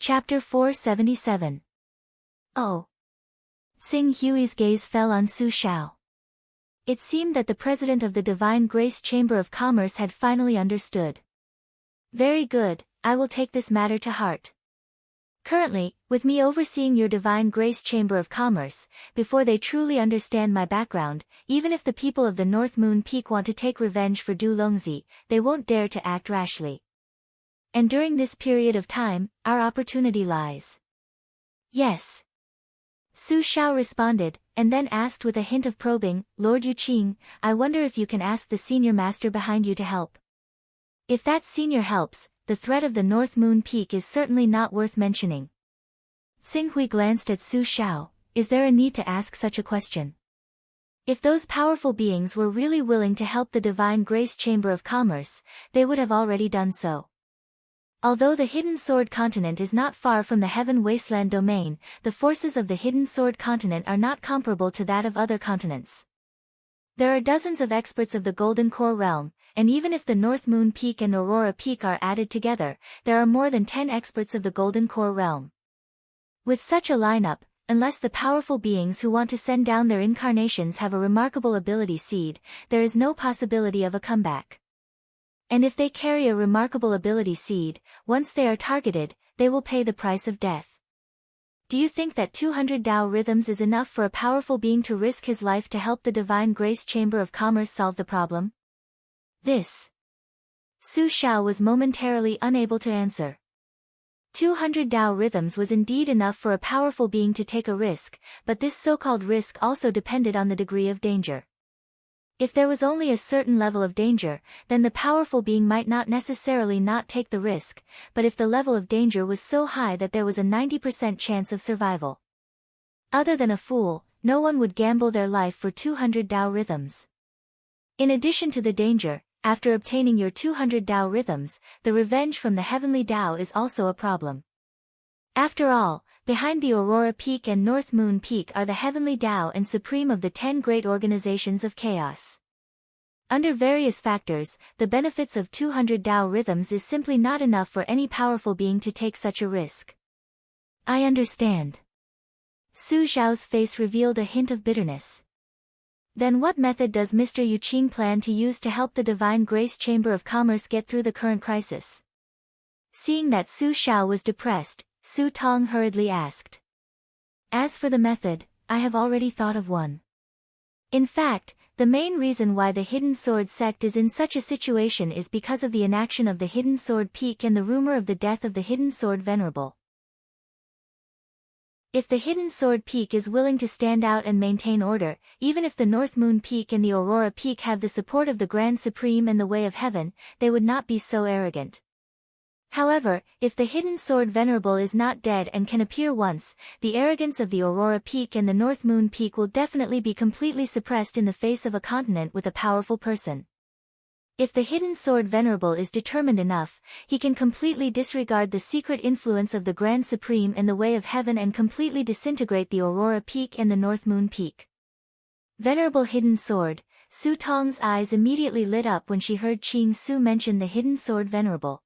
Chapter 477. Oh. Tsing Hui's gaze fell on Su Xiao. It seemed that the president of the Divine Grace Chamber of Commerce had finally understood. Very good, I will take this matter to heart. Currently, with me overseeing your Divine Grace Chamber of Commerce, before they truly understand my background, even if the people of the North Moon Peak want to take revenge for Du Longzi, they won't dare to act rashly. And during this period of time, our opportunity lies. Yes. Su Xiao responded, and then asked with a hint of probing, Lord Yuqing, I wonder if you can ask the senior master behind you to help. If that senior helps, the threat of the North Moon Peak is certainly not worth mentioning. Tsing Hui glanced at Su Xiao. Is there a need to ask such a question? If those powerful beings were really willing to help the Divine Grace Chamber of Commerce, they would have already done so. Although the Hidden Sword Continent is not far from the Heaven Wasteland domain, the forces of the Hidden Sword Continent are not comparable to that of other continents. There are dozens of experts of the Golden Core realm, and even if the North Moon Peak and Aurora Peak are added together, there are more than 10 experts of the Golden Core realm. With such a lineup, unless the powerful beings who want to send down their incarnations have a remarkable ability seed, there is no possibility of a comeback. And if they carry a remarkable ability seed, once they are targeted, they will pay the price of death. Do you think that 200 Tao rhythms is enough for a powerful being to risk his life to help the Divine Grace Chamber of Commerce solve the problem? This. Su Xiao was momentarily unable to answer. 200 Tao rhythms was indeed enough for a powerful being to take a risk, but this so-called risk also depended on the degree of danger. If there was only a certain level of danger, then the powerful being might not necessarily not take the risk, but if the level of danger was so high that there was a 90% chance of survival. Other than a fool, no one would gamble their life for 200 Tao rhythms. In addition to the danger, after obtaining your 200 Tao rhythms, the revenge from the heavenly Tao is also a problem. After all, behind the Aurora Peak and North Moon Peak are the Heavenly Tao and Supreme of the 10 great organizations of chaos. Under various factors, the benefits of 200 Tao rhythms is simply not enough for any powerful being to take such a risk. I understand. Su Xiao's face revealed a hint of bitterness. Then what method does Mr. Yuqing plan to use to help the Divine Grace Chamber of Commerce get through the current crisis? Seeing that Su Xiao was depressed, Su Tong hurriedly asked. As for the method, I have already thought of one. In fact, the main reason why the Hidden Sword sect is in such a situation is because of the inaction of the Hidden Sword Peak and the rumor of the death of the Hidden Sword Venerable. If the Hidden Sword Peak is willing to stand out and maintain order, even if the North Moon Peak and the Aurora Peak have the support of the Grand Supreme and the Way of Heaven, they would not be so arrogant. However, if the Hidden Sword Venerable is not dead and can appear once, the arrogance of the Aurora Peak and the North Moon Peak will definitely be completely suppressed in the face of a continent with a powerful person. If the Hidden Sword Venerable is determined enough, he can completely disregard the secret influence of the Grand Supreme and the Way of Heaven and completely disintegrate the Aurora Peak and the North Moon Peak. Venerable Hidden Sword, Su Tong's eyes immediately lit up when she heard Qing Su mention the Hidden Sword Venerable.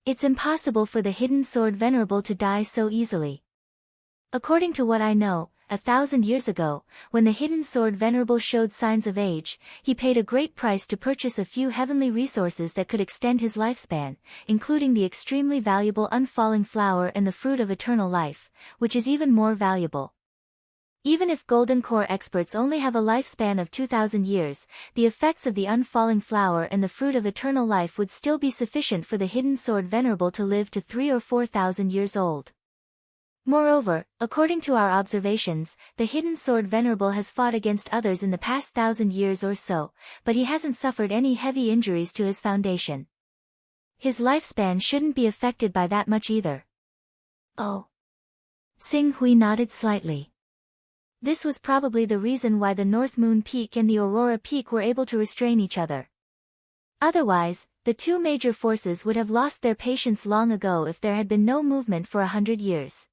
It's impossible for the Hidden Sword Venerable to die so easily. According to what I know, 1,000 years ago, when the Hidden Sword Venerable showed signs of age, he paid a great price to purchase a few heavenly resources that could extend his lifespan, including the extremely valuable Unfalling Flower and the Fruit of Eternal Life, which is even more valuable. Even if Golden Core experts only have a lifespan of 2,000 years, the effects of the Unfalling Flower and the Fruit of Eternal Life would still be sufficient for the Hidden Sword Venerable to live to 3,000 or 4,000 years old. Moreover, according to our observations, the Hidden Sword Venerable has fought against others in the past 1,000 years or so, but he hasn't suffered any heavy injuries to his foundation. His lifespan shouldn't be affected by that much either. Oh. Tsing Hui nodded slightly. This was probably the reason why the North Moon Peak and the Aurora Peak were able to restrain each other. Otherwise, the two major forces would have lost their patience long ago if there had been no movement for 100 years.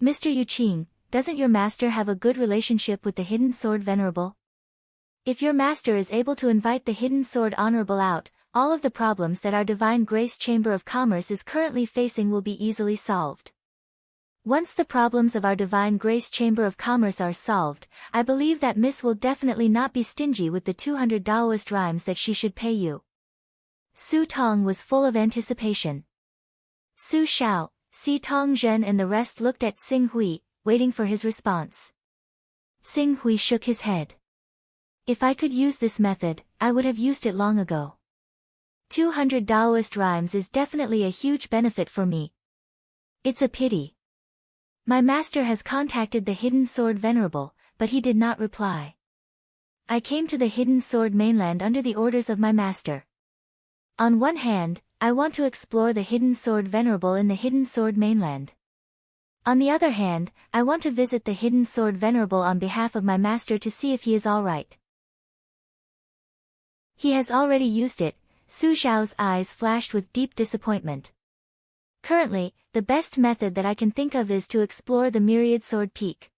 Mr. Yuqing, doesn't your master have a good relationship with the Hidden Sword Venerable? If your master is able to invite the Hidden Sword Honorable out, all of the problems that our Divine Grace Chamber of Commerce is currently facing will be easily solved. Once the problems of our Divine Grace Chamber of Commerce are solved, I believe that Miss will definitely not be stingy with the 200 Taoist rhymes that she should pay you. Su Tong was full of anticipation. Su Xiao, Si Tong Zhen and the rest looked at Xing Hui, waiting for his response. Xing Hui shook his head. If I could use this method, I would have used it long ago. 200 Taoist rhymes is definitely a huge benefit for me. It's a pity. My master has contacted the Hidden Sword Venerable, but he did not reply. I came to the Hidden Sword mainland under the orders of my master. On one hand, I want to explore the Hidden Sword Venerable in the Hidden Sword mainland. On the other hand, I want to visit the Hidden Sword Venerable on behalf of my master to see if he is all right. He has already used it. Su Xiao's eyes flashed with deep disappointment. Currently, the best method that I can think of is to explore the Myriad Sword Peak.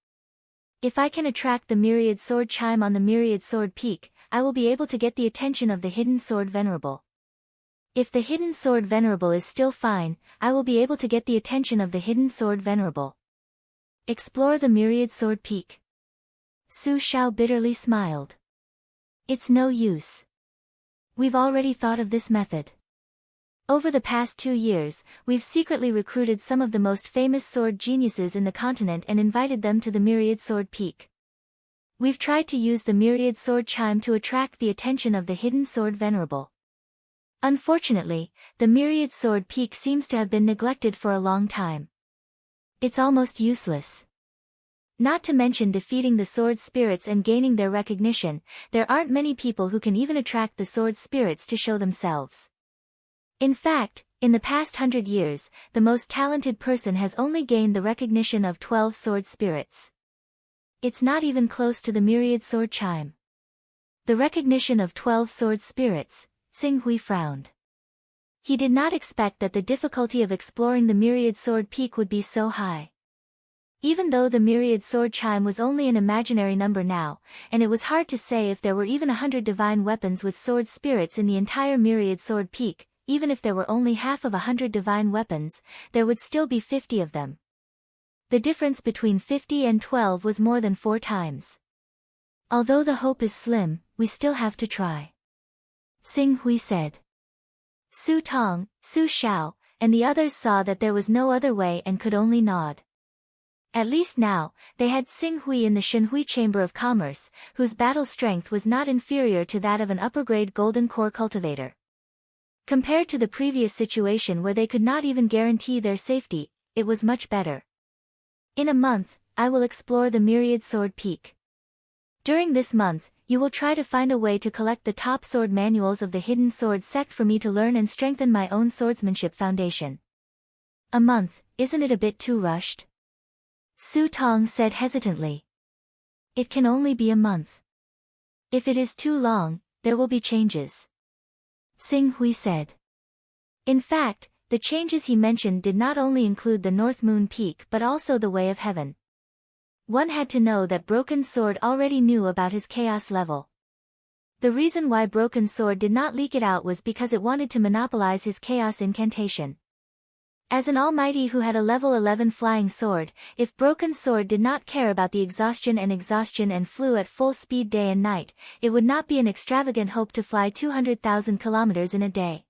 If I can attract the Myriad Sword Chime on the Myriad Sword Peak, I will be able to get the attention of the Hidden Sword Venerable. If the Hidden Sword Venerable is still fine, I will be able to get the attention of the Hidden Sword Venerable. Explore the Myriad Sword Peak. Su Xiao bitterly smiled. It's no use. We've already thought of this method. Over the past 2 years, we've secretly recruited some of the most famous sword geniuses in the continent and invited them to the Myriad Sword Peak. We've tried to use the Myriad Sword Chime to attract the attention of the Hidden Sword Venerable. Unfortunately, the Myriad Sword Peak seems to have been neglected for a long time. It's almost useless. Not to mention defeating the sword spirits and gaining their recognition, there aren't many people who can even attract the sword spirits to show themselves. In fact, in the past 100 years, the most talented person has only gained the recognition of 12 sword spirits. It's not even close to the Myriad Sword Chime. The recognition of 12 sword spirits, Xing Hui frowned. He did not expect that the difficulty of exploring the Myriad Sword Peak would be so high. Even though the Myriad Sword Chime was only an imaginary number now, and it was hard to say if there were even 100 divine weapons with sword spirits in the entire Myriad Sword Peak, even if there were only half of 100 divine weapons, there would still be 50 of them. The difference between 50 and 12 was more than 4 times. Although the hope is slim, we still have to try. Xing Hui said. Su Tong, Su Xiao, and the others saw that there was no other way and could only nod. At least now, they had Xing Hui in the Shenhui Chamber of Commerce, whose battle strength was not inferior to that of an upper-grade golden core cultivator. Compared to the previous situation where they could not even guarantee their safety, it was much better. In a month, I will explore the Myriad Sword Peak. During this month, you will try to find a way to collect the top sword manuals of the Hidden Sword sect for me to learn and strengthen my own swordsmanship foundation. A month, isn't it a bit too rushed? Su Tong said hesitantly. It can only be a month. If it is too long, there will be changes. Xing Hui said. In fact, the changes he mentioned did not only include the North Moon Peak but also the Way of Heaven. One had to know that Broken Sword already knew about his chaos level. The reason why Broken Sword did not leak it out was because it wanted to monopolize his chaos incantation. As an almighty who had a level 11 flying sword, if Broken Sword did not care about the exhaustion and flew at full speed day and night, it would not be an extravagant hope to fly 200,000 kilometers in a day.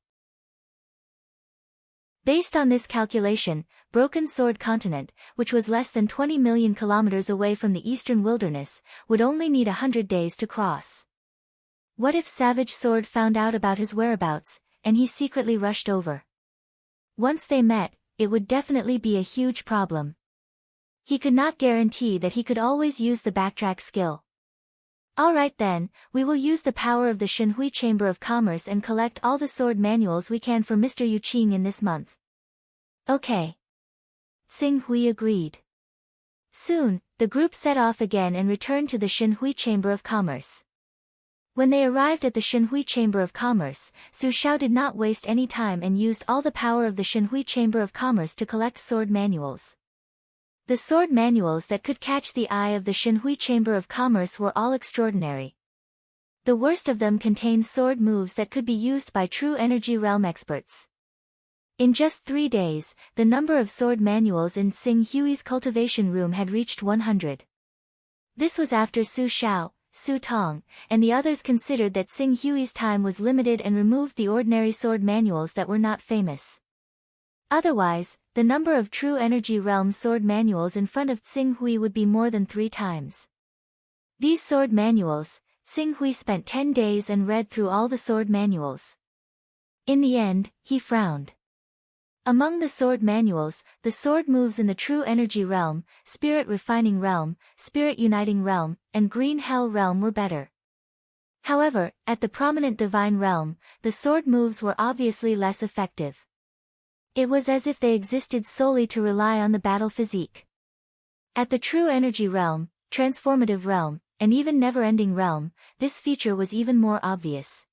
Based on this calculation, Broken Sword Continent, which was less than 20 million kilometers away from the eastern wilderness, would only need 100 days to cross. What if Savage Sword found out about his whereabouts, and he secretly rushed over? Once they met, it would definitely be a huge problem. He could not guarantee that he could always use the backtrack skill. Alright then, we will use the power of the Shenhui Chamber of Commerce and collect all the sword manuals we can for Mr. Yu Qing in this month. Okay. Xing Hui agreed. Soon, the group set off again and returned to the Shenhui Chamber of Commerce. When they arrived at the Shenhui Chamber of Commerce, Su Xiao did not waste any time and used all the power of the Shenhui Chamber of Commerce to collect sword manuals. The sword manuals that could catch the eye of the Shenhui Chamber of Commerce were all extraordinary. The worst of them contained sword moves that could be used by true energy realm experts. In just 3 days, the number of sword manuals in Xing Hui's cultivation room had reached 100. This was after Su Xiao, Su Tong, and the others considered that Xing Hui's time was limited and removed the ordinary sword manuals that were not famous. Otherwise, the number of true energy realm sword manuals in front of Xing Hui would be more than 3 times. These sword manuals, Xing Hui spent 10 days and read through all the sword manuals. In the end, he frowned. Among the sword manuals, the sword moves in the true energy realm, spirit refining realm, spirit uniting realm, and green hell realm were better. However, at the prominent divine realm, the sword moves were obviously less effective. It was as if they existed solely to rely on the battle physique. At the true energy realm, transformative realm, and even never-ending realm, this feature was even more obvious.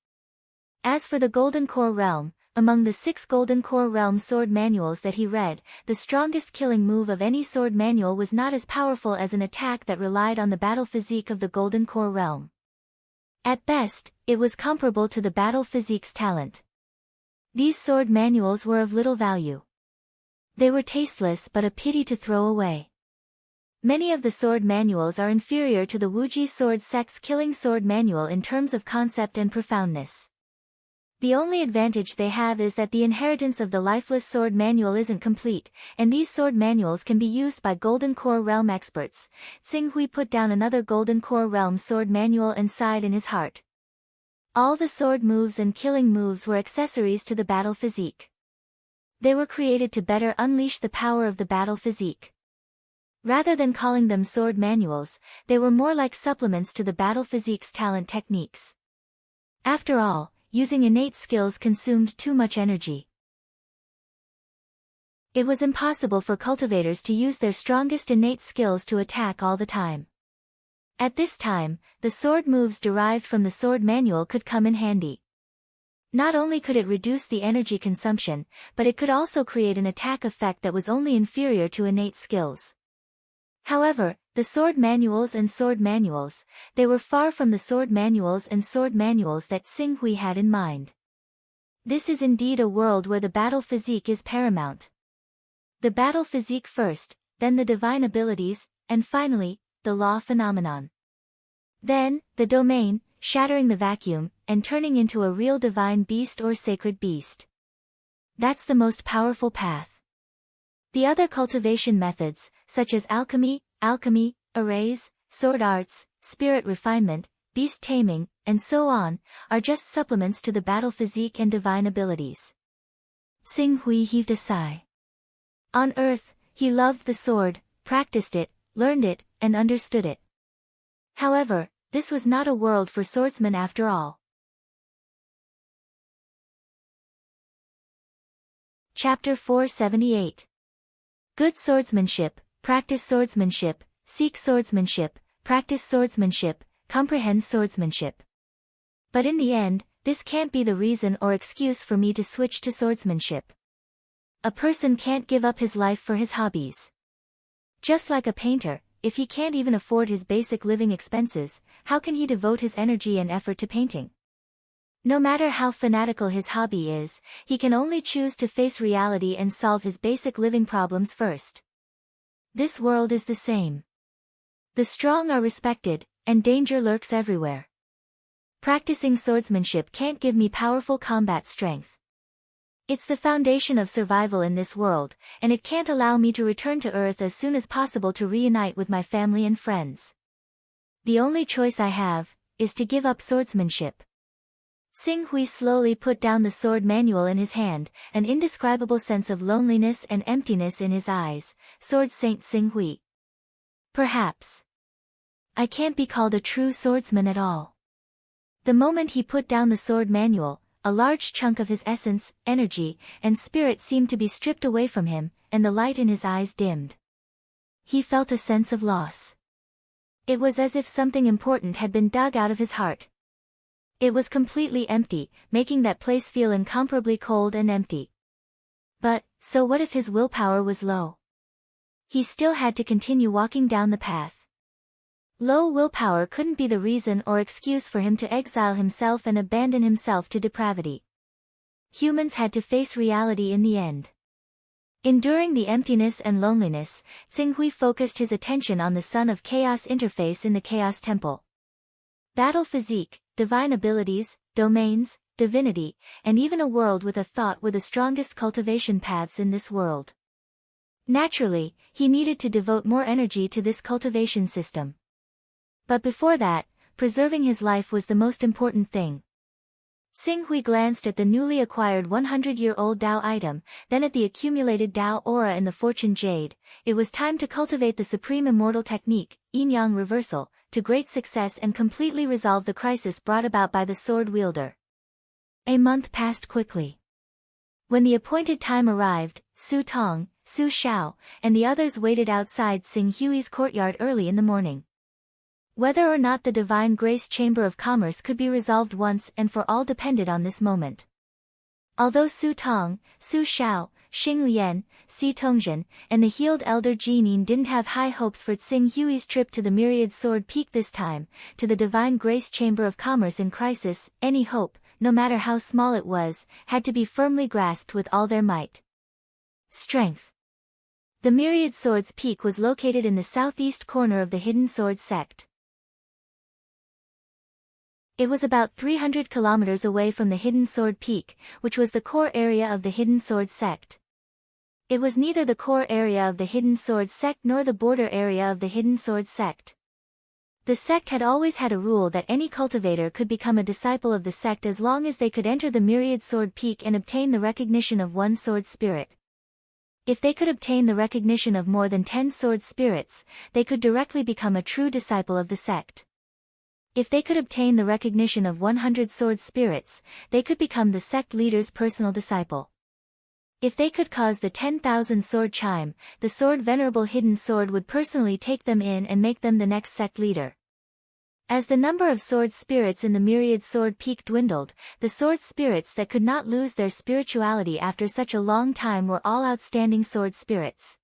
As for the Golden Core realm, among the 6 Golden Core realm sword manuals that he read, the strongest killing move of any sword manual was not as powerful as an attack that relied on the battle physique of the Golden Core realm. At best, it was comparable to the battle physique's talent. These sword manuals were of little value. They were tasteless but a pity to throw away. Many of the sword manuals are inferior to the Wuji sword sect's killing sword manual in terms of concept and profoundness. The only advantage they have is that the inheritance of the lifeless sword manual isn't complete, and these sword manuals can be used by Golden Core realm experts. Xing Hui put down another Golden Core realm sword manual and sighed in his heart. All the sword moves and killing moves were accessories to the battle physique. They were created to better unleash the power of the battle physique. Rather than calling them sword manuals, they were more like supplements to the battle physique's talent techniques. After all, using innate skills consumed too much energy. It was impossible for cultivators to use their strongest innate skills to attack all the time. At this time, the sword moves derived from the sword manual could come in handy. Not only could it reduce the energy consumption, but it could also create an attack effect that was only inferior to innate skills. However, the sword manuals, they were far from the sword manuals that Xing Hui had in mind. This is indeed a world where the battle physique is paramount. The battle physique first, then the divine abilities, and finally, the law phenomenon. Then, the domain, shattering the vacuum, and turning into a real divine beast or sacred beast. That's the most powerful path. The other cultivation methods, such as alchemy, arrays, sword arts, spirit refinement, beast taming, and so on, are just supplements to the battle physique and divine abilities. Xing Hui heaved a sigh. On Earth, he loved the sword, practiced it, learned it, and understood it. However, this was not a world for swordsmen after all. Chapter 478. Good swordsmanship, practice swordsmanship, seek swordsmanship, practice swordsmanship, comprehend swordsmanship. But in the end, this can't be the reason or excuse for me to switch to swordsmanship. A person can't give up his life for his hobbies. Just like a painter, if he can't even afford his basic living expenses, how can he devote his energy and effort to painting? No matter how fanatical his hobby is, he can only choose to face reality and solve his basic living problems first. This world is the same. The strong are respected, and danger lurks everywhere. Practicing swordsmanship can't give me powerful combat strength. It's the foundation of survival in this world, and it can't allow me to return to Earth as soon as possible to reunite with my family and friends. The only choice I have, is to give up swordsmanship. Xing Hui slowly put down the sword manual in his hand, an indescribable sense of loneliness and emptiness in his eyes. Sword Saint Xing Hui. Perhaps I can't be called a true swordsman at all. The moment he put down the sword manual, a large chunk of his essence, energy, and spirit seemed to be stripped away from him, and the light in his eyes dimmed. He felt a sense of loss. It was as if something important had been dug out of his heart. It was completely empty, making that place feel incomparably cold and empty. But, so what if his willpower was low? He still had to continue walking down the path. Low willpower couldn't be the reason or excuse for him to exile himself and abandon himself to depravity. Humans had to face reality in the end. Enduring the emptiness and loneliness, Tsinghui focused his attention on the Son of Chaos interface in the Chaos Temple. Battle physique, divine abilities, domains, divinity, and even a world with a thought were the strongest cultivation paths in this world. Naturally, he needed to devote more energy to this cultivation system. But before that, preserving his life was the most important thing. Tsinghui glanced at the newly acquired 100-year-old Dao item, then at the accumulated Dao aura in the Fortune Jade. It was time to cultivate the supreme immortal technique, yin-yang reversal, to great success and completely resolve the crisis brought about by the sword wielder. A month passed quickly. When the appointed time arrived, Su Tong, Su Xiao, and the others waited outside Tsinghui's courtyard early in the morning. Whether or not the Divine Grace Chamber of Commerce could be resolved once and for all depended on this moment. Although Su Tong, Su Xiao, Xing Lian, Si Tongzhen, and the healed elder Jinin didn't have high hopes for Tsinghui's trip to the Myriad Sword Peak this time, to the Divine Grace Chamber of Commerce in crisis, any hope, no matter how small it was, had to be firmly grasped with all their might. Strength. The Myriad Swords Peak was located in the southeast corner of the Hidden Sword Sect. It was about 300 kilometers away from the Hidden Sword Peak, which was the core area of the Hidden Sword Sect. It was neither the core area of the Hidden Sword Sect nor the border area of the Hidden Sword Sect. The sect had always had a rule that any cultivator could become a disciple of the sect as long as they could enter the Myriad Sword Peak and obtain the recognition of one sword spirit. If they could obtain the recognition of more than 10 sword spirits, they could directly become a true disciple of the sect. If they could obtain the recognition of 100 sword spirits, they could become the sect leader's personal disciple. If they could cause the 10,000 sword chime, the sword venerable hidden sword would personally take them in and make them the next sect leader. As the number of sword spirits in the Myriad Sword Peak dwindled, the sword spirits that could not lose their spirituality after such a long time were all outstanding sword spirits.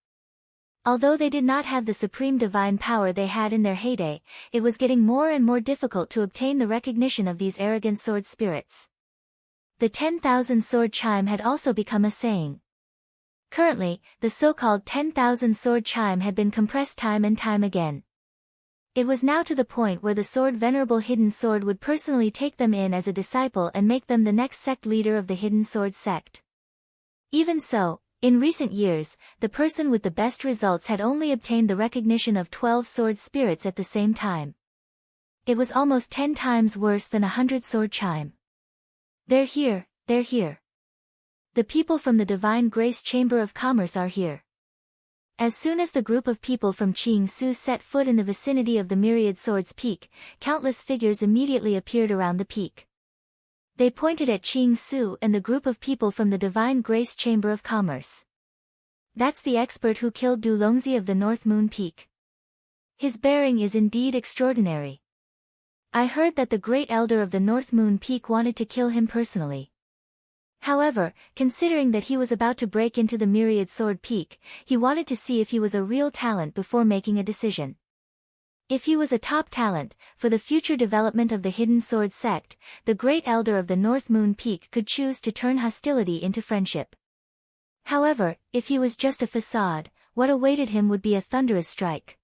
Although they did not have the supreme divine power they had in their heyday, it was getting more and more difficult to obtain the recognition of these arrogant sword spirits. The 10,000 sword chime had also become a saying. Currently, the so-called 10,000 sword chime had been compressed time and time again. It was now to the point where the sword venerable hidden sword would personally take them in as a disciple and make them the next sect leader of the hidden sword sect. Even so, in recent years, the person with the best results had only obtained the recognition of 12 sword spirits at the same time. It was almost 10 times worse than 100 sword chime. They're here, they're here. The people from the Divine Grace Chamber of Commerce are here. As soon as the group of people from Qing Su set foot in the vicinity of the Myriad Swords Peak, countless figures immediately appeared around the peak. They pointed at Qing Su and the group of people from the Divine Grace Chamber of Commerce. That's the expert who killed Du Longzi of the North Moon Peak. His bearing is indeed extraordinary. I heard that the great elder of the North Moon Peak wanted to kill him personally. However, considering that he was about to break into the Myriad Sword Peak, he wanted to see if he was a real talent before making a decision. If he was a top talent, for the future development of the Hidden Sword Sect, the great elder of the North Moon Peak could choose to turn hostility into friendship. However, if he was just a facade, what awaited him would be a thunderous strike.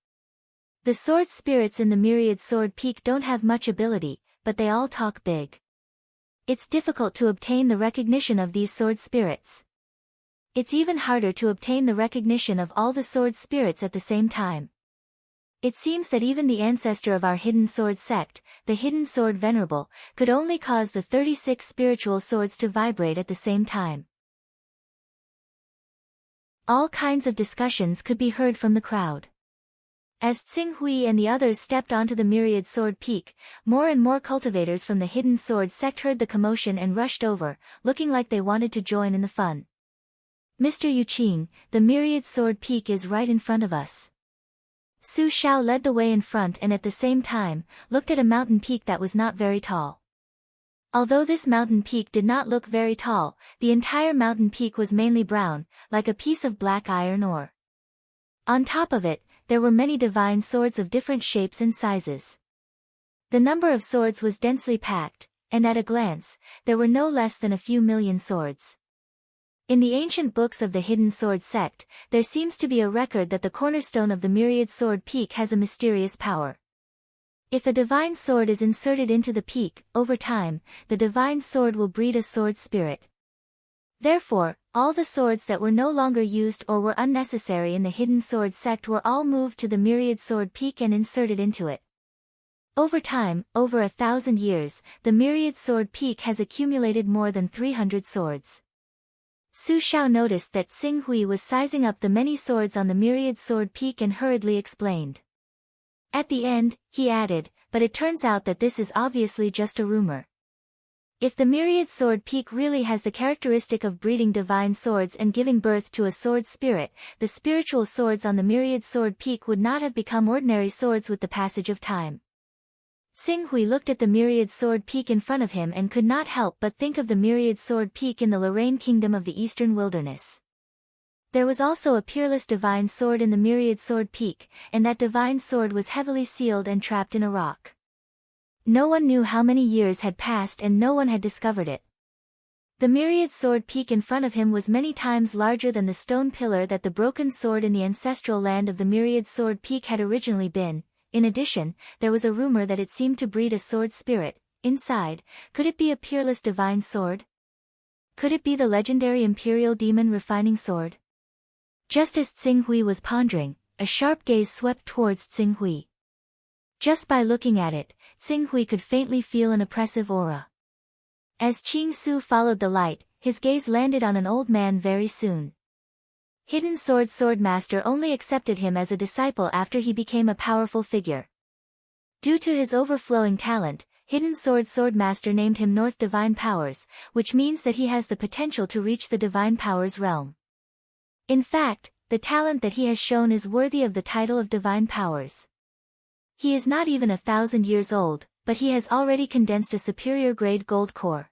The sword spirits in the Myriad Sword Peak don't have much ability, but they all talk big. It's difficult to obtain the recognition of these sword spirits. It's even harder to obtain the recognition of all the sword spirits at the same time. It seems that even the ancestor of our Hidden Sword sect, the Hidden Sword Venerable, could only cause the 36 spiritual swords to vibrate at the same time. All kinds of discussions could be heard from the crowd. As Tsinghui and the others stepped onto the Myriad Sword Peak, more and more cultivators from the Hidden Sword sect heard the commotion and rushed over, looking like they wanted to join in the fun. Mr. Yuqing, the Myriad Sword Peak is right in front of us. Su Xiao led the way in front and at the same time, looked at a mountain peak that was not very tall. Although this mountain peak did not look very tall, the entire mountain peak was mainly brown, like a piece of black iron ore. On top of it, there were many divine swords of different shapes and sizes. The number of swords was densely packed, and at a glance, there were no less than a few million swords. In the ancient books of the Hidden Sword sect, there seems to be a record that the cornerstone of the Myriad Sword Peak has a mysterious power. If a divine sword is inserted into the peak, over time, the divine sword will breed a sword spirit. Therefore, all the swords that were no longer used or were unnecessary in the Hidden Sword sect were all moved to the Myriad Sword Peak and inserted into it. Over time, over 1,000 years, the Myriad Sword Peak has accumulated more than 300 swords. Su Shao noticed that Xing Hui was sizing up the many swords on the Myriad Sword Peak and hurriedly explained. At the end, he added, but it turns out that this is obviously just a rumor. If the Myriad Sword Peak really has the characteristic of breeding divine swords and giving birth to a sword spirit, the spiritual swords on the Myriad Sword Peak would not have become ordinary swords with the passage of time. Xing Hui looked at the Myriad Sword Peak in front of him and could not help but think of the Myriad Sword Peak in the Lorraine Kingdom of the Eastern Wilderness. There was also a peerless divine sword in the Myriad Sword Peak, and that divine sword was heavily sealed and trapped in a rock. No one knew how many years had passed and no one had discovered it. The Myriad Sword Peak in front of him was many times larger than the stone pillar that the broken sword in the ancestral land of the Myriad Sword Peak had originally been. In addition, there was a rumor that it seemed to breed a sword spirit. Inside, could it be a peerless divine sword? Could it be the legendary Imperial Demon Refining Sword? Just as Xing Hui was pondering, a sharp gaze swept towards Xing Hui. Just by looking at it, Xing Hui could faintly feel an oppressive aura. As Qing Su followed the light, his gaze landed on an old man very soon. Hidden Swordmaster only accepted him as a disciple after he became a powerful figure. Due to his overflowing talent, Hidden Swordmaster named him North Divine Powers, which means that he has the potential to reach the Divine Powers realm. In fact, the talent that he has shown is worthy of the title of Divine Powers. He is not even 1,000 years old, but he has already condensed a superior grade gold core.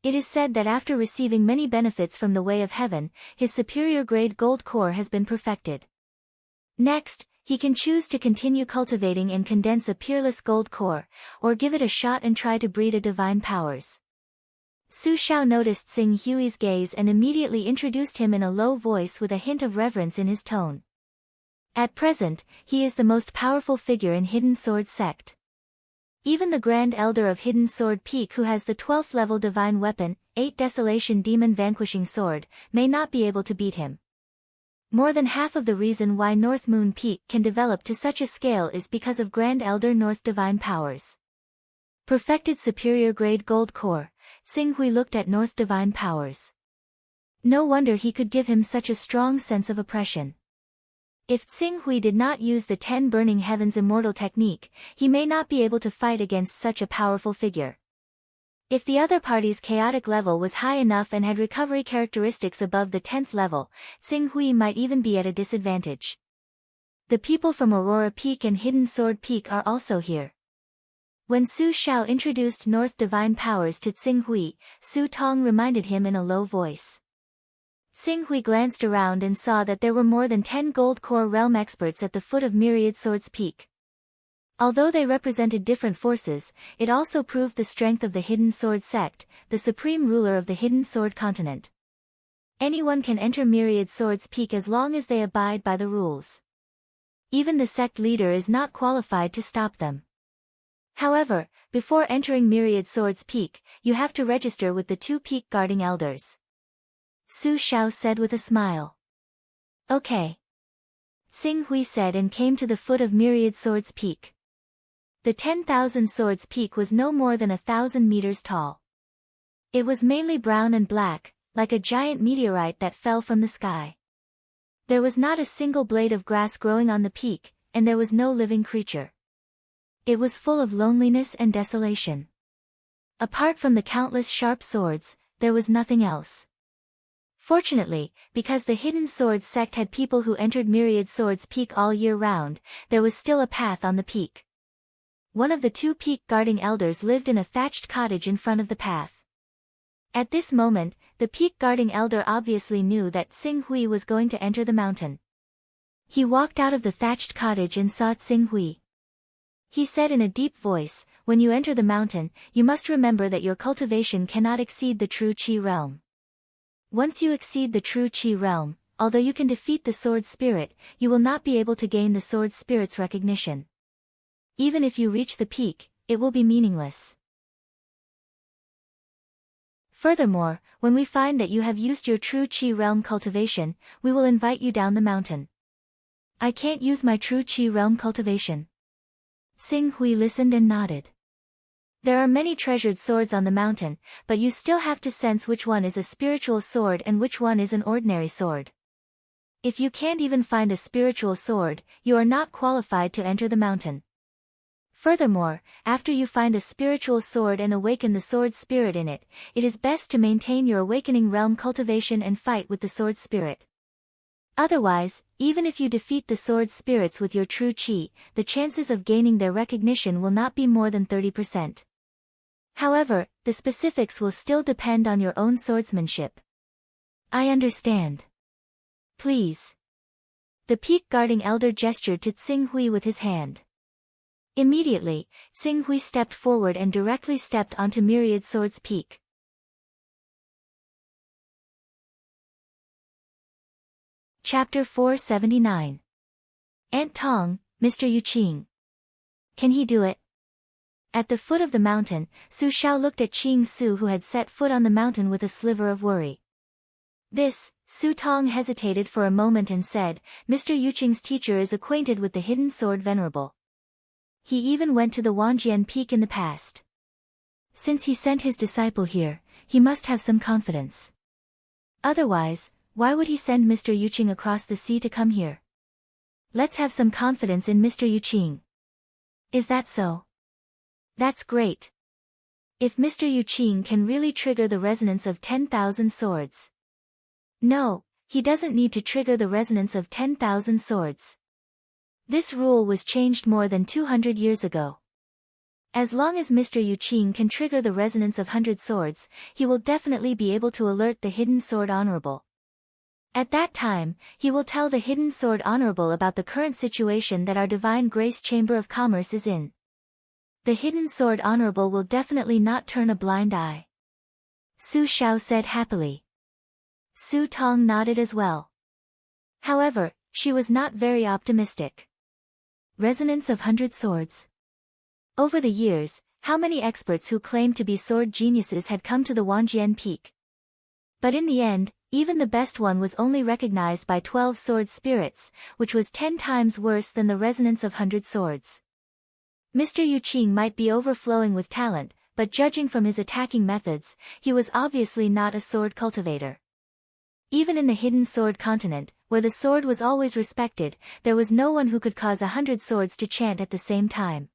It is said that after receiving many benefits from the way of heaven, his superior grade gold core has been perfected. Next, he can choose to continue cultivating and condense a peerless gold core, or give it a shot and try to breed a divine powers. Su Shao noticed Xing Hui's gaze and immediately introduced him in a low voice with a hint of reverence in his tone. At present, he is the most powerful figure in Hidden Sword sect. Even the Grand Elder of Hidden Sword Peak, who has the 12th level divine weapon, 8 Desolation Demon Vanquishing Sword, may not be able to beat him. More than half of the reason why North Moon Peak can develop to such a scale is because of Grand Elder North Divine Powers. Perfected superior grade gold core, Xing Hui looked at North Divine Powers. No wonder he could give him such a strong sense of oppression. If Xing Hui did not use the 10 Burning Heavens immortal technique, he may not be able to fight against such a powerful figure. If the other party's chaotic level was high enough and had recovery characteristics above the 10th level, Xing Hui might even be at a disadvantage. The people from Aurora Peak and Hidden Sword Peak are also here. When Su Shao introduced North Divine Powers to Xing Hui, Su Tong reminded him in a low voice. Xing Hui glanced around and saw that there were more than 10 gold core realm experts at the foot of Myriad Swords Peak. Although they represented different forces, it also proved the strength of the Hidden Sword sect, the supreme ruler of the Hidden Sword continent. Anyone can enter Myriad Swords Peak as long as they abide by the rules. Even the sect leader is not qualified to stop them. However, before entering Myriad Swords Peak, you have to register with the 2 peak guarding elders. Su Shao said with a smile. Okay. Xing Hui said and came to the foot of Myriad Swords Peak. The 10,000 Swords Peak was no more than 1,000 meters tall. It was mainly brown and black, like a giant meteorite that fell from the sky. There was not a single blade of grass growing on the peak, and there was no living creature. It was full of loneliness and desolation. Apart from the countless sharp swords, there was nothing else. Fortunately, because the Hidden Swords sect had people who entered Myriad Swords Peak all year round, there was still a path on the peak. One of the 2 peak guarding elders lived in a thatched cottage in front of the path. At this moment, the peak guarding elder obviously knew that Xing Hui was going to enter the mountain. He walked out of the thatched cottage and saw Tsing Hui. He said in a deep voice, "When you enter the mountain, you must remember that your cultivation cannot exceed the true Qi realm. Once you exceed the true Qi realm, although you can defeat the sword spirit, you will not be able to gain the sword spirit's recognition. Even if you reach the peak, it will be meaningless. Furthermore, when we find that you have used your true Qi realm cultivation, we will invite you down the mountain." "I can't use my true Qi realm cultivation." Tsing Hui listened and nodded. "There are many treasured swords on the mountain, but you still have to sense which one is a spiritual sword and which one is an ordinary sword. If you can't even find a spiritual sword, you are not qualified to enter the mountain. Furthermore, after you find a spiritual sword and awaken the sword spirit in it, it is best to maintain your awakening realm cultivation and fight with the sword spirit. Otherwise, even if you defeat the sword spirits with your true Qi, the chances of gaining their recognition will not be more than 30%. However, the specifics will still depend on your own swordsmanship." "I understand. Please." The peak guarding elder gestured to Tsing Hui with his hand. Immediately, Tsing Hui stepped forward and directly stepped onto Myriad Sword's peak. Chapter 479. Aunt Tong, Mr. Yuqing. Can he do it? At the foot of the mountain, Su Xiao looked at Qing Su, who had set foot on the mountain, with a sliver of worry. Su Tong hesitated for a moment and said, "Mr. Yuqing's teacher is acquainted with the hidden sword venerable. He even went to the Wangjian Peak in the past. Since he sent his disciple here, he must have some confidence. Otherwise, why would he send Mr. Yuqing across the sea to come here? Let's have some confidence in Mr. Yuqing." "Is that so? That's great. If Mr. Yuqing can really trigger the resonance of 10,000 swords." "No, he doesn't need to trigger the resonance of 10,000 swords. This rule was changed more than 200 years ago. As long as Mr. Yuqing can trigger the resonance of 100 swords, he will definitely be able to alert the hidden sword honorable. At that time, he will tell the hidden sword honorable about the current situation that our Divine Grace Chamber of Commerce is in. The hidden sword honorable will definitely not turn a blind eye." Su Xiao said happily. Su Tong nodded as well. However, she was not very optimistic. Resonance of 100 swords. Over the years, how many experts who claimed to be sword geniuses had come to the Wangjian Peak? But in the end, even the best one was only recognized by 12 sword spirits, which was 10 times worse than the resonance of 100 swords. Mr. Yuqing might be overflowing with talent, but judging from his attacking methods, he was obviously not a sword cultivator. Even in the hidden sword continent, where the sword was always respected, there was no one who could cause 100 swords to chant at the same time.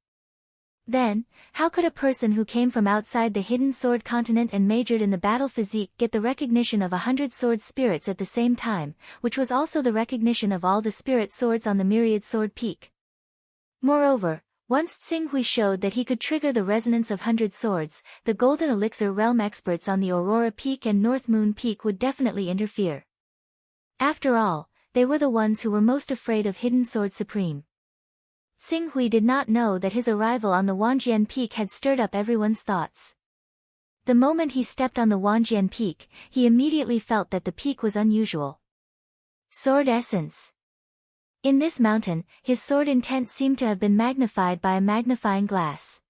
Then, how could a person who came from outside the hidden sword continent and majored in the battle physique get the recognition of 100 sword spirits at the same time, which was also the recognition of all the spirit swords on the Myriad Sword Peak? Moreover, once Tsing Hui showed that he could trigger the resonance of 100 swords, the Golden Elixir Realm experts on the Aurora Peak and North Moon Peak would definitely interfere. After all, they were the ones who were most afraid of Hidden Sword Supreme. Tsing Hui did not know that his arrival on the Wangjian Peak had stirred up everyone's thoughts. The moment he stepped on the Wangjian Peak, he immediately felt that the peak was unusual. Sword Essence. In this mountain, his sword intent seemed to have been magnified by a magnifying glass.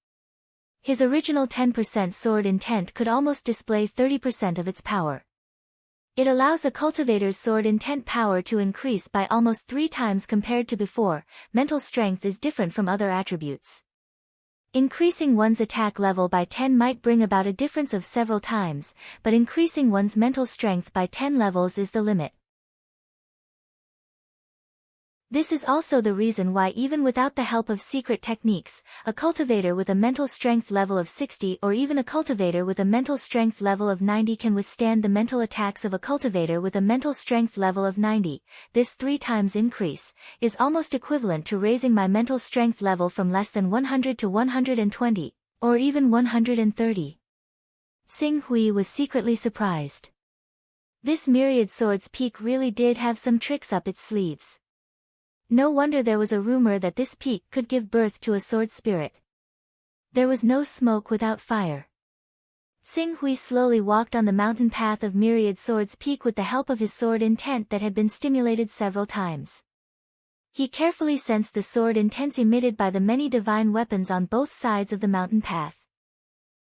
His original 10% sword intent could almost display 30% of its power. It allows a cultivator's sword intent power to increase by almost 3 times compared to before. Mental strength is different from other attributes. Increasing one's attack level by 10 might bring about a difference of several times, but increasing one's mental strength by 10 levels is the limit. This is also the reason why, even without the help of secret techniques, a cultivator with a mental strength level of 60 or even a cultivator with a mental strength level of 90 can withstand the mental attacks of a cultivator with a mental strength level of 90. This 3 times increase is almost equivalent to raising my mental strength level from less than 100 to 120, or even 130. Tsing Hui was secretly surprised. This Myriad Swords Peak really did have some tricks up its sleeves. No wonder there was a rumor that this peak could give birth to a sword spirit. There was no smoke without fire. Xing Hui slowly walked on the mountain path of Myriad Swords Peak with the help of his sword intent that had been stimulated several times. He carefully sensed the sword intents emitted by the many divine weapons on both sides of the mountain path.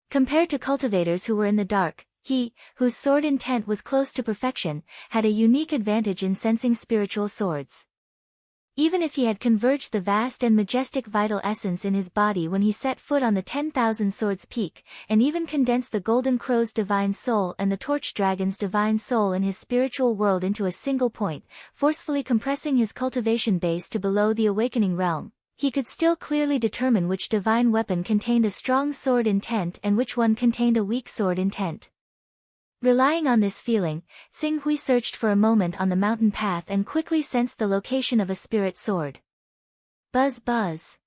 Compared to cultivators who were in the dark, he, whose sword intent was close to perfection, had a unique advantage in sensing spiritual swords. Even if he had converged the vast and majestic vital essence in his body when he set foot on the 10,000 Swords Peak, and even condensed the Golden Crow's divine soul and the Torch Dragon's divine soul in his spiritual world into a single point, forcefully compressing his cultivation base to below the awakening realm, he could still clearly determine which divine weapon contained a strong sword intent and which one contained a weak sword intent. Relying on this feeling, Xing Hui searched for a moment on the mountain path and quickly sensed the location of a spirit sword. Buzz buzz.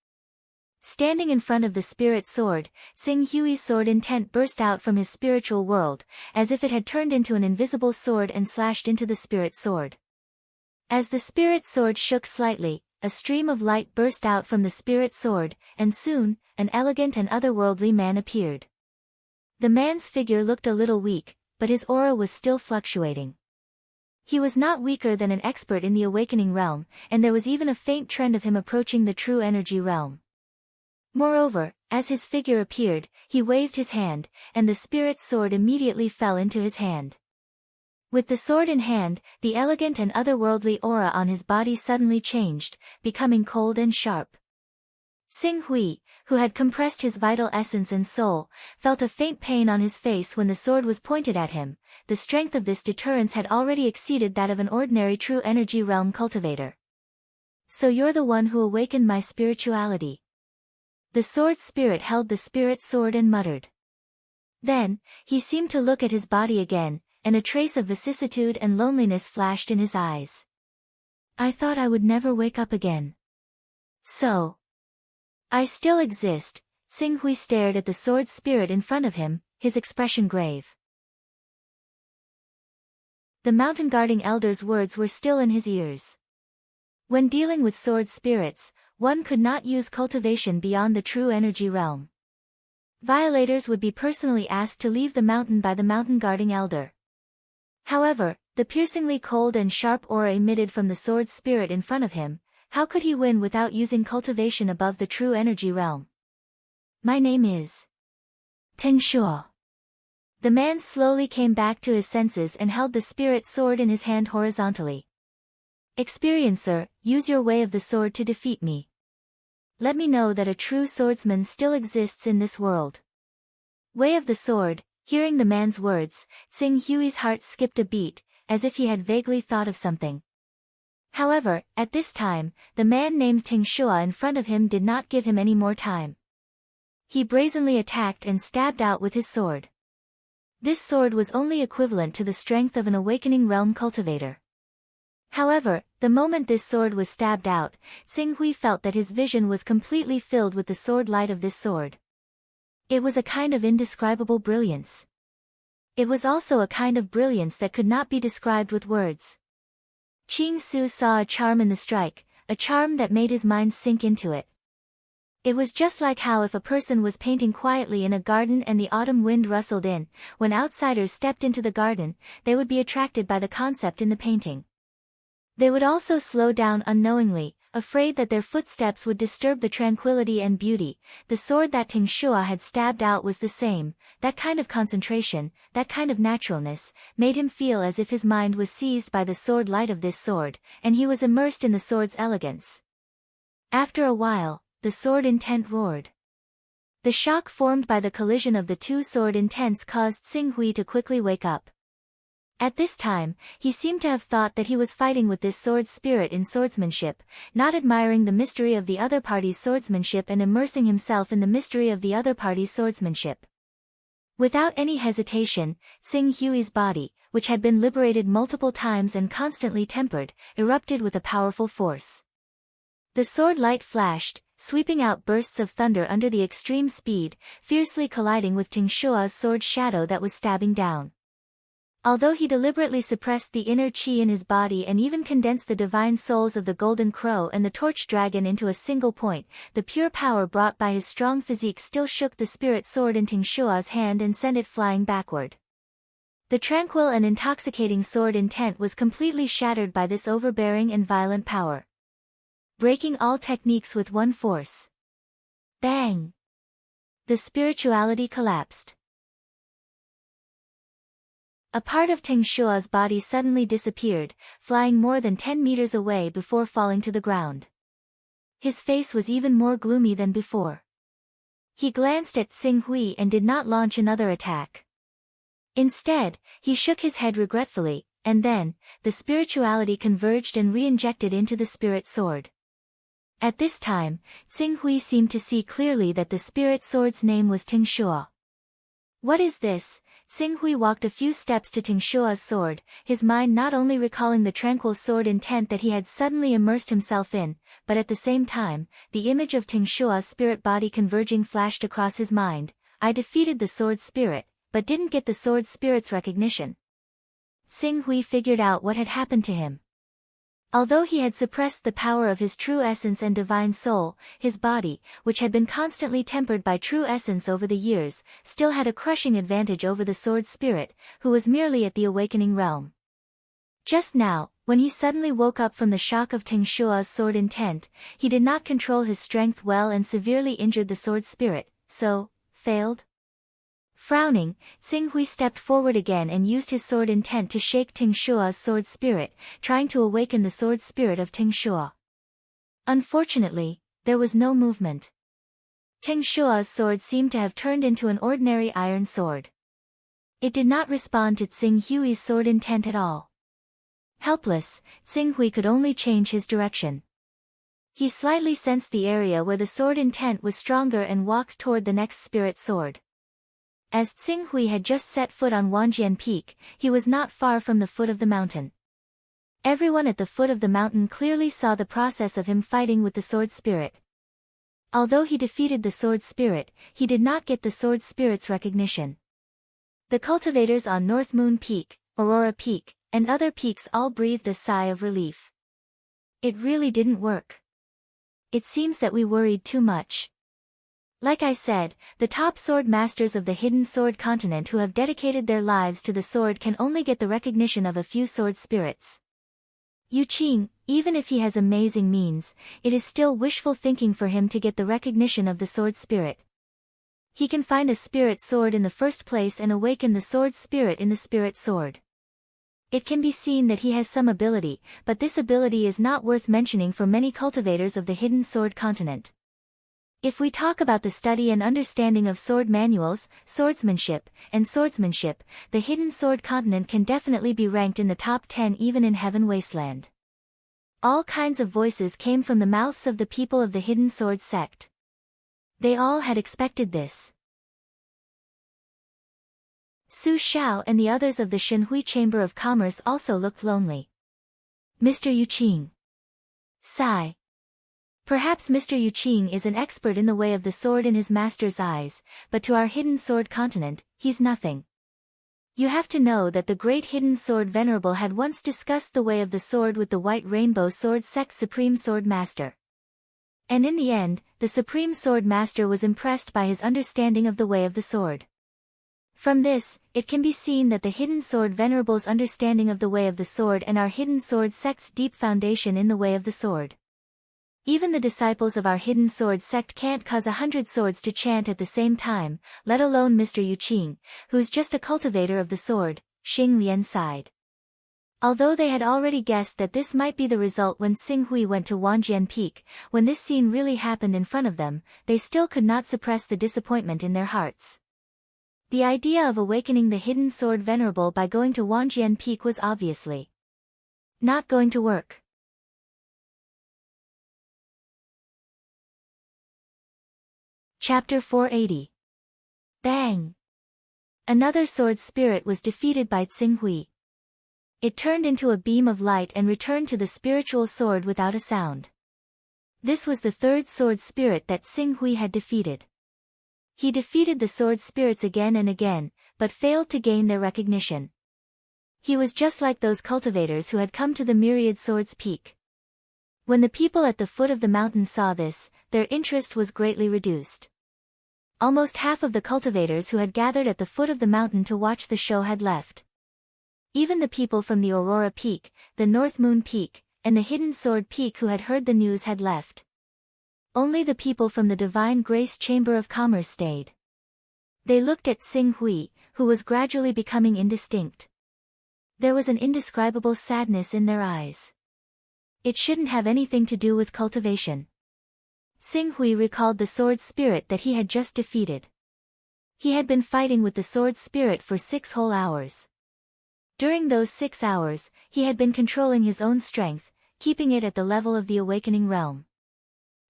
Standing in front of the spirit sword, Xing Hui's sword intent burst out from his spiritual world, as if it had turned into an invisible sword and slashed into the spirit sword. As the spirit sword shook slightly, a stream of light burst out from the spirit sword, and soon, an elegant and otherworldly man appeared. The man's figure looked a little weak, but his aura was still fluctuating. He was not weaker than an expert in the awakening realm, and there was even a faint trend of him approaching the true energy realm. Moreover, as his figure appeared, he waved his hand, and the spirit sword immediately fell into his hand. With the sword in hand, the elegant and otherworldly aura on his body suddenly changed, becoming cold and sharp. Xing Hui, who had compressed his vital essence and soul, felt a faint pain on his face when the sword was pointed at him. The strength of this deterrence had already exceeded that of an ordinary true energy realm cultivator. So you're the one who awakened my spirituality. The sword spirit held the spirit sword and muttered. Then, he seemed to look at his body again, and a trace of vicissitude and loneliness flashed in his eyes. I thought I would never wake up again. So, I still exist. Xing Hui stared at the sword spirit in front of him, his expression grave. The mountain guarding elder's words were still in his ears. When dealing with sword spirits, one could not use cultivation beyond the true energy realm. Violators would be personally asked to leave the mountain by the mountain guarding elder. However, the piercingly cold and sharp aura emitted from the sword spirit in front of him, how could he win without using cultivation above the true energy realm? My name is Ting Shuo. The man slowly came back to his senses and held the spirit sword in his hand horizontally. Experiencer, use your way of the sword to defeat me. Let me know that a true swordsman still exists in this world. Way of the sword. Hearing the man's words, Xing Hui's heart skipped a beat, as if he had vaguely thought of something. However, at this time, the man named Ting Shuo in front of him did not give him any more time. He brazenly attacked and stabbed out with his sword. This sword was only equivalent to the strength of an awakening realm cultivator. However, the moment this sword was stabbed out, Xing Hui felt that his vision was completely filled with the sword light of this sword. It was a kind of indescribable brilliance. It was also a kind of brilliance that could not be described with words. Qing Su saw a charm in the strike, a charm that made his mind sink into it. It was just like how if a person was painting quietly in a garden and the autumn wind rustled in, when outsiders stepped into the garden, they would be attracted by the concept in the painting. They would also slow down unknowingly, afraid that their footsteps would disturb the tranquility and beauty. The sword that Ting Shuo had stabbed out was the same. That kind of concentration, that kind of naturalness, made him feel as if his mind was seized by the sword light of this sword, and he was immersed in the sword's elegance. After a while, the sword intent roared. The shock formed by the collision of the two sword intents caused Xing Hui to quickly wake up. At this time, he seemed to have thought that he was fighting with this sword spirit in swordsmanship, not admiring the mystery of the other party's swordsmanship and immersing himself in the mystery of the other party's swordsmanship. Without any hesitation, Xing Hui's body, which had been liberated multiple times and constantly tempered, erupted with a powerful force. The sword light flashed, sweeping out bursts of thunder under the extreme speed, fiercely colliding with Ting Shuo's sword shadow that was stabbing down. Although he deliberately suppressed the inner qi in his body and even condensed the divine souls of the golden crow and the torch dragon into a single point, the pure power brought by his strong physique still shook the spirit sword in Ting Shua's hand and sent it flying backward. The tranquil and intoxicating sword intent was completely shattered by this overbearing and violent power, breaking all techniques with one force. Bang! The spirituality collapsed. A part of Ting Shua's body suddenly disappeared, flying more than 10 meters away before falling to the ground. His face was even more gloomy than before. He glanced at Xing Hui and did not launch another attack. Instead, he shook his head regretfully, and then, the spirituality converged and re-injected into the spirit sword. At this time, Xing Hui seemed to see clearly that the spirit sword's name was Ting Shua. What is this? Xing Hui walked a few steps to Ting Shua's sword, his mind not only recalling the tranquil sword intent that he had suddenly immersed himself in, but at the same time, the image of Ting Shua's spirit body converging flashed across his mind. I defeated the sword spirit, but didn't get the sword spirit's recognition. Xing Hui figured out what had happened to him. Although he had suppressed the power of his true essence and divine soul, his body, which had been constantly tempered by true essence over the years, still had a crushing advantage over the sword spirit, who was merely at the awakening realm. Just now, when he suddenly woke up from the shock of Ting Shua's sword intent, he did not control his strength well and severely injured the sword spirit, so, failed? Frowning, Xing Hui stepped forward again and used his sword intent to shake Ting Shua's sword spirit, trying to awaken the sword spirit of Ting Shua. Unfortunately, there was no movement. Ting Shua's sword seemed to have turned into an ordinary iron sword. It did not respond to Xing Hui's sword intent at all. Helpless, Xing Hui could only change his direction. He slightly sensed the area where the sword intent was stronger and walked toward the next spirit sword. As Xing Hui had just set foot on Wanjian Peak, he was not far from the foot of the mountain. Everyone at the foot of the mountain clearly saw the process of him fighting with the sword spirit. Although he defeated the sword spirit, he did not get the sword spirit's recognition. The cultivators on North Moon Peak, Aurora Peak, and other peaks all breathed a sigh of relief. It really didn't work. It seems that we worried too much. Like I said, the top sword masters of the hidden sword continent who have dedicated their lives to the sword can only get the recognition of a few sword spirits. Yu Qing, even if he has amazing means, it is still wishful thinking for him to get the recognition of the sword spirit. He can find a spirit sword in the first place and awaken the sword spirit in the spirit sword. It can be seen that he has some ability, but this ability is not worth mentioning for many cultivators of the hidden sword continent. If we talk about the study and understanding of sword manuals, swordsmanship, and swordsmanship, the hidden sword continent can definitely be ranked in the top 10 even in Heaven Wasteland. All kinds of voices came from the mouths of the people of the hidden sword sect. They all had expected this. Su Xiao and the others of the Shenhui Chamber of Commerce also looked lonely. Mr. Yu Qing. Sigh. Perhaps Mr. Yu Qing is an expert in the way of the sword in his master's eyes, but to our hidden sword continent, he's nothing. You have to know that the great hidden sword venerable had once discussed the way of the sword with the White Rainbow Sword Sect's Supreme Sword Master. And in the end, the Supreme Sword Master was impressed by his understanding of the way of the sword. From this, it can be seen that the hidden sword venerable's understanding of the way of the sword and our hidden sword sect's deep foundation in the way of the sword. Even the disciples of our hidden sword sect can't cause 100 swords to chant at the same time, let alone Mr. Yu Qing, who's just a cultivator of the sword, Xing Lian sighed. Although they had already guessed that this might be the result when Xing Hui went to Wanjian Peak, when this scene really happened in front of them, they still could not suppress the disappointment in their hearts. The idea of awakening the hidden sword venerable by going to Wanjian Peak was obviously not going to work. Chapter 480. Bang! Another sword spirit was defeated by Xing Hui. It turned into a beam of light and returned to the spiritual sword without a sound. This was the third sword spirit that Xing Hui had defeated. He defeated the sword spirits again and again, but failed to gain their recognition. He was just like those cultivators who had come to the Myriad Swords Peak. When the people at the foot of the mountain saw this, their interest was greatly reduced. Almost half of the cultivators who had gathered at the foot of the mountain to watch the show had left. Even the people from the Aurora Peak, the North Moon Peak, and the Hidden Sword Peak who had heard the news had left. Only the people from the Divine Grace Chamber of Commerce stayed. They looked at Xing Hui, who was gradually becoming indistinct. There was an indescribable sadness in their eyes. It shouldn't have anything to do with cultivation. Xing Hui recalled the sword spirit that he had just defeated. He had been fighting with the sword spirit for 6 whole hours. During those 6 hours, he had been controlling his own strength, keeping it at the level of the awakening realm.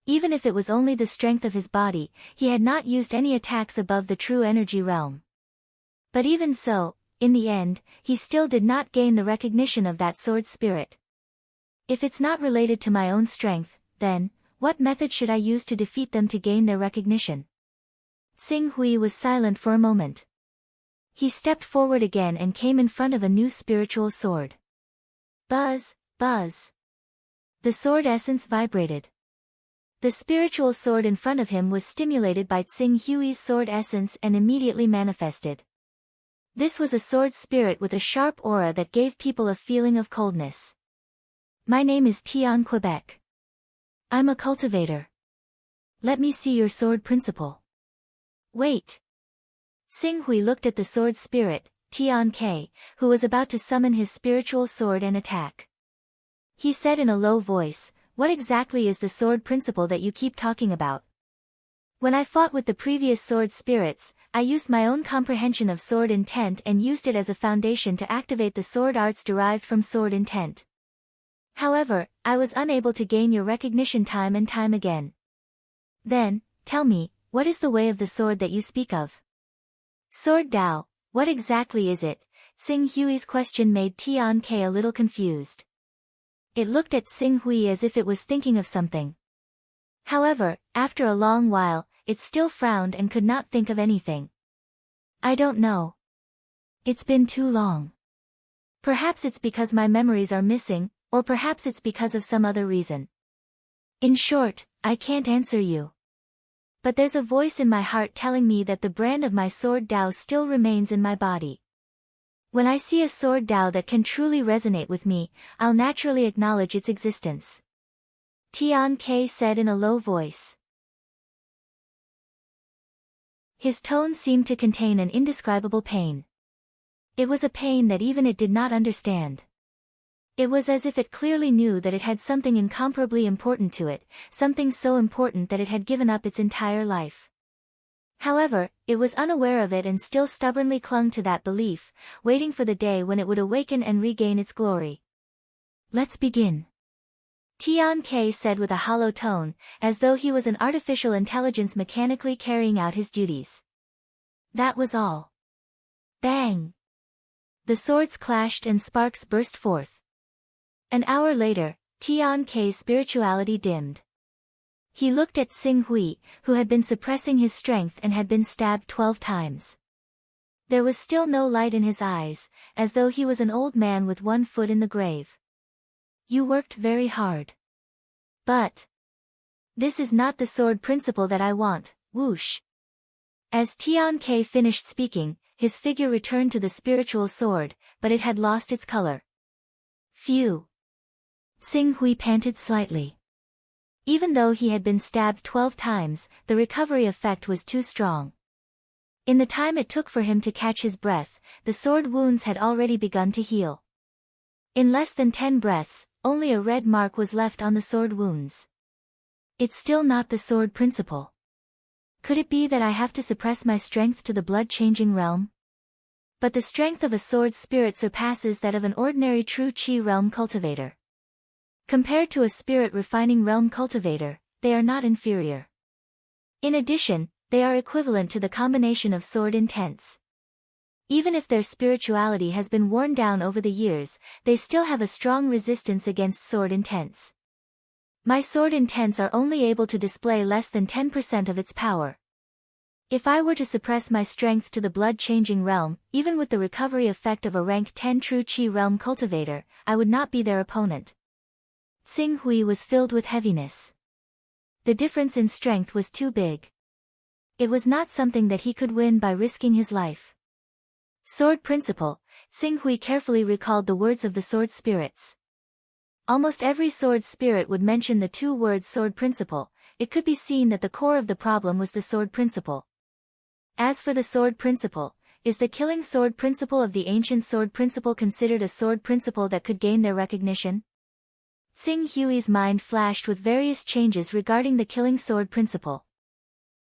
Even if it was only the strength of his body, he had not used any attacks above the true energy realm. But even so, in the end, he still did not gain the recognition of that sword spirit. If it's not related to my own strength, then, what method should I use to defeat them to gain their recognition? Xing Hui was silent for a moment. He stepped forward again and came in front of a new spiritual sword. Buzz, buzz. The sword essence vibrated. The spiritual sword in front of him was stimulated by Xing Hui's sword essence and immediately manifested. This was a sword spirit with a sharp aura that gave people a feeling of coldness. My name is Tian Quebec. I'm a cultivator. Let me see your sword principle. Wait. Xing Hui looked at the sword spirit, Tian K, who was about to summon his spiritual sword and attack. He said in a low voice, "What exactly is the sword principle that you keep talking about?" When I fought with the previous sword spirits, I used my own comprehension of sword intent and used it as a foundation to activate the sword arts derived from sword intent. However, I was unable to gain your recognition time and time again. Then, tell me, what is the way of the sword that you speak of? Sword Dao, what exactly is it? Xing Hui's question made Tian K a little confused. It looked at Xing Hui as if it was thinking of something. However, after a long while, it still frowned and could not think of anything. I don't know. It's been too long. Perhaps it's because my memories are missing, or perhaps it's because of some other reason. In short, I can't answer you. But there's a voice in my heart telling me that the brand of my sword Dao still remains in my body. When I see a sword Dao that can truly resonate with me, I'll naturally acknowledge its existence. Tian K said in a low voice. His tone seemed to contain an indescribable pain. It was a pain that even it did not understand. It was as if it clearly knew that it had something incomparably important to it, something so important that it had given up its entire life. However, it was unaware of it and still stubbornly clung to that belief, waiting for the day when it would awaken and regain its glory. Let's begin. Tian K said with a hollow tone, as though he was an artificial intelligence mechanically carrying out his duties. That was all. Bang! The swords clashed and sparks burst forth. An hour later, Tian K's spirituality dimmed. He looked at Xing Hui, who had been suppressing his strength and had been stabbed 12 times. There was still no light in his eyes, as though he was an old man with one foot in the grave. You worked very hard. But this is not the sword principle that I want, whoosh. As Tian K finished speaking, his figure returned to the spiritual sword, but it had lost its color. Phew. Xing Hui panted slightly. Even though he had been stabbed 12 times, the recovery effect was too strong. In the time it took for him to catch his breath, the sword wounds had already begun to heal. In less than 10 breaths, only a red mark was left on the sword wounds. It's still not the sword principle. Could it be that I have to suppress my strength to the blood-changing realm? But the strength of a sword spirit surpasses that of an ordinary true Qi realm cultivator. Compared to a spirit refining realm cultivator, they are not inferior. In addition, they are equivalent to the combination of sword intents. Even if their spirituality has been worn down over the years, they still have a strong resistance against sword intents. My sword intents are only able to display less than 10% of its power. If I were to suppress my strength to the blood-changing realm, even with the recovery effect of a rank 10 true Qi realm cultivator, I would not be their opponent. Xing Hui was filled with heaviness. The difference in strength was too big. It was not something that he could win by risking his life. Sword Principle. Xing Hui carefully recalled the words of the sword spirits. Almost every sword spirit would mention the two words Sword Principle. It could be seen that the core of the problem was the Sword Principle. As for the Sword Principle, is the killing Sword Principle of the ancient Sword Principle considered a Sword Principle that could gain their recognition? Xing Hui's mind flashed with various changes regarding the killing Sword Principle.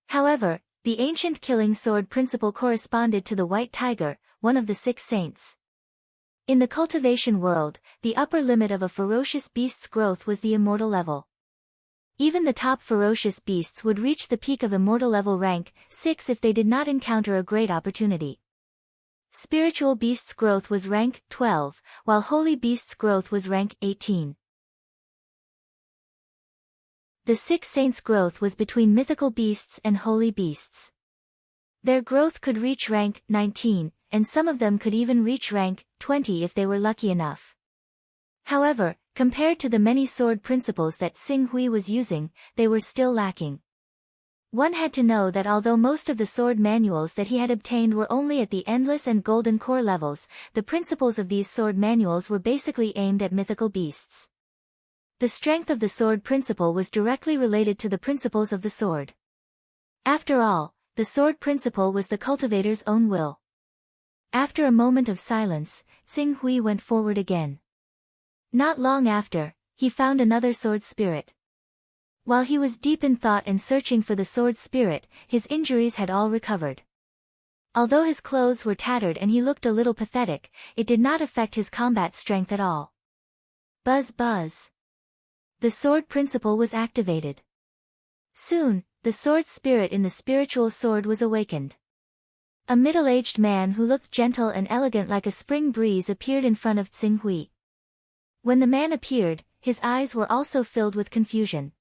However, the ancient killing Sword Principle corresponded to the White Tiger, one of the 6 saints. In the cultivation world, the upper limit of a ferocious beast's growth was the immortal level. Even the top ferocious beasts would reach the peak of immortal level rank 6 if they did not encounter a great opportunity. Spiritual beasts' growth was rank 12, while holy beasts' growth was rank 18. The 6 saints' growth was between mythical beasts and holy beasts. Their growth could reach rank 19, and some of them could even reach rank 20 if they were lucky enough. However, compared to the many sword principles that Xing Hui was using, they were still lacking. One had to know that although most of the sword manuals that he had obtained were only at the endless and golden core levels, the principles of these sword manuals were basically aimed at mythical beasts. The strength of the sword principle was directly related to the principles of the sword. After all, the sword principle was the cultivator's own will. After a moment of silence, Xing Hui went forward again. Not long after, he found another sword spirit. While he was deep in thought and searching for the sword spirit, his injuries had all recovered. Although his clothes were tattered and he looked a little pathetic, it did not affect his combat strength at all. Buzz buzz. The sword principle was activated. Soon, the sword spirit in the spiritual sword was awakened. A middle-aged man who looked gentle and elegant like a spring breeze appeared in front of Xing Hui. When the man appeared, his eyes were also filled with confusion.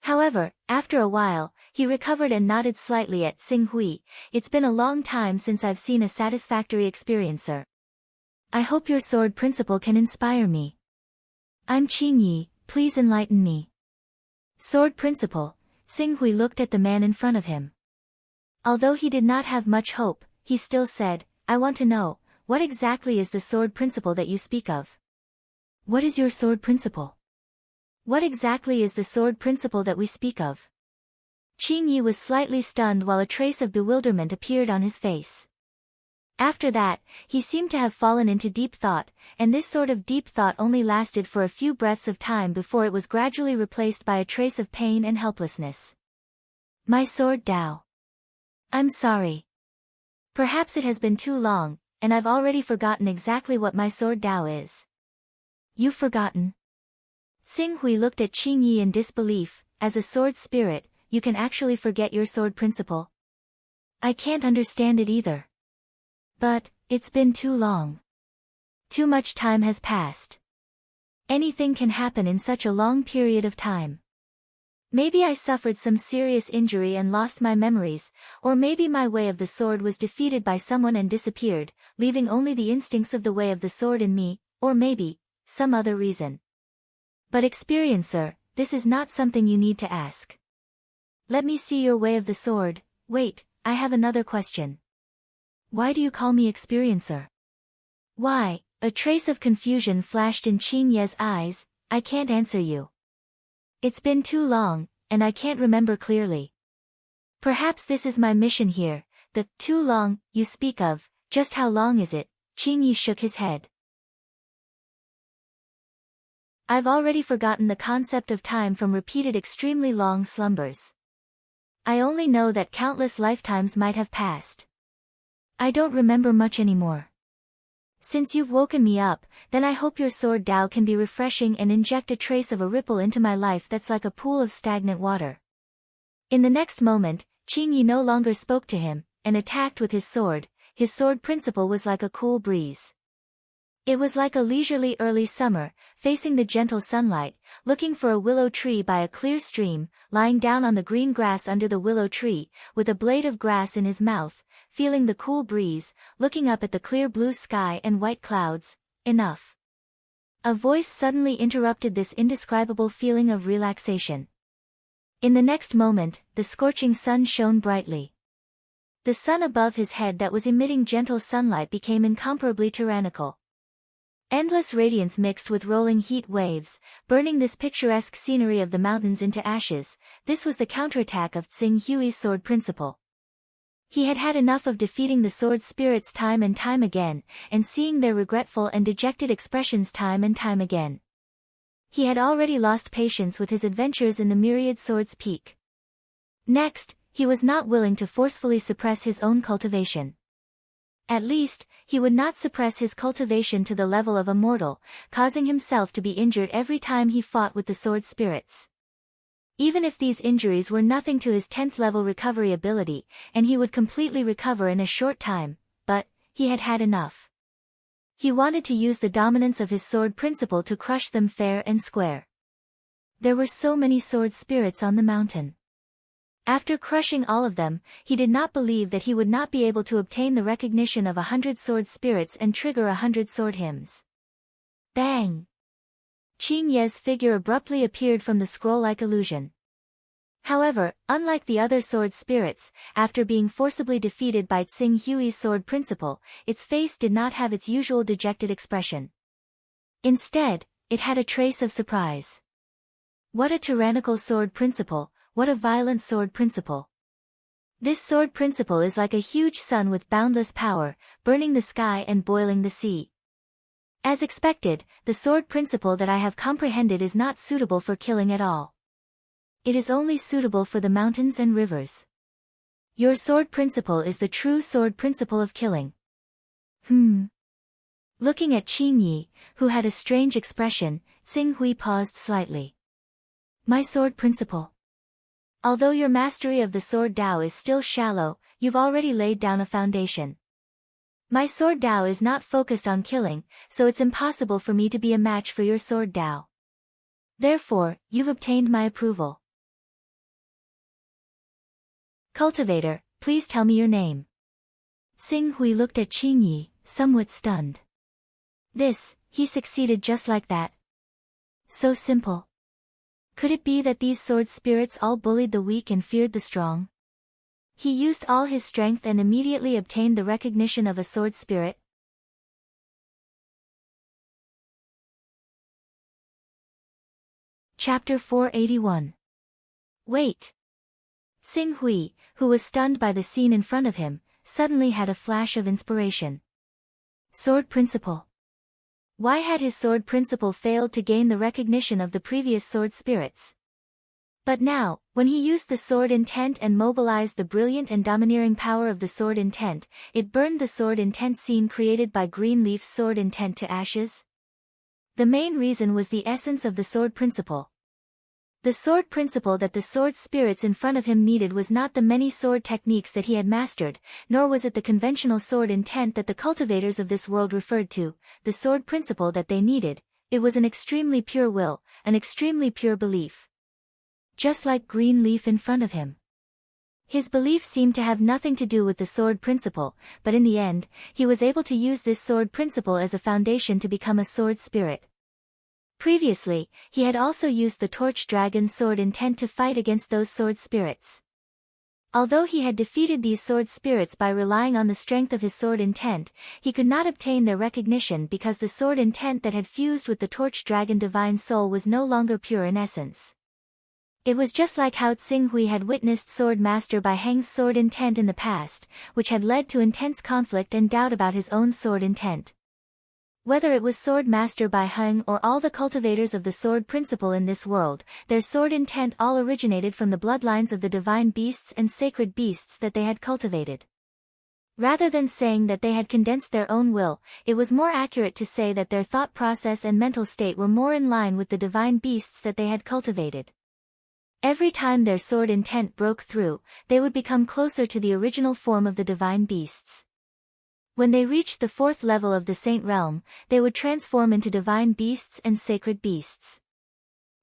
However, after a while, he recovered and nodded slightly at Xing Hui. It's been a long time since I've seen a satisfactory experience, sir. I hope your sword principle can inspire me. I'm Qing Yi, please enlighten me. Sword principle. Xing Hui looked at the man in front of him. Although he did not have much hope, he still said, I want to know, what exactly is the sword principle that you speak of? What is your sword principle? What exactly is the sword principle that we speak of? Qing Yi was slightly stunned while a trace of bewilderment appeared on his face. After that, he seemed to have fallen into deep thought, and this sort of deep thought only lasted for a few breaths of time before it was gradually replaced by a trace of pain and helplessness. My sword Dao. I'm sorry. Perhaps it has been too long, and I've already forgotten exactly what my sword Dao is. You've forgotten? Xing Hui looked at Qing Yi in disbelief. As a sword spirit, you can actually forget your sword principle? I can't understand it either. But, it's been too long. Too much time has passed. Anything can happen in such a long period of time. Maybe I suffered some serious injury and lost my memories, or maybe my way of the sword was defeated by someone and disappeared, leaving only the instincts of the way of the sword in me, or maybe, some other reason. But experiencer, this is not something you need to ask. Let me see your way of the sword. Wait, I have another question. Why do you call me experiencer? Why? A trace of confusion flashed in Qing Ye's eyes. I can't answer you. It's been too long, and I can't remember clearly. Perhaps this is my mission here, the too long you speak of. Just how long is it? Qing Yi shook his head. I've already forgotten the concept of time from repeated extremely long slumbers. I only know that countless lifetimes might have passed. I don't remember much anymore. Since you've woken me up, then I hope your sword Dao can be refreshing and inject a trace of a ripple into my life that's like a pool of stagnant water. In the next moment, Qing Yi no longer spoke to him, and attacked with his sword. His sword principle was like a cool breeze. It was like a leisurely early summer, facing the gentle sunlight, looking for a willow tree by a clear stream, lying down on the green grass under the willow tree, with a blade of grass in his mouth, feeling the cool breeze, looking up at the clear blue sky and white clouds. Enough. A voice suddenly interrupted this indescribable feeling of relaxation. In the next moment, the scorching sun shone brightly. The sun above his head that was emitting gentle sunlight became incomparably tyrannical. Endless radiance mixed with rolling heat waves, burning this picturesque scenery of the mountains into ashes. This was the counterattack of Tsing Hui's sword principle. He had had enough of defeating the sword spirits time and time again, and seeing their regretful and dejected expressions time and time again. He had already lost patience with his adventures in the myriad swords peak. Next, he was not willing to forcefully suppress his own cultivation. At least, he would not suppress his cultivation to the level of a mortal, causing himself to be injured every time he fought with the sword spirits. Even if these injuries were nothing to his 10th level recovery ability, and he would completely recover in a short time, but he had had enough. He wanted to use the dominance of his sword principle to crush them fair and square. There were so many sword spirits on the mountain. After crushing all of them, he did not believe that he would not be able to obtain the recognition of 100 sword spirits and trigger 100 sword hymns. Bang! Qing Ye's figure abruptly appeared from the scroll-like illusion. However, unlike the other sword spirits, after being forcibly defeated by Tsing Hui's sword principle, its face did not have its usual dejected expression. Instead, it had a trace of surprise. What a tyrannical sword principle! What a violent sword principle! This sword principle is like a huge sun with boundless power, burning the sky and boiling the sea. As expected, the sword principle that I have comprehended is not suitable for killing at all. It is only suitable for the mountains and rivers. Your sword principle is the true sword principle of killing. Looking at Qing Yi, who had a strange expression, Tsing Hui paused slightly. My sword principle. Although your mastery of the sword Dao is still shallow, you've already laid down a foundation. My sword Dao is not focused on killing, so it's impossible for me to be a match for your sword Dao. Therefore, you've obtained my approval. Cultivator, please tell me your name. Tsing Hui looked at Qing Yi, somewhat stunned. He succeeded just like that. So simple. Could it be that these sword spirits all bullied the weak and feared the strong? He used all his strength and immediately obtained the recognition of a sword spirit. Chapter 481. Wait! Tsing Hui, who was stunned by the scene in front of him, suddenly had a flash of inspiration. Sword principle. Why had his sword principle failed to gain the recognition of the previous sword spirits? But now, when he used the sword intent and mobilized the brilliant and domineering power of the sword intent, it burned the sword intent scene created by Greenleaf's sword intent to ashes. The main reason was the essence of the sword principle. The sword principle that the sword spirits in front of him needed was not the many sword techniques that he had mastered, nor was it the conventional sword intent that the cultivators of this world referred to, the sword principle that they needed. It was an extremely pure will, an extremely pure belief. Just like Greenleaf in front of him. His belief seemed to have nothing to do with the sword principle, but in the end, he was able to use this sword principle as a foundation to become a sword spirit. Previously, he had also used the Torch Dragon's sword intent to fight against those sword spirits. Although he had defeated these sword spirits by relying on the strength of his sword intent, he could not obtain their recognition because the sword intent that had fused with the Torch Dragon Divine Soul was no longer pure in essence. It was just like how Tsing Hui had witnessed Sword Master Bai Heng's sword intent in the past, which had led to intense conflict and doubt about his own sword intent. Whether it was Sword Master Bai Heng or all the cultivators of the sword principle in this world, their sword intent all originated from the bloodlines of the divine beasts and sacred beasts that they had cultivated. Rather than saying that they had condensed their own will, it was more accurate to say that their thought process and mental state were more in line with the divine beasts that they had cultivated. Every time their sword intent broke through, they would become closer to the original form of the divine beasts. When they reached the 4th level of the Saint Realm, they would transform into divine beasts and sacred beasts.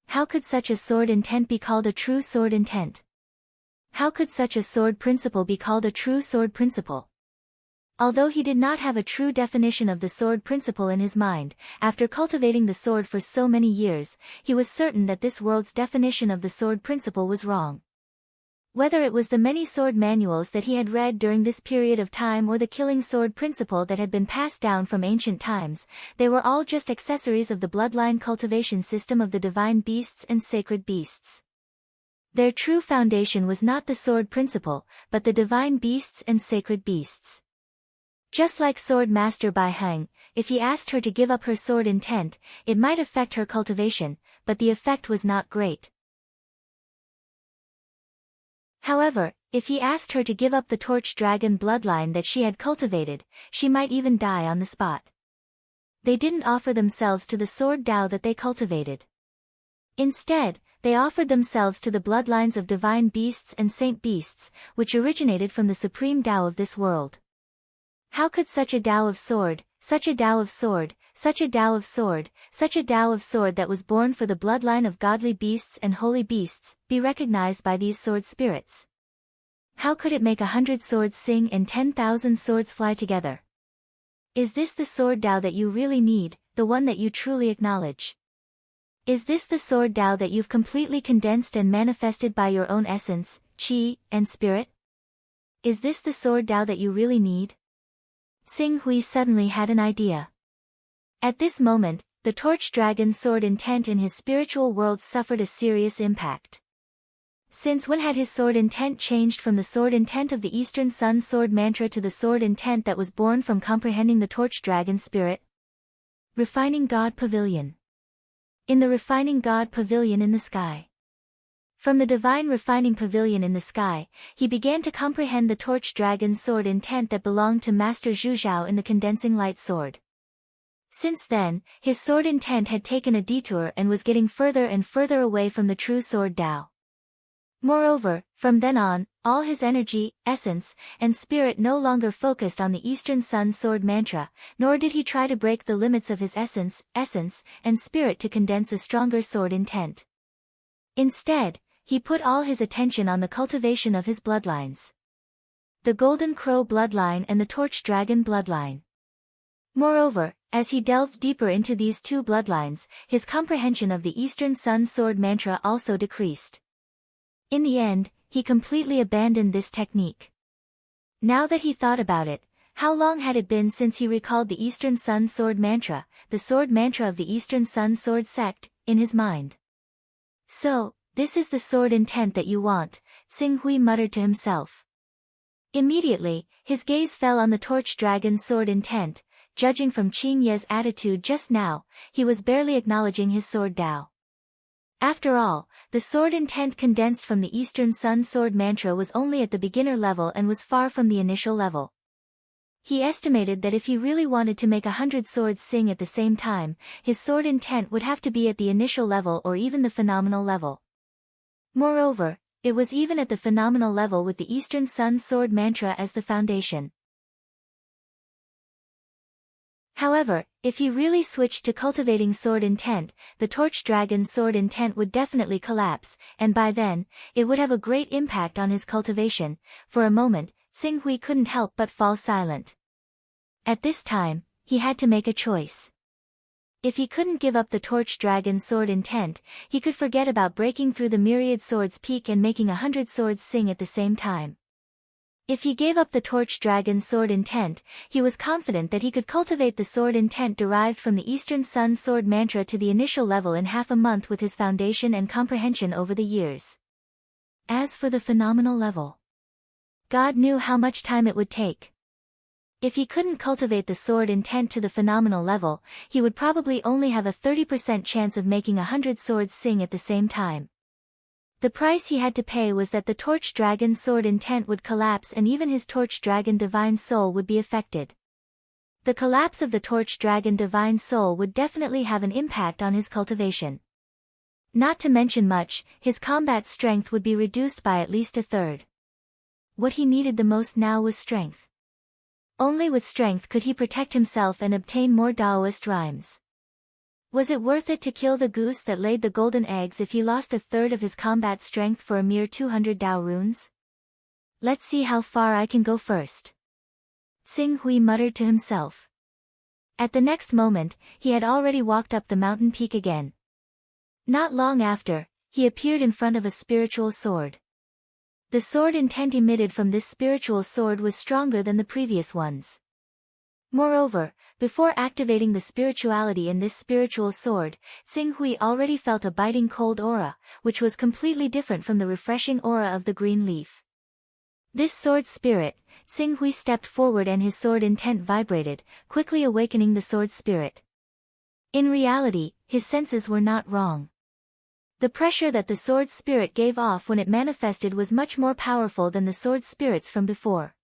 How could such a sword intent be called a true sword intent? How could such a sword principle be called a true sword principle? Although he did not have a true definition of the sword principle in his mind, after cultivating the sword for so many years, he was certain that this world's definition of the sword principle was wrong. Whether it was the many sword manuals that he had read during this period of time or the killing sword principle that had been passed down from ancient times, they were all just accessories of the bloodline cultivation system of the divine beasts and sacred beasts. Their true foundation was not the sword principle, but the divine beasts and sacred beasts. Just like Sword Master Bai Heng, if he asked her to give up her sword intent, it might affect her cultivation, but the effect was not great. However, if he asked her to give up the torch dragon bloodline that she had cultivated, she might even die on the spot. They didn't offer themselves to the sword Tao that they cultivated. Instead, they offered themselves to the bloodlines of divine beasts and saint beasts, which originated from the supreme Tao of this world. How could such a Tao of sword, such a Tao of sword, such a Tao of sword, such a Tao of sword that was born for the bloodline of godly beasts and holy beasts, be recognized by these sword spirits? How could it make 100 swords sing and 10,000 swords fly together? Is this the sword Tao that you really need, the one that you truly acknowledge? Is this the sword Tao that you've completely condensed and manifested by your own essence, qi, and spirit? Is this the sword Tao that you really need? Xing Hui suddenly had an idea. At this moment, the torch dragon's sword intent in his spiritual world suffered a serious impact. Since when had his sword intent changed from the sword intent of the Eastern Sun sword mantra to the sword intent that was born from comprehending the torch dragon spirit? Refining God Pavilion. In the Refining God Pavilion in the sky. From the divine refining pavilion in the sky, he began to comprehend the torch dragon's sword intent that belonged to Master Zhu Zhao in the condensing light sword. Since then, his sword intent had taken a detour and was getting further and further away from the true sword Tao. Moreover, from then on, all his energy, essence, and spirit no longer focused on the Eastern Sun sword mantra, nor did he try to break the limits of his essence, and spirit to condense a stronger sword intent. Instead, he put all his attention on the cultivation of his bloodlines. The Golden Crow bloodline and the Torch Dragon bloodline. Moreover, as he delved deeper into these two bloodlines, his comprehension of the Eastern Sun sword mantra also decreased. In the end, he completely abandoned this technique. Now that he thought about it, how long had it been since he recalled the Eastern Sun sword mantra, the sword mantra of the Eastern Sun sword sect, in his mind? So, this is the sword intent that you want, Xing Hui muttered to himself. Immediately, his gaze fell on the torch dragon's sword intent. Judging from Qing Ye's attitude just now, he was barely acknowledging his sword Tao. After all, the sword intent condensed from the Eastern Sun sword mantra was only at the beginner level and was far from the initial level. He estimated that if he really wanted to make 100 swords sing at the same time, his sword intent would have to be at the initial level or even the phenomenal level. Moreover, it was even at the phenomenal level with the Eastern Sun sword mantra as the foundation. However, if he really switched to cultivating sword intent, the torch dragon's sword intent would definitely collapse, and by then, it would have a great impact on his cultivation. For a moment, Xing Hui couldn't help but fall silent. At this time, he had to make a choice. If he couldn't give up the torch dragon's sword intent, he could forget about breaking through the myriad swords peak and making 100 swords sing at the same time. If he gave up the torch dragon's sword intent, he was confident that he could cultivate the sword intent derived from the Eastern Sun sword mantra to the initial level in half a month with his foundation and comprehension over the years. As for the phenomenal level, God knew how much time it would take. If he couldn't cultivate the sword intent to the phenomenal level, he would probably only have a 30% chance of making 100 swords sing at the same time. The price he had to pay was that the torch dragon's sword intent would collapse and even his torch dragon divine soul would be affected. The collapse of the torch dragon divine soul would definitely have an impact on his cultivation. Not to mention much, his combat strength would be reduced by at least a third. What he needed the most now was strength. Only with strength could he protect himself and obtain more Taoist rhymes. Was it worth it to kill the goose that laid the golden eggs if he lost a third of his combat strength for a mere 200 Tao runes? Let's see how far I can go first. Tsing Hui muttered to himself. At the next moment, he had already walked up the mountain peak again. Not long after, he appeared in front of a spiritual sword. The sword intent emitted from this spiritual sword was stronger than the previous ones. Moreover, before activating the spirituality in this spiritual sword, Tsing Hui already felt a biting cold aura, which was completely different from the refreshing aura of the green leaf. This sword spirit, Tsing Hui stepped forward and his sword intent vibrated, quickly awakening the sword spirit. In reality, his senses were not wrong. The pressure that the sword spirit gave off when it manifested was much more powerful than the sword spirits from before.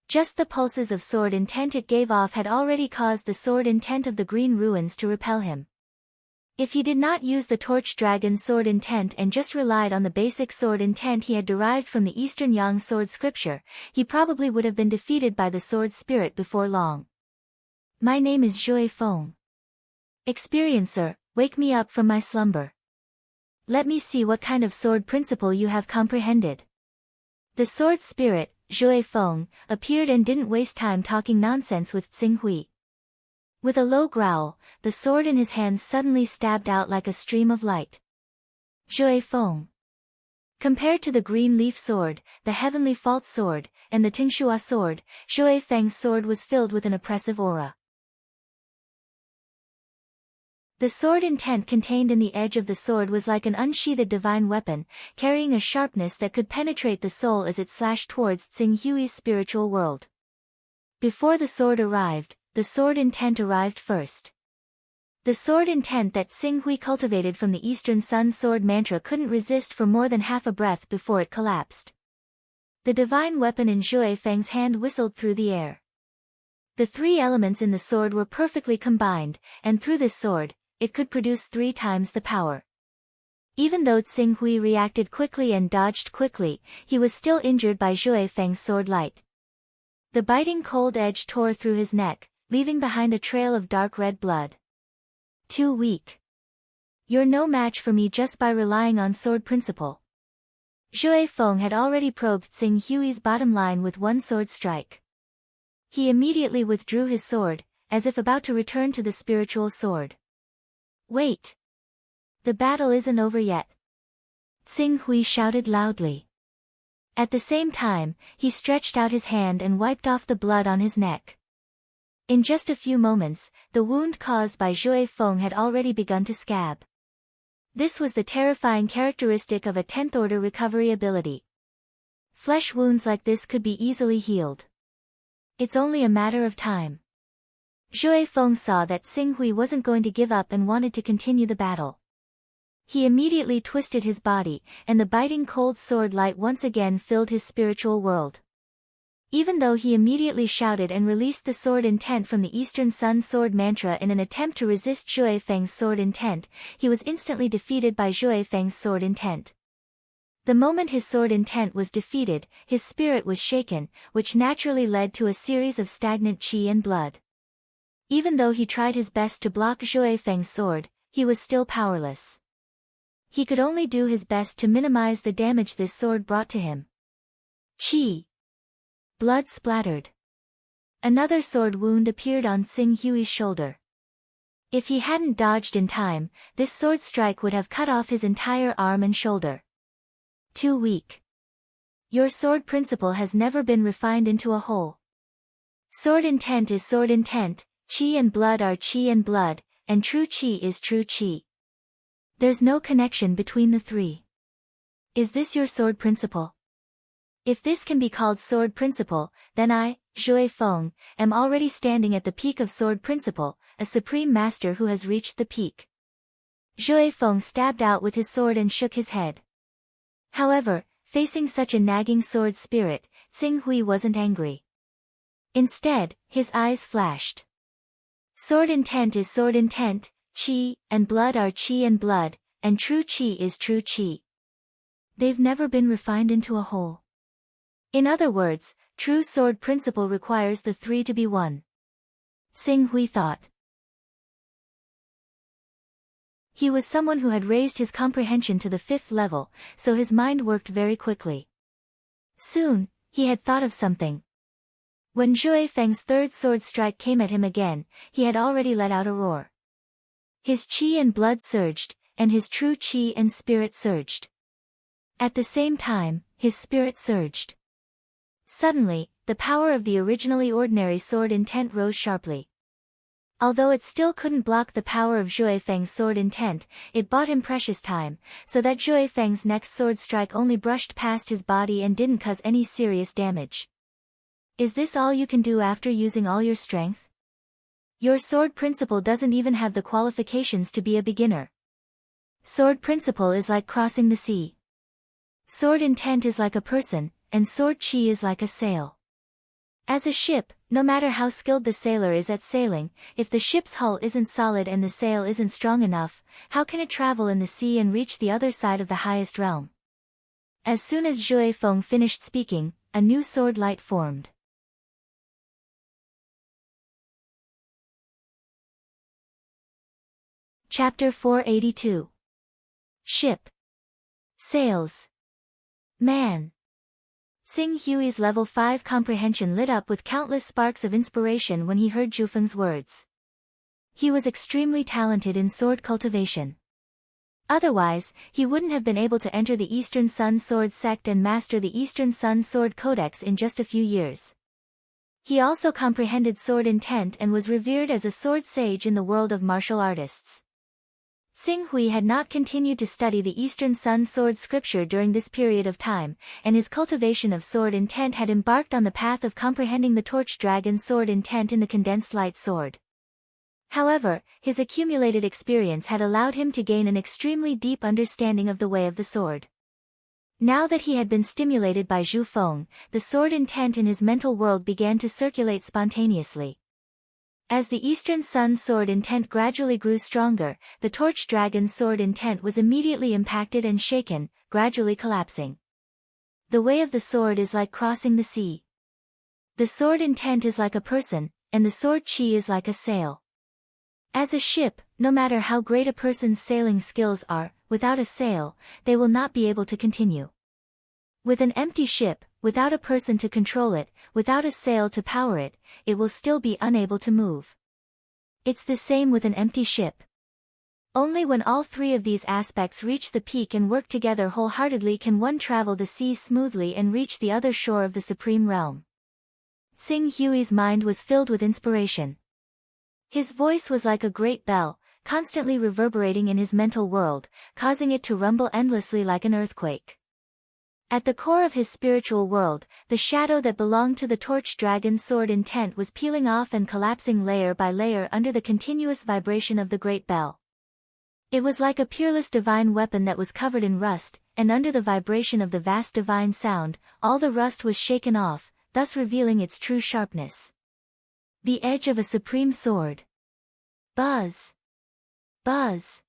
Just the pulses of sword intent it gave off had already caused the sword intent of the green ruins to repel him. If he did not use the torch dragon sword intent and just relied on the basic sword intent he had derived from the Eastern Yang sword scripture, he probably would have been defeated by the sword spirit before long. My name is Zhui Feng. Experiencer, wake me up from my slumber. Let me see what kind of sword principle you have comprehended. The sword spirit, Zhui Feng, appeared and didn't waste time talking nonsense with Tsing Hui. With a low growl, the sword in his hands suddenly stabbed out like a stream of light. Zhui Feng. Compared to the green leaf sword, the heavenly fault sword, and the Tingshua sword, Zhui Feng's sword was filled with an oppressive aura. The sword intent contained in the edge of the sword was like an unsheathed divine weapon, carrying a sharpness that could penetrate the soul as it slashed towards Tsing Hui's spiritual world. Before the sword arrived, the sword intent arrived first. The sword intent that Tsing Hui cultivated from the Eastern Sun sword mantra couldn't resist for more than half a breath before it collapsed. The divine weapon in Zhui Feng's hand whistled through the air. The three elements in the sword were perfectly combined, and through this sword, it could produce 3 times the power. Even though Tsing Hui reacted quickly and dodged quickly, he was still injured by Zhui Feng's sword light. The biting cold edge tore through his neck, leaving behind a trail of dark red blood. Too weak. You're no match for me just by relying on sword principle. Zhui Feng had already probed Tsing Hui's bottom line with one sword strike. He immediately withdrew his sword, as if about to return to the spiritual sword. Wait! The battle isn't over yet. Tsing Hui shouted loudly. At the same time, he stretched out his hand and wiped off the blood on his neck. In just a few moments, the wound caused by Zhui Feng had already begun to scab. This was the terrifying characteristic of a 10th order recovery ability. Flesh wounds like this could be easily healed. It's only a matter of time. Zhui Feng saw that Tsing Hui wasn't going to give up and wanted to continue the battle. He immediately twisted his body, and the biting cold sword light once again filled his spiritual world. Even though he immediately shouted and released the sword intent from the Eastern Sun sword mantra in an attempt to resist Zhui Feng's sword intent, he was instantly defeated by Zhui Feng's sword intent. The moment his sword intent was defeated, his spirit was shaken, which naturally led to a series of stagnant qi and blood. Even though he tried his best to block Zhui Feng's sword, he was still powerless. He could only do his best to minimize the damage this sword brought to him. Qi. Blood splattered. Another sword wound appeared on Tsing Hui's shoulder. If he hadn't dodged in time, this sword strike would have cut off his entire arm and shoulder. Too weak. Your sword principle has never been refined into a whole. Sword intent is sword intent, qi and blood are qi and blood, and true qi is true qi. There's no connection between the three. Is this your sword principle? If this can be called sword principle, then I, Zhui Feng, am already standing at the peak of sword principle, a supreme master who has reached the peak. Zhui Feng stabbed out with his sword and shook his head. However, facing such a nagging sword spirit, Tsing Hui wasn't angry. Instead, his eyes flashed. Sword intent is sword intent, qi and blood are qi and blood, and true qi is true qi. They've never been refined into a whole. In other words, true sword principle requires the three to be one. Xing Hui thought. He was someone who had raised his comprehension to the 5th level, so his mind worked very quickly. Soon, he had thought of something. When Zhui Feng's third sword strike came at him again, he had already let out a roar. His qi and blood surged, and his true qi and spirit surged. At the same time, his spirit surged. Suddenly, the power of the originally ordinary sword intent rose sharply. Although it still couldn't block the power of Zhui Feng's sword intent, it bought him precious time, so that Zhui Feng's next sword strike only brushed past his body and didn't cause any serious damage. Is this all you can do after using all your strength? Your sword principle doesn't even have the qualifications to be a beginner. Sword principle is like crossing the sea. Sword intent is like a person, and sword qi is like a sail. As a ship, no matter how skilled the sailor is at sailing, if the ship's hull isn't solid and the sail isn't strong enough, how can it travel in the sea and reach the other side of the highest realm? As soon as Zhui Feng finished speaking, a new sword light formed. Chapter 482. Ship. Sails. Man. Xing Hui's level 5 comprehension lit up with countless sparks of inspiration when he heard Zhu Feng's words. He was extremely talented in sword cultivation. Otherwise, he wouldn't have been able to enter the Eastern Sun Sword sect and master the Eastern Sun Sword Codex in just a few years. He also comprehended sword intent and was revered as a sword sage in the world of martial artists. Xing Hui had not continued to study the Eastern Sun Sword scripture during this period of time, and his cultivation of sword intent had embarked on the path of comprehending the Torch Dragon sword intent in the Condensed Light Sword. However, his accumulated experience had allowed him to gain an extremely deep understanding of the way of the sword. Now that he had been stimulated by Zhu Feng, the sword intent in his mental world began to circulate spontaneously. As the Eastern Sun sword intent gradually grew stronger, the Torch Dragon sword intent was immediately impacted and shaken, gradually collapsing. The way of the sword is like crossing the sea. The sword intent is like a person, and the sword qi is like a sail. As a ship, no matter how great a person's sailing skills are, without a sail, they will not be able to continue. With an empty ship, without a person to control it, without a sail to power it, it will still be unable to move. It's the same with an empty ship. Only when all three of these aspects reach the peak and work together wholeheartedly can one travel the sea smoothly and reach the other shore of the supreme realm. Xing Hui's mind was filled with inspiration. His voice was like a great bell, constantly reverberating in his mental world, causing it to rumble endlessly like an earthquake. At the core of his spiritual world, the shadow that belonged to the Torch Dragon sword intent was peeling off and collapsing layer by layer under the continuous vibration of the great bell. It was like a peerless divine weapon that was covered in rust, and under the vibration of the vast divine sound, all the rust was shaken off, thus revealing its true sharpness. The edge of a supreme sword. Buzz. Buzz.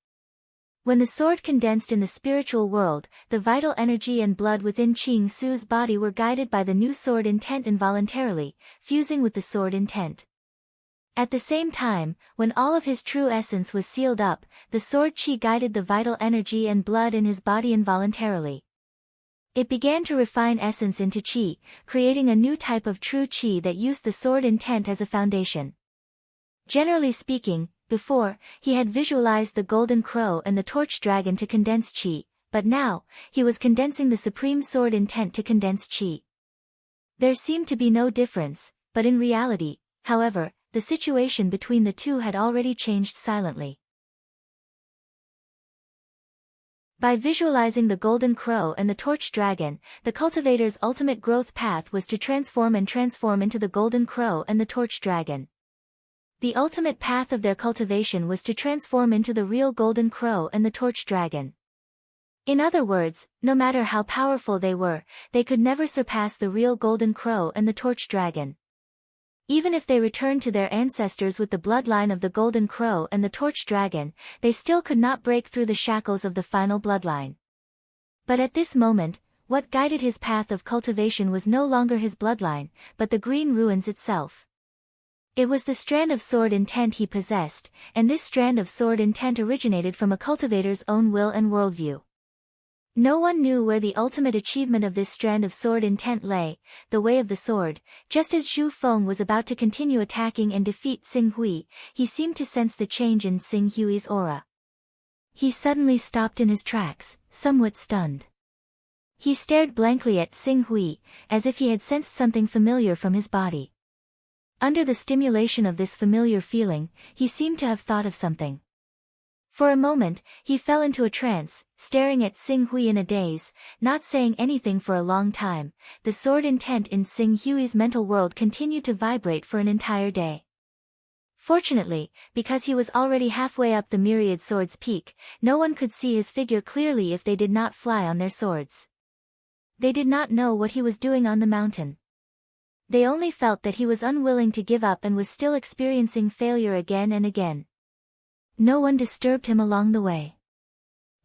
When the sword condensed in the spiritual world, the vital energy and blood within Qing Su's body were guided by the new sword intent involuntarily, fusing with the sword intent. At the same time, when all of his true essence was sealed up, the sword qi guided the vital energy and blood in his body involuntarily. It began to refine essence into qi, creating a new type of true qi that used the sword intent as a foundation. Generally speaking, before, he had visualized the golden crow and the torch dragon to condense qi, but now, he was condensing the supreme sword intent to condense qi. There seemed to be no difference, but in reality, however, the situation between the two had already changed silently. By visualizing the golden crow and the torch dragon, the cultivator's ultimate growth path was to transform into the golden crow and the torch dragon. The ultimate path of their cultivation was to transform into the real golden crow and the torch dragon. In other words, no matter how powerful they were, they could never surpass the real golden crow and the torch dragon. Even if they returned to their ancestors with the bloodline of the golden crow and the torch dragon, they still could not break through the shackles of the final bloodline. But at this moment, What guided his path of cultivation was no longer his bloodline, but the green ruins itself. It was the strand of sword intent he possessed, and this strand of sword intent originated from a cultivator's own will and worldview. No one knew where the ultimate achievement of this strand of sword intent lay, the way of the sword. Just as Zhu Feng was about to continue attacking and defeat Xing Hui, he seemed to sense the change in Xing Hui's aura. He suddenly stopped in his tracks, somewhat stunned. He stared blankly at Xing Hui, as if he had sensed something familiar from his body. Under the stimulation of this familiar feeling, he seemed to have thought of something. For a moment, he fell into a trance, staring at Xing Hui in a daze, not saying anything for a long time. The sword intent in Xing Hui's mental world continued to vibrate for an entire day. Fortunately, because he was already halfway up the myriad swords peak, no one could see his figure clearly if they did not fly on their swords. They did not know what he was doing on the mountain. They only felt that he was unwilling to give up and was still experiencing failure again and again. No one disturbed him along the way.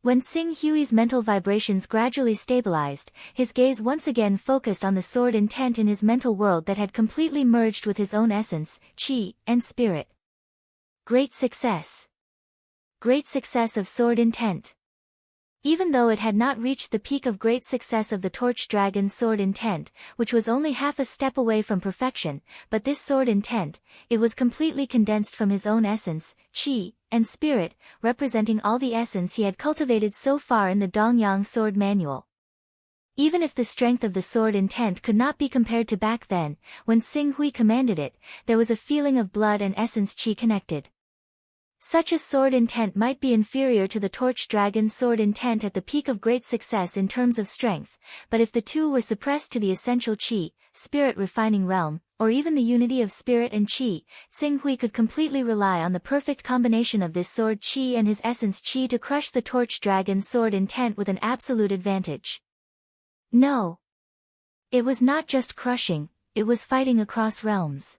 When Xing Hui's mental vibrations gradually stabilized, his gaze once again focused on the sword intent in his mental world that had completely merged with his own essence, qi, and spirit. Great success. Great success of sword intent. Even though it had not reached the peak of great success of the torch dragon's sword intent, which was only half a step away from perfection, but this sword intent, it was completely condensed from his own essence, qi, and spirit, representing all the essence he had cultivated so far in the Dongyang sword manual. Even if the strength of the sword intent could not be compared to back then, when Xing Hui commanded it, there was a feeling of blood and essence qi connected. Such a sword intent might be inferior to the torch dragon's sword intent at the peak of great success in terms of strength, but if the two were suppressed to the essential qi, spirit refining realm, or even the unity of spirit and qi, Xing Hui could completely rely on the perfect combination of this sword qi and his essence qi to crush the torch dragon's sword intent with an absolute advantage. No. It was not just crushing, it was fighting across realms.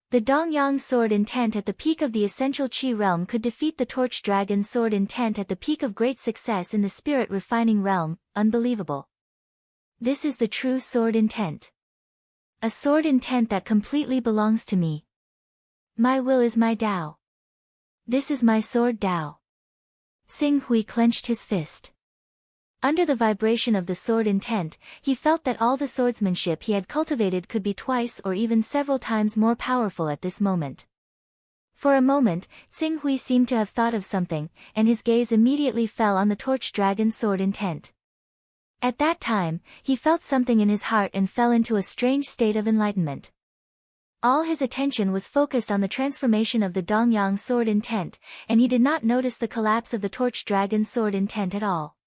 The Dongyang sword intent at the peak of the essential qi realm could defeat the torch dragon's sword intent at the peak of great success in the spirit refining realm. Unbelievable. This is the true sword intent. A sword intent that completely belongs to me. My will is my Tao. This is my sword Tao. Xing Hui clenched his fist. Under the vibration of the sword intent, he felt that all the swordsmanship he had cultivated could be twice or even several times more powerful at this moment. For a moment, Xing Hui seemed to have thought of something, and his gaze immediately fell on the torch dragon's sword intent. At that time, he felt something in his heart and fell into a strange state of enlightenment. All his attention was focused on the transformation of the Dongyang sword intent, and he did not notice the collapse of the torch dragon's sword intent at all.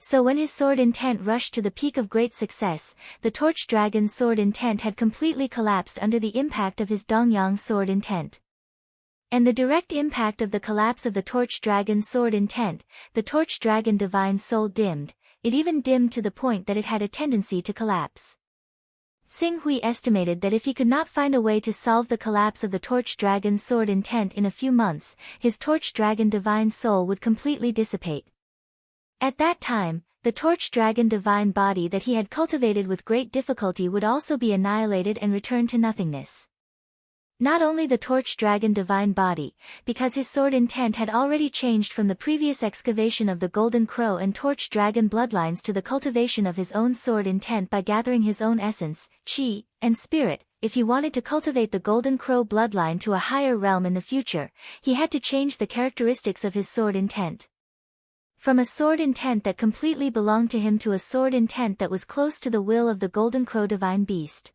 So when his sword intent rushed to the peak of great success, the torch dragon's sword intent had completely collapsed under the impact of his Dongyang sword intent. And the direct impact of the collapse of the torch dragon's sword intent, the torch dragon divine soul dimmed, it even dimmed to the point that it had a tendency to collapse. Xing Hui estimated that if he could not find a way to solve the collapse of the torch dragon's sword intent in a few months, his torch dragon divine soul would completely dissipate. At that time, the torch dragon divine body that he had cultivated with great difficulty would also be annihilated and return to nothingness. Not only the torch dragon divine body, because his sword intent had already changed from the previous excavation of the golden crow and torch dragon bloodlines to the cultivation of his own sword intent by gathering his own essence, qi, and spirit. If he wanted to cultivate the golden crow bloodline to a higher realm in the future, he had to change the characteristics of his sword intent. From a sword intent that completely belonged to him to a sword intent that was close to the will of the golden crow divine beast.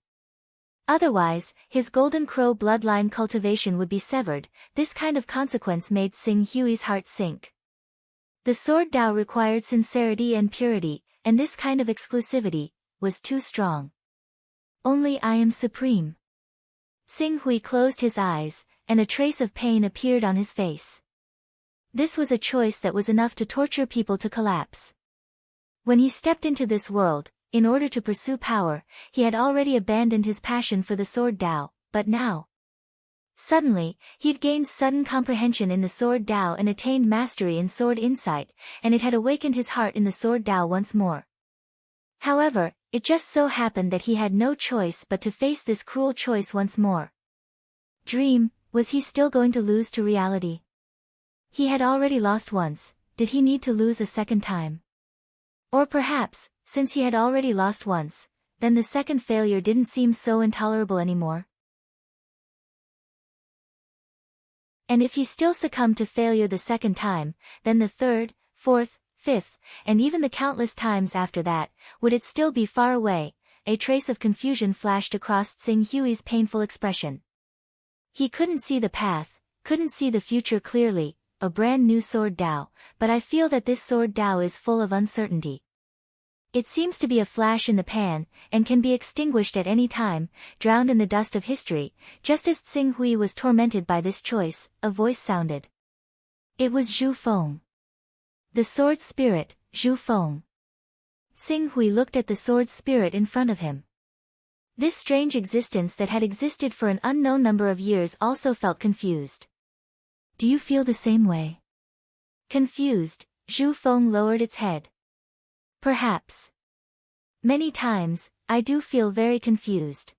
Otherwise, his golden crow bloodline cultivation would be severed. This kind of consequence made Xing Hui's heart sink. The sword Tao required sincerity and purity, and this kind of exclusivity was too strong. Only I am supreme. Xing Hui closed his eyes, and a trace of pain appeared on his face. This was a choice that was enough to torture people to collapse. When he stepped into this world, in order to pursue power, he had already abandoned his passion for the sword Tao, but now. Suddenly, he'd gained sudden comprehension in the sword Tao and attained mastery in sword insight, and it had awakened his heart in the sword Tao once more. However, it just so happened that he had no choice but to face this cruel choice once more. Dream, was he still going to lose to reality? He had already lost once, did he need to lose a second time? Or perhaps, since he had already lost once, then the second failure didn't seem so intolerable anymore. And if he still succumbed to failure the second time, then the third, fourth, fifth, and even the countless times after that, would it still be far away? A trace of confusion flashed across Tsing Hui's painful expression. He couldn't see the path, couldn't see the future clearly, a brand new sword Tao, but I feel that this sword Tao is full of uncertainty. It seems to be a flash in the pan, and can be extinguished at any time, drowned in the dust of history. Just as Tsing Hui was tormented by this choice, a voice sounded. It was Zhu Feng. The sword spirit, Zhu Feng. Tsing Hui looked at the sword spirit in front of him. This strange existence that had existed for an unknown number of years also felt confused. Do you feel the same way? Confused, Zhu Feng lowered its head. Perhaps. Many times, I do feel very confused.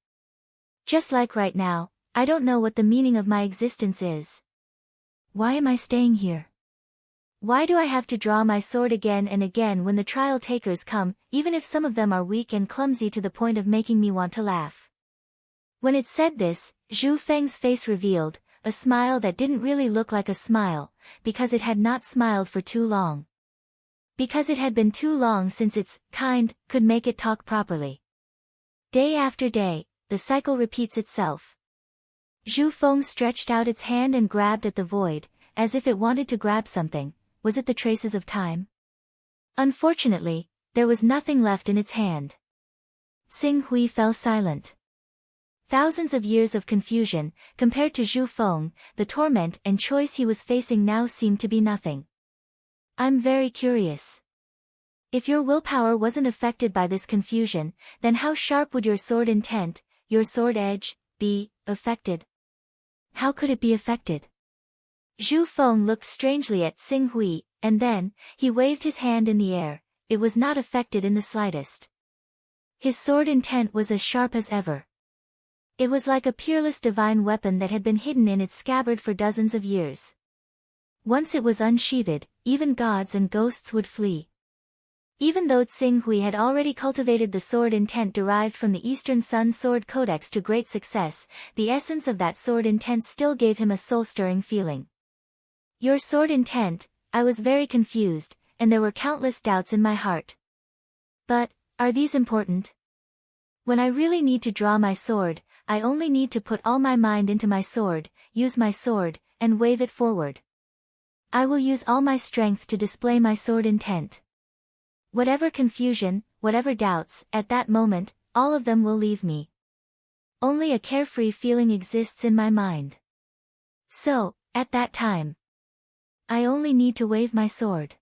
Just like right now, I don't know what the meaning of my existence is. Why am I staying here? Why do I have to draw my sword again and again when the trial takers come, even if some of them are weak and clumsy to the point of making me want to laugh? When it said this, Zhu Feng's face revealed, a smile that didn't really look like a smile, because it had not smiled for too long. Because it had been too long since its kind could make it talk properly. Day after day, the cycle repeats itself. Zhu Feng stretched out its hand and grabbed at the void, as if it wanted to grab something. Was it the traces of time? Unfortunately, there was nothing left in its hand. Tsing Hui fell silent. Thousands of years of confusion, compared to Zhu Feng, the torment and choice he was facing now seemed to be nothing. I'm very curious. If your willpower wasn't affected by this confusion, then how sharp would your sword intent, your sword edge, be affected? How could it be affected? Zhu Feng looked strangely at Tsing Hui, and then, he waved his hand in the air. It was not affected in the slightest. His sword intent was as sharp as ever. It was like a peerless divine weapon that had been hidden in its scabbard for dozens of years. Once it was unsheathed, even gods and ghosts would flee. Even though Tsing Hui had already cultivated the sword intent derived from the Eastern Sun Sword Codex to great success, the essence of that sword intent still gave him a soul-stirring feeling. Your sword intent, I was very confused, and there were countless doubts in my heart. But, are these important? When I really need to draw my sword, I only need to put all my mind into my sword, use my sword, and wave it forward. I will use all my strength to display my sword intent. Whatever confusion, whatever doubts, at that moment, all of them will leave me. Only a carefree feeling exists in my mind. So, at that time, I only need to wave my sword.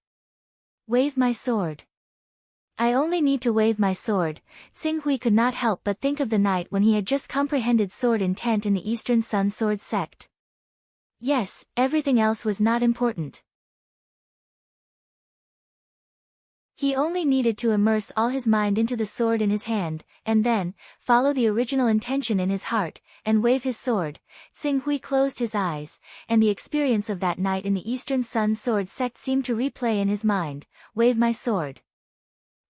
Wave my sword. I only need to wave my sword. Tsing Hui could not help but think of the night when he had just comprehended sword intent in the Eastern Sun Sword sect. Yes, everything else was not important. He only needed to immerse all his mind into the sword in his hand, and then, follow the original intention in his heart, and wave his sword. Tsing Hui closed his eyes, and the experience of that night in the Eastern Sun Sword sect seemed to replay in his mind. Wave my sword.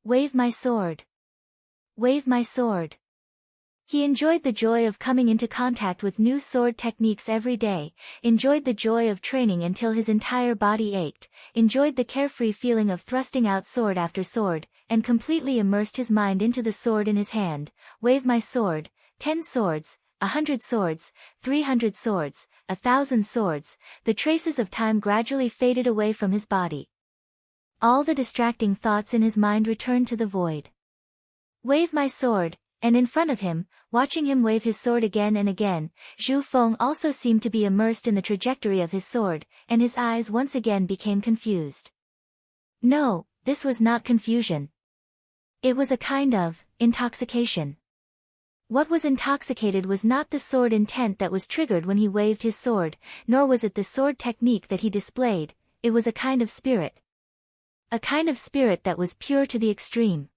Wave my sword. Wave my sword. He enjoyed the joy of coming into contact with new sword techniques every day, enjoyed the joy of training until his entire body ached, enjoyed the carefree feeling of thrusting out sword after sword, and completely immersed his mind into the sword in his hand. Wave my sword, 10 swords, 100 swords, 300 swords, 1,000 swords. The traces of time gradually faded away from his body. All the distracting thoughts in his mind returned to the void. Wave my sword. And in front of him, watching him wave his sword again and again, Zhu Feng also seemed to be immersed in the trajectory of his sword, and his eyes once again became confused. No, this was not confusion. It was a kind of intoxication. What was intoxicated was not the sword intent that was triggered when he waved his sword, nor was it the sword technique that he displayed, it was a kind of spirit. A kind of spirit that was pure to the extreme.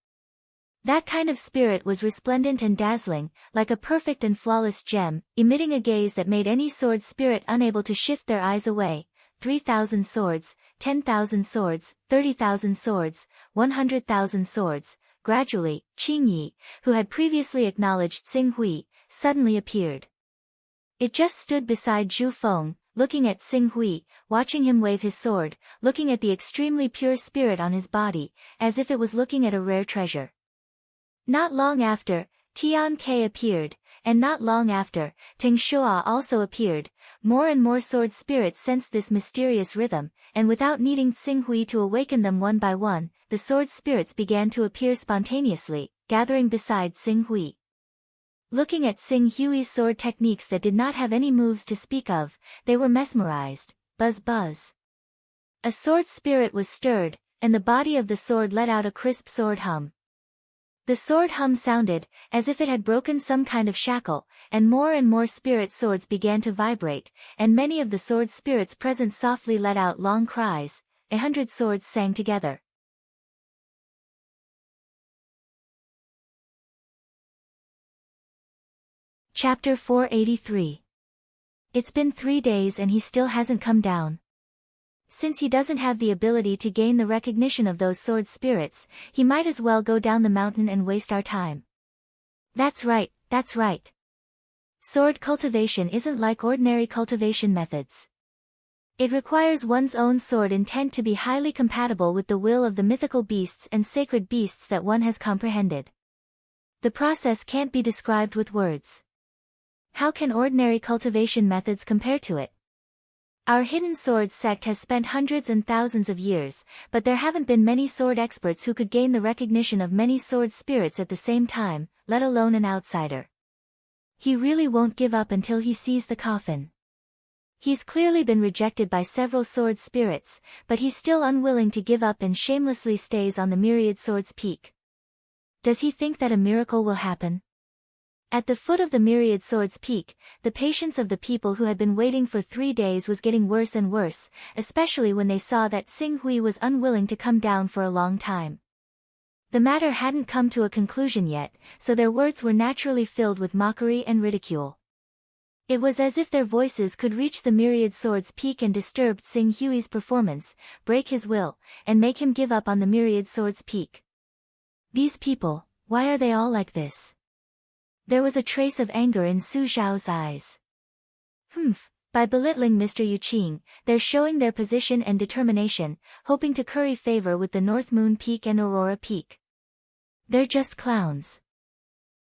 That kind of spirit was resplendent and dazzling, like a perfect and flawless gem, emitting a gaze that made any sword spirit unable to shift their eyes away. 3,000 swords, 10,000 swords, 30,000 swords, 100,000 swords. Gradually, Qing Yi, who had previously acknowledged Xing Hui, suddenly appeared. It just stood beside Zhu Feng, looking at Xing Hui, watching him wave his sword, looking at the extremely pure spirit on his body, as if it was looking at a rare treasure. Not long after, Tian Ke appeared, and not long after, Ting Shua also appeared. More and more sword spirits sensed this mysterious rhythm, and without needing Xing Hui to awaken them one by one, the sword spirits began to appear spontaneously, gathering beside Xing Hui. Looking at Xing Hui's sword techniques that did not have any moves to speak of, they were mesmerized. Buzz buzz. A sword spirit was stirred, and the body of the sword let out a crisp sword hum. The sword hum sounded, as if it had broken some kind of shackle, and more spirit swords began to vibrate, and many of the sword spirits present softly let out long cries. 100 swords sang together. Chapter 483. It's been 3 days and he still hasn't come down. Since he doesn't have the ability to gain the recognition of those sword spirits, he might as well go down the mountain and waste our time. That's right, that's right. Sword cultivation isn't like ordinary cultivation methods. It requires one's own sword intent to be highly compatible with the will of the mythical beasts and sacred beasts that one has comprehended. The process can't be described with words. How can ordinary cultivation methods compare to it? Our hidden sword sect has spent hundreds and thousands of years, but there haven't been many sword experts who could gain the recognition of many sword spirits at the same time, let alone an outsider. He really won't give up until he sees the coffin. He's clearly been rejected by several sword spirits, but he's still unwilling to give up and shamelessly stays on the Myriad Sword's peak. Does he think that a miracle will happen? At the foot of the Myriad Sword's peak, the patience of the people who had been waiting for 3 days was getting worse and worse, especially when they saw that Xing Hui was unwilling to come down for a long time. The matter hadn't come to a conclusion yet, so their words were naturally filled with mockery and ridicule. It was as if their voices could reach the Myriad Sword's peak and disturb Xing Hui's performance, break his will, and make him give up on the Myriad Sword's peak. These people, why are they all like this? There was a trace of anger in Su Zhao's eyes. By belittling Mr. Yu Qing, they're showing their position and determination, hoping to curry favor with the North Moon Peak and Aurora Peak. They're just clowns.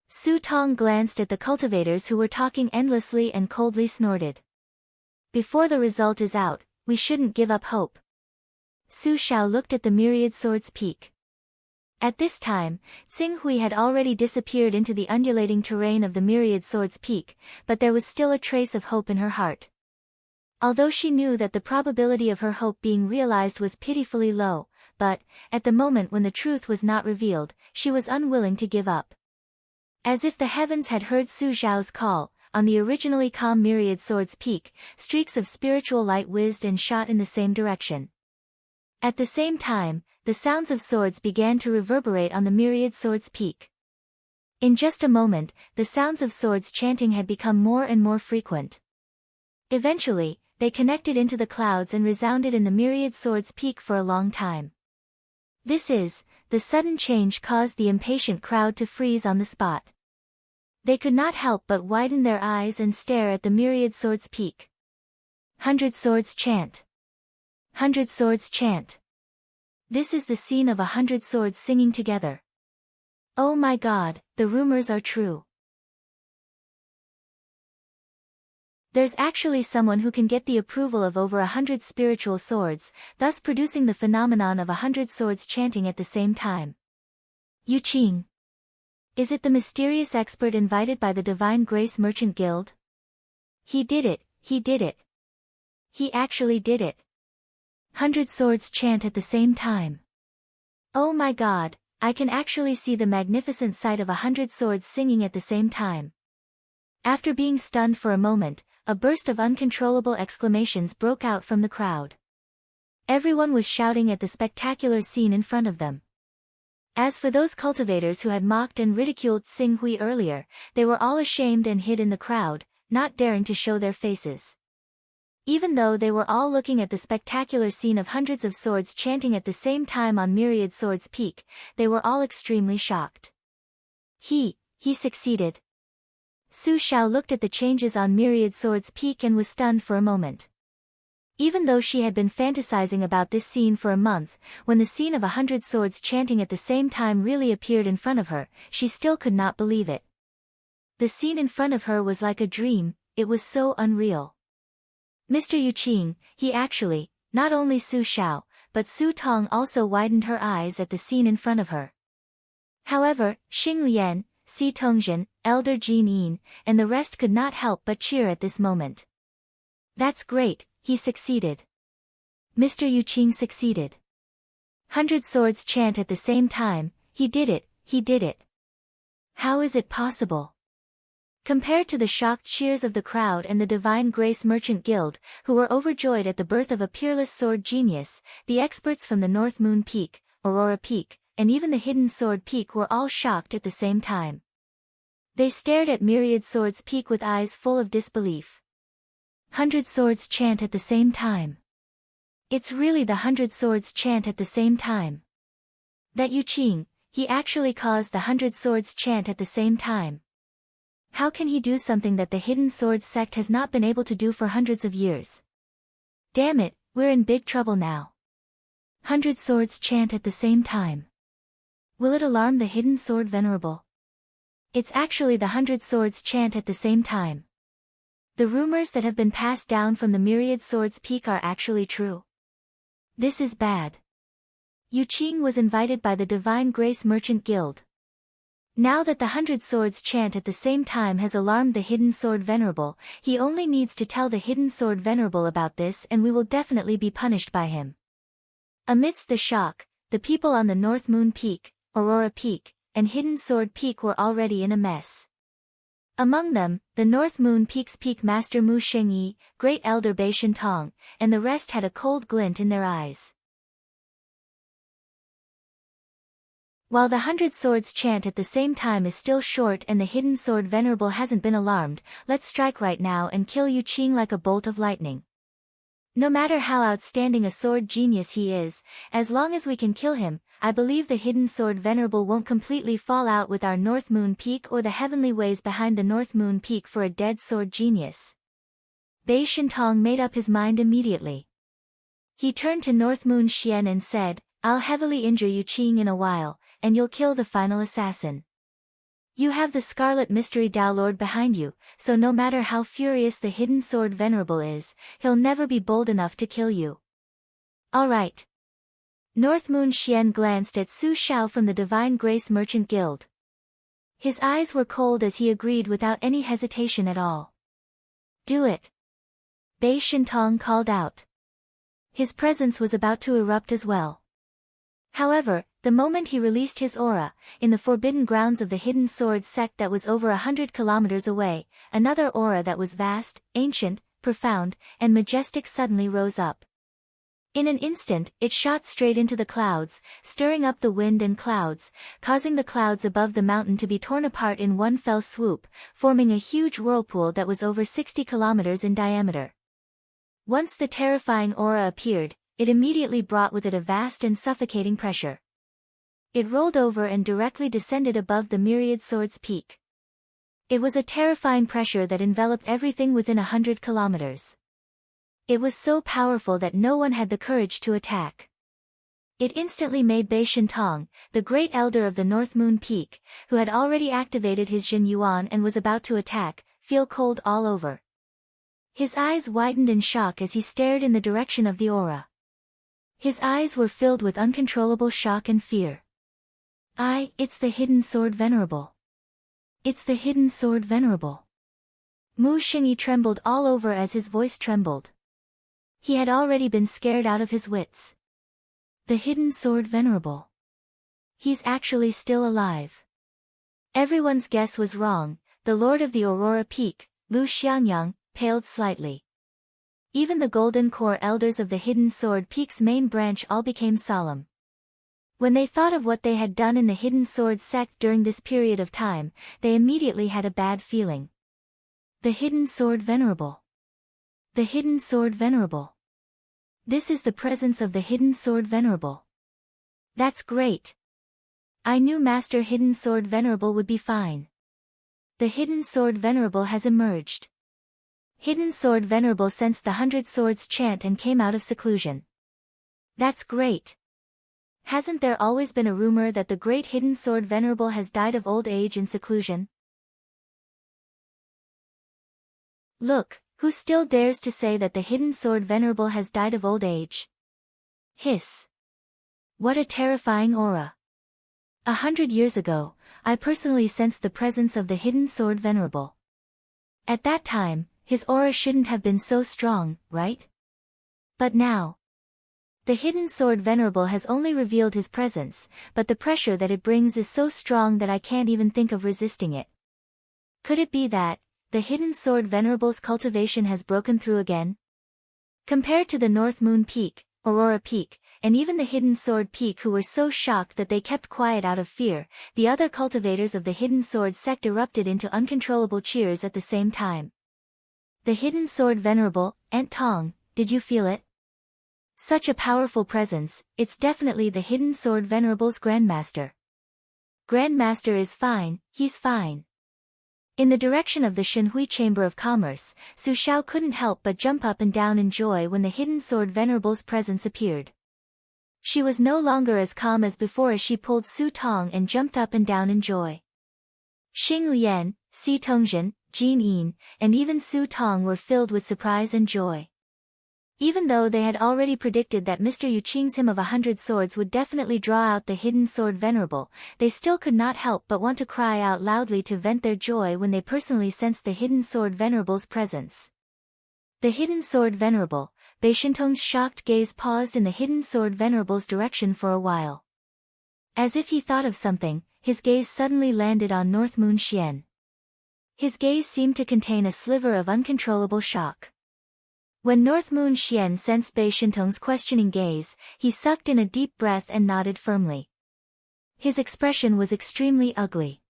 Su Tong glanced at the cultivators who were talking endlessly and coldly snorted. Before the result is out, we shouldn't give up hope. Su Shao looked at the Myriad Sword's peak. At this time, Xing Hui had already disappeared into the undulating terrain of the Myriad Sword's peak, but there was still a trace of hope in her heart. Although she knew that the probability of her hope being realized was pitifully low, but, at the moment when the truth was not revealed, she was unwilling to give up. As if the heavens had heard Su Zhao's call, on the originally calm Myriad Sword's peak, streaks of spiritual light whizzed and shot in the same direction. At the same time, the sounds of swords began to reverberate on the Myriad Sword's peak. In just a moment, the sounds of swords chanting had become more and more frequent. Eventually, they connected into the clouds and resounded in the Myriad Sword's peak for a long time. The sudden change caused the impatient crowd to freeze on the spot. They could not help but widen their eyes and stare at the Myriad Sword's peak. 100 swords chant. 100 swords chant. This is the scene of 100 swords singing together. Oh my God, the rumors are true. There's actually someone who can get the approval of over 100 spiritual swords, thus producing the phenomenon of 100 swords chanting at the same time. Yu Qing. Is it the mysterious expert invited by the Divine Grace Merchant Guild? He did it, he did it. He actually did it. 100 swords chant at the same time. Oh my God, I can actually see the magnificent sight of 100 swords singing at the same time. After being stunned for a moment, a burst of uncontrollable exclamations broke out from the crowd. Everyone was shouting at the spectacular scene in front of them. As for those cultivators who had mocked and ridiculed Xing Hui earlier, they were all ashamed and hid in the crowd, not daring to show their faces. Even though they were all looking at the spectacular scene of hundreds of swords chanting at the same time on Myriad Swords Peak, they were all extremely shocked. He succeeded. Su Xiao looked at the changes on Myriad Swords Peak and was stunned for a moment. Even though she had been fantasizing about this scene for a month, when the scene of 100 swords chanting at the same time really appeared in front of her, she still could not believe it. The scene in front of her was like a dream, it was so unreal. Mr. Yuqing, he actually, not only Su Xiao, but Su Tong also widened her eyes at the scene in front of her. However, Xing Lian, Si Tongzhen, Elder Jin Yin, and the rest could not help but cheer at this moment. That's great, he succeeded. Mr. Yuqing succeeded. 100 swords chant at the same time, he did it, he did it. How is it possible? Compared to the shocked cheers of the crowd and the Divine Grace Merchant Guild, who were overjoyed at the birth of a peerless sword genius, the experts from the North Moon Peak, Aurora Peak, and even the Hidden Sword Peak were all shocked at the same time. They stared at Myriad Swords Peak with eyes full of disbelief. 100 swords chant at the same time. It's really the 100 swords chant at the same time. That Yuqing, he actually caused the 100 swords chant at the same time. How can he do something that the Hidden Swords sect has not been able to do for hundreds of years? Damn it, we're in big trouble now. 100 swords chant at the same time. Will it alarm the Hidden Sword Venerable? It's actually the 100 swords chant at the same time. The rumors that have been passed down from the Myriad Swords Peak are actually true. This is bad. Yuqing was invited by the Divine Grace Merchant Guild. Now that the 100 swords chant at the same time has alarmed the Hidden Sword Venerable, he only needs to tell the Hidden Sword Venerable about this and we will definitely be punished by him. Amidst the shock, the people on the North Moon Peak, Aurora Peak, and Hidden Sword Peak were already in a mess. Among them, the North Moon Peak's Peak Master Mu Shengyi, Great Elder Bei Shintong, and the rest had a cold glint in their eyes. While the 100 swords chant at the same time is still short and the Hidden Sword Venerable hasn't been alarmed, let's strike right now and kill Yuqing like a bolt of lightning. No matter how outstanding a sword genius he is, as long as we can kill him, I believe the Hidden Sword Venerable won't completely fall out with our North Moon Peak or the heavenly ways behind the North Moon Peak for a dead sword genius. Bei Shintong made up his mind immediately. He turned to North Moon Xian and said, I'll heavily injure Yuqing in a while, and you'll kill the final assassin. You have the Scarlet Mystery Dao Lord behind you, so no matter how furious the Hidden Sword Venerable is, he'll never be bold enough to kill you. Alright. North Moon Xian glanced at Su Xiao from the Divine Grace Merchant Guild. His eyes were cold as he agreed without any hesitation at all. Do it. Bei Shintong called out. His presence was about to erupt as well. However, the moment he released his aura, in the forbidden grounds of the Hidden Sword sect that was over 100 kilometers away, another aura that was vast, ancient, profound, and majestic suddenly rose up. In an instant, it shot straight into the clouds, stirring up the wind and clouds, causing the clouds above the mountain to be torn apart in one fell swoop, forming a huge whirlpool that was over 60 kilometers in diameter. Once the terrifying aura appeared, it immediately brought with it a vast and suffocating pressure. It rolled over and directly descended above the Myriad Swords Peak. It was a terrifying pressure that enveloped everything within 100 kilometers. It was so powerful that no one had the courage to attack. It instantly made Bei Shintong, the great elder of the North Moon Peak, who had already activated his Jin Yuan and was about to attack, feel cold all over. His eyes widened in shock as he stared in the direction of the aura. His eyes were filled with uncontrollable shock and fear. It's the Hidden Sword Venerable. It's the Hidden Sword Venerable. Mu Xingyi trembled all over as his voice trembled. He had already been scared out of his wits. The Hidden Sword Venerable. He's actually still alive. Everyone's guess was wrong. The Lord of the Aurora Peak, Lu Xiangyang, paled slightly. Even the Golden Core elders of the Hidden Sword Peak's main branch all became solemn. When they thought of what they had done in the Hidden Sword sect during this period of time, they immediately had a bad feeling. The Hidden Sword Venerable. The Hidden Sword Venerable. This is the presence of the Hidden Sword Venerable. That's great. I knew Master Hidden Sword Venerable would be fine. The Hidden Sword Venerable has emerged. Hidden Sword Venerable sensed the 100 Swords chant and came out of seclusion. That's great. Hasn't there always been a rumor that the great Hidden Sword Venerable has died of old age in seclusion? Look, who still dares to say that the Hidden Sword Venerable has died of old age? Hiss. What a terrifying aura. 100 years ago, I personally sensed the presence of the Hidden Sword Venerable. At that time, his aura shouldn't have been so strong, right? But now, the Hidden Sword Venerable has only revealed his presence, but the pressure that it brings is so strong that I can't even think of resisting it. Could it be that the Hidden Sword Venerable's cultivation has broken through again? Compared to the North Moon Peak, Aurora Peak, and even the Hidden Sword Peak who were so shocked that they kept quiet out of fear, the other cultivators of the Hidden Sword sect erupted into uncontrollable cheers at the same time. The Hidden Sword Venerable, Aunt Tong, did you feel it? Such a powerful presence, it's definitely the Hidden Sword Venerable's Grandmaster. Grandmaster is fine, he's fine. In the direction of the Shenhui Chamber of Commerce, Su Xiao couldn't help but jump up and down in joy when the Hidden Sword Venerable's presence appeared. She was no longer as calm as before as she pulled Su Tong and jumped up and down in joy. Xing Lian, Si Tongzhen, Jin Yin, and even Su Tong were filled with surprise and joy. Even though they had already predicted that Mr. Yu Qing's Hymn of 100 Swords would definitely draw out the Hidden Sword Venerable, they still could not help but want to cry out loudly to vent their joy when they personally sensed the Hidden Sword Venerable's presence. The Hidden Sword Venerable, Bei Shintong's shocked gaze paused in the Hidden Sword Venerable's direction for a while. As if he thought of something, his gaze suddenly landed on North Moon Xian. His gaze seemed to contain a sliver of uncontrollable shock. When North Moon Xian sensed Bei Shintong's questioning gaze, he sucked in a deep breath and nodded firmly. His expression was extremely ugly.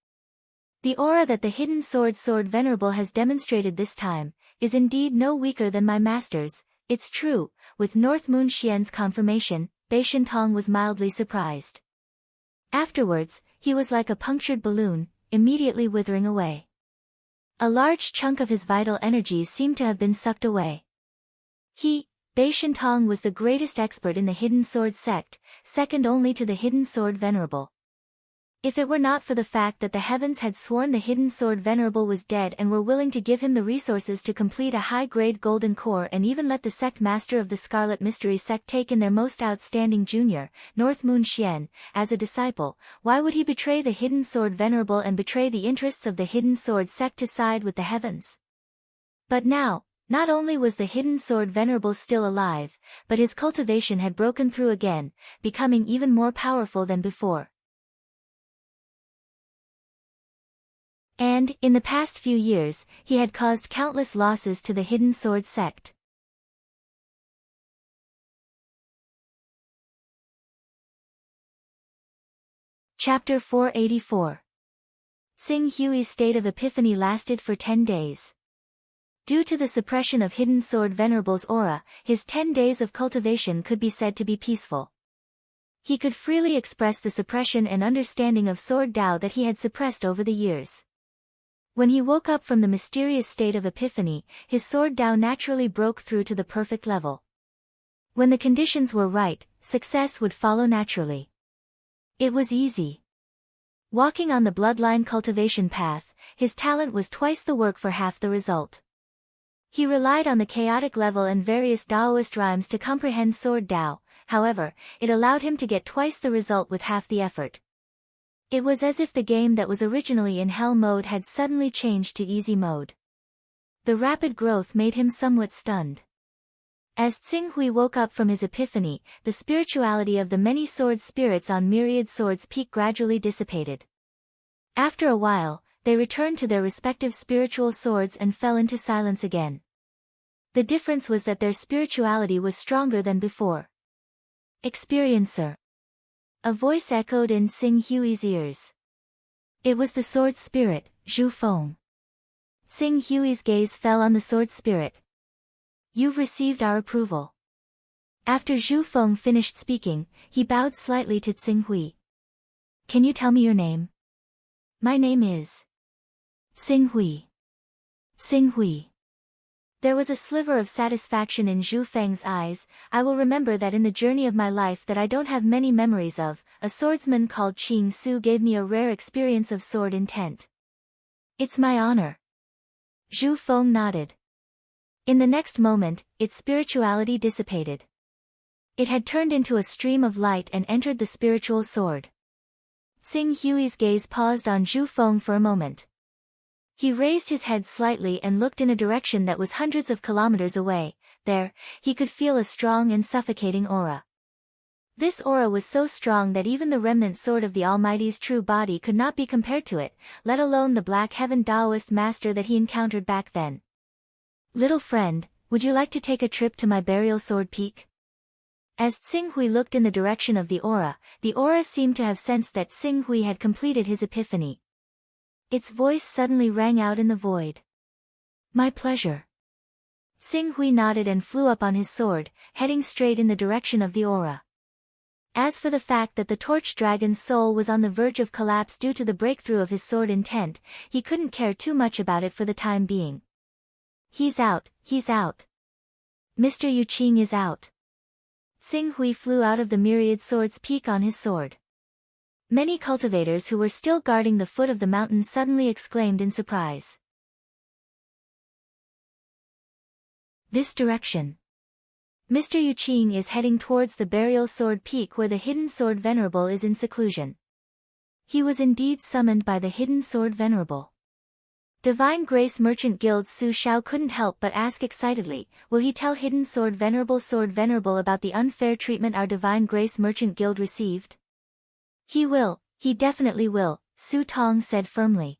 The aura that the Hidden Sword Venerable has demonstrated this time is indeed no weaker than my master's. It's true. With North Moon Xian's confirmation, Bei Shintong was mildly surprised. Afterwards, he was like a punctured balloon, immediately withering away. A large chunk of his vital energies seemed to have been sucked away. Bei Shintong was the greatest expert in the Hidden Sword sect, second only to the Hidden Sword Venerable. If it were not for the fact that the heavens had sworn the Hidden Sword Venerable was dead and were willing to give him the resources to complete a high-grade golden core and even let the sect master of the Scarlet Mystery sect take in their most outstanding junior, North Moon Xian, as a disciple, why would he betray the Hidden Sword Venerable and betray the interests of the Hidden Sword sect to side with the heavens? But now, not only was the Hidden Sword Venerable still alive, but his cultivation had broken through again, becoming even more powerful than before. And, in the past few years, he had caused countless losses to the Hidden Sword sect. Chapter 484. Xing Hui's state of epiphany lasted for 10 days. Due to the suppression of Hidden Sword Venerable's aura, his 10 days of cultivation could be said to be peaceful. He could freely express the suppression and understanding of Sword Dao that he had suppressed over the years. When he woke up from the mysterious state of epiphany, his Sword Dao naturally broke through to the perfect level. When the conditions were right, success would follow naturally. It was easy. Walking on the bloodline cultivation path, his talent was twice the work for half the result. He relied on the chaotic level and various Daoist rhymes to comprehend Sword Dao, however, it allowed him to get twice the result with half the effort. It was as if the game that was originally in Hell mode had suddenly changed to easy mode. The rapid growth made him somewhat stunned. As Tsing-Hui woke up from his epiphany, the spirituality of the many sword spirits on Myriad Swords Peak gradually dissipated. After a while, they returned to their respective spiritual swords and fell into silence again. The difference was that their spirituality was stronger than before. Experiencer. A voice echoed in Tsing-Hui's ears. It was the sword spirit, Zhu Feng. Tsing-Hui's gaze fell on the sword spirit. You've received our approval. After Zhu Feng finished speaking, he bowed slightly to Tsing-Hui. Can you tell me your name? My name is Tsing-Hui. Tsing-Hui. There was a sliver of satisfaction in Zhu Feng's eyes. I will remember that in the journey of my life that I don't have many memories of. A swordsman called Qing Su gave me a rare experience of sword intent. It's my honor. Zhu Feng nodded. In the next moment, its spirituality dissipated. It had turned into a stream of light and entered the spiritual sword. Tsing-Hui's gaze paused on Zhu Feng for a moment. He raised his head slightly and looked in a direction that was hundreds of kilometers away. There, he could feel a strong and suffocating aura. This aura was so strong that even the remnant sword of the Almighty's true body could not be compared to it, let alone the Black Heaven Taoist master that he encountered back then. Little friend, would you like to take a trip to my burial sword peak? As Tsing-Hui looked in the direction of the aura seemed to have sensed that Tsing-Hui had completed his epiphany. Its voice suddenly rang out in the void. My pleasure. Tsing-Hui nodded and flew up on his sword, heading straight in the direction of the aura. As for the fact that the torch dragon's soul was on the verge of collapse due to the breakthrough of his sword intent, he couldn't care too much about it for the time being. He's out, he's out. Mr. Yu Qing is out. Tsing-Hui flew out of the Myriad Swords Peak on his sword. Many cultivators who were still guarding the foot of the mountain suddenly exclaimed in surprise. This direction. Mr. Yu Qing is heading towards the burial sword peak where the hidden sword venerable is in seclusion. He was indeed summoned by the hidden sword venerable. Divine Grace Merchant Guild Su Xiao couldn't help but ask excitedly, will he tell hidden sword venerable about the unfair treatment our Divine Grace Merchant Guild received? He will, he definitely will, Su Tong said firmly.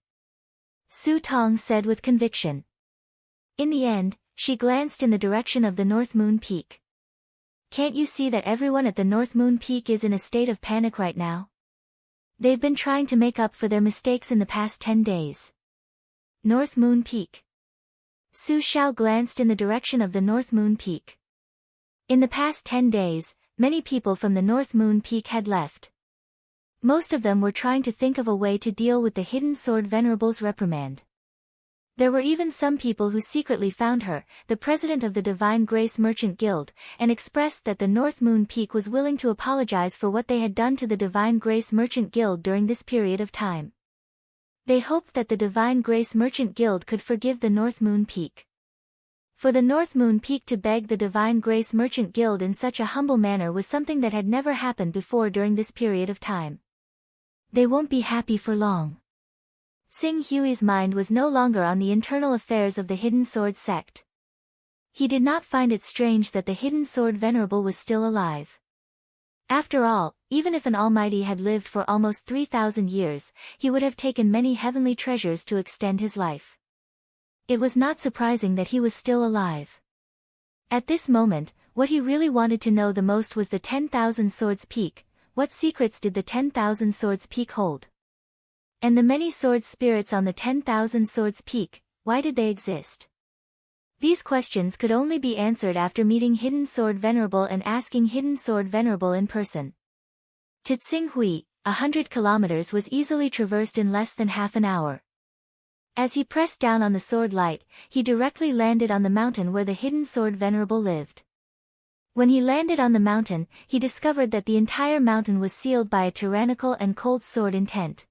Su Tong said with conviction. In the end, she glanced in the direction of the North Moon Peak. Can't you see that everyone at the North Moon Peak is in a state of panic right now? They've been trying to make up for their mistakes in the past 10 days. North Moon Peak. Su Xiao glanced in the direction of the North Moon Peak. In the past 10 days, many people from the North Moon Peak had left. Most of them were trying to think of a way to deal with the hidden sword venerable's reprimand. There were even some people who secretly found her, the president of the Divine Grace Merchant Guild, and expressed that the North Moon Peak was willing to apologize for what they had done to the Divine Grace Merchant Guild during this period of time. They hoped that the Divine Grace Merchant Guild could forgive the North Moon Peak. For the North Moon Peak to beg the Divine Grace Merchant Guild in such a humble manner was something that had never happened before during this period of time. They won't be happy for long. Tsing-Hui's mind was no longer on the internal affairs of the Hidden Sword sect. He did not find it strange that the Hidden Sword Venerable was still alive. After all, even if an Almighty had lived for almost 3,000 years, he would have taken many heavenly treasures to extend his life. It was not surprising that he was still alive. At this moment, what he really wanted to know the most was the 10,000 Swords Peak. What secrets did the 10,000 Swords Peak hold? And the many sword spirits on the 10,000 Swords Peak, why did they exist? These questions could only be answered after meeting Hidden Sword Venerable and asking Hidden Sword Venerable in person. To Tsing-Hui, 100 kilometers was easily traversed in less than half an hour. As he pressed down on the sword light, he directly landed on the mountain where the Hidden Sword Venerable lived. When he landed on the mountain, he discovered that the entire mountain was sealed by a tyrannical and cold sword intent.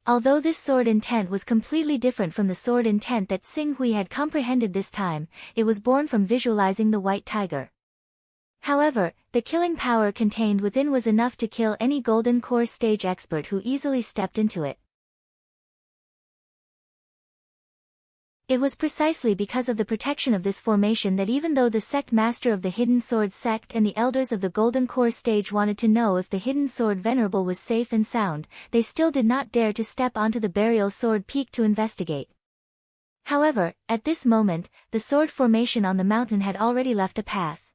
Although this sword intent was completely different from the sword intent that Tsing-Hui had comprehended this time, it was born from visualizing the white tiger. However, the killing power contained within was enough to kill any Golden Core stage expert who easily stepped into it. It was precisely because of the protection of this formation that even though the sect master of the Hidden Sword sect and the elders of the Golden Core stage wanted to know if the Hidden Sword Venerable was safe and sound, they still did not dare to step onto the Burial Sword Peak to investigate. However, at this moment, the sword formation on the mountain had already left a path.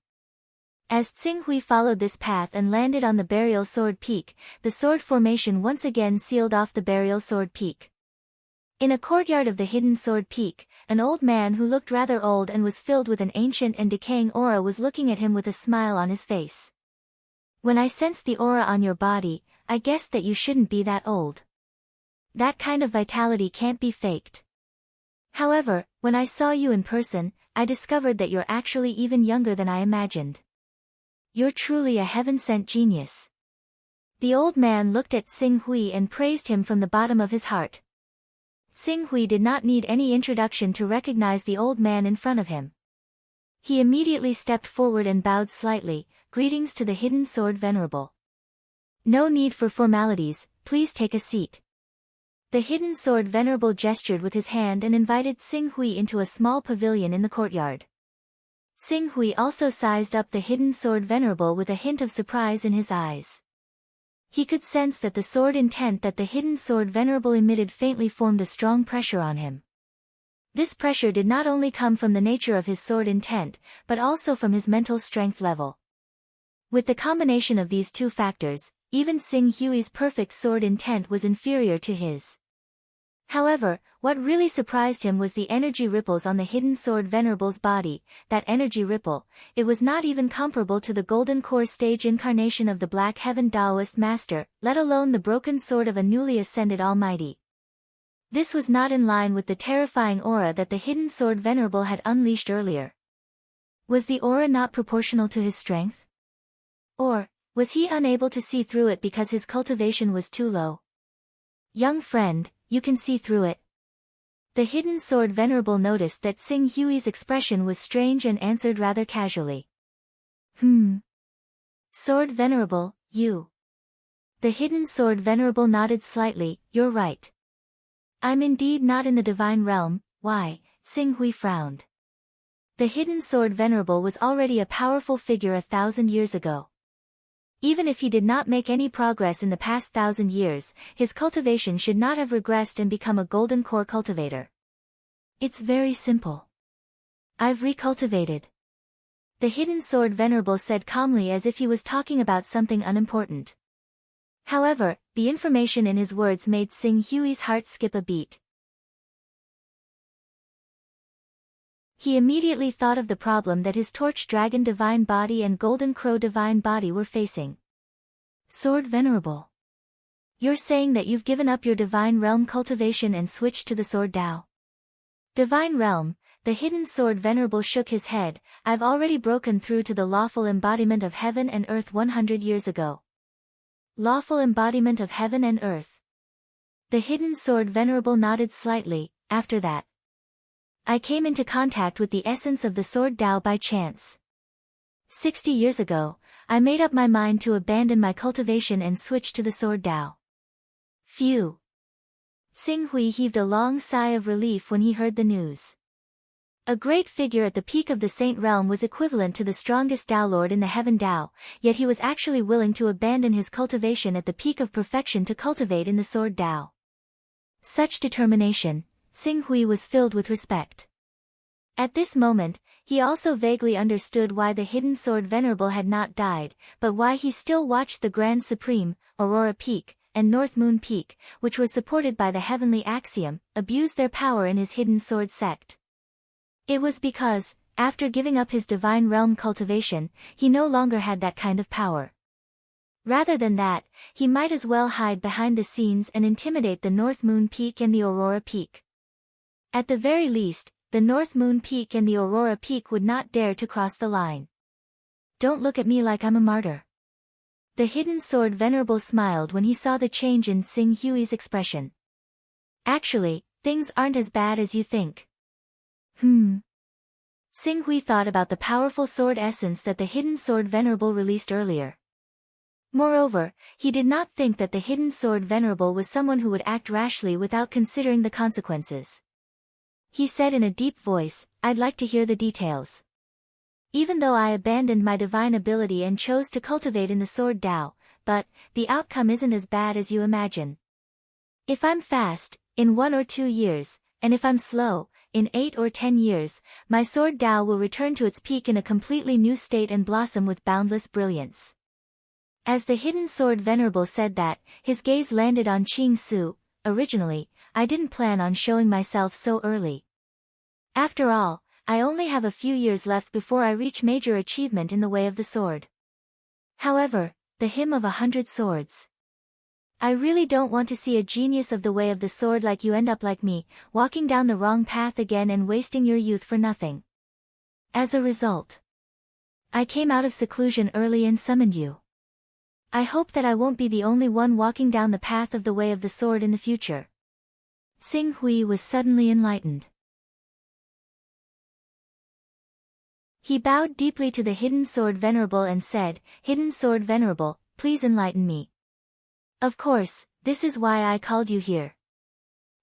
As Tsing-Hui followed this path and landed on the Burial Sword Peak, the sword formation once again sealed off the Burial Sword Peak. In a courtyard of the Hidden Sword Peak, an old man who looked rather old and was filled with an ancient and decaying aura was looking at him with a smile on his face. When I sensed the aura on your body, I guessed that you shouldn't be that old. That kind of vitality can't be faked. However, when I saw you in person, I discovered that you're actually even younger than I imagined. You're truly a heaven-sent genius. The old man looked at Tsing-Hui and praised him from the bottom of his heart. Tsing-Hui did not need any introduction to recognize the old man in front of him. He immediately stepped forward and bowed slightly, "Greetings to the Hidden Sword Venerable. No need for formalities, please take a seat." The Hidden Sword Venerable gestured with his hand and invited Tsing-Hui into a small pavilion in the courtyard. Tsing-Hui also sized up the Hidden Sword Venerable with a hint of surprise in his eyes. He could sense that the sword intent that the Hidden Sword Venerable emitted faintly formed a strong pressure on him. This pressure did not only come from the nature of his sword intent, but also from his mental strength level. With the combination of these two factors, even Tsing-Hui's perfect sword intent was inferior to his. However, what really surprised him was the energy ripples on the Hidden Sword Venerable's body. That energy ripple, it was not even comparable to the Golden Core stage incarnation of the Black Heaven Taoist Master, let alone the broken sword of a newly ascended Almighty. This was not in line with the terrifying aura that the Hidden Sword Venerable had unleashed earlier. Was the aura not proportional to his strength? Or, was he unable to see through it because his cultivation was too low? Young friend, you can see through it. The Hidden Sword Venerable noticed that Tsing-Hui's expression was strange and answered rather casually. Sword Venerable, you. The Hidden Sword Venerable nodded slightly, "You're right. I'm indeed not in the divine realm." "Why?" Tsing-Hui frowned. The Hidden Sword Venerable was already a powerful figure 1,000 years ago. Even if he did not make any progress in the past 1,000 years, his cultivation should not have regressed and become a Golden Core cultivator. It's very simple. I've recultivated. The Hidden Sword Venerable said calmly as if he was talking about something unimportant. However, the information in his words made Tsing-Hui's heart skip a beat. He immediately thought of the problem that his Torch Dragon Divine Body and Golden Crow Divine Body were facing. Sword Venerable. You're saying that you've given up your Divine Realm cultivation and switched to the Sword Dao? Divine Realm, the Hidden Sword Venerable shook his head. I've already broken through to the lawful embodiment of heaven and earth 100 years ago. Lawful embodiment of heaven and earth. The Hidden Sword Venerable nodded slightly. After that, I came into contact with the essence of the Sword Dao by chance. 60 years ago, I made up my mind to abandon my cultivation and switch to the Sword Dao. Phew. Tsing-Hui heaved a long sigh of relief when he heard the news. A great figure at the peak of the Saint Realm was equivalent to the strongest Dao Lord in the Heaven Dao, yet he was actually willing to abandon his cultivation at the peak of perfection to cultivate in the Sword Dao. Such determination. Tsing-Hui was filled with respect. At this moment, he also vaguely understood why the Hidden Sword Venerable had not died, but why he still watched the Grand Supreme, Aurora Peak, and North Moon Peak, which were supported by the Heavenly Axiom, abuse their power in his Hidden Sword sect. It was because, after giving up his Divine Realm cultivation, he no longer had that kind of power. Rather than that, he might as well hide behind the scenes and intimidate the North Moon Peak and the Aurora Peak. At the very least, the North Moon Peak and the Aurora Peak would not dare to cross the line. Don't look at me like I'm a martyr. The Hidden Sword Venerable smiled when he saw the change in Tsing-Hui's expression. Actually, things aren't as bad as you think. Tsing-Hui thought about the powerful sword essence that the Hidden Sword Venerable released earlier. Moreover, he did not think that the Hidden Sword Venerable was someone who would act rashly without considering the consequences. He said in a deep voice, "I'd like to hear the details." Even though I abandoned my divine ability and chose to cultivate in the sword Tao, but the outcome isn't as bad as you imagine. If I'm fast, in 1 or 2 years, and if I'm slow, in 8 or 10 years, my sword Tao will return to its peak in a completely new state and blossom with boundless brilliance. As the hidden sword venerable said that, his gaze landed on Qing Su. Originally, I didn't plan on showing myself so early. After all, I only have a few years left before I reach major achievement in the way of the sword. However, the hymn of 100 swords. I really don't want to see a genius of the way of the sword like you end up like me, walking down the wrong path again and wasting your youth for nothing. As a result, I came out of seclusion early and summoned you. I hope that I won't be the only one walking down the path of the way of the sword in the future. Xing Hui was suddenly enlightened. He bowed deeply to the hidden sword venerable and said, "Hidden sword venerable, please enlighten me." "Of course, this is why I called you here."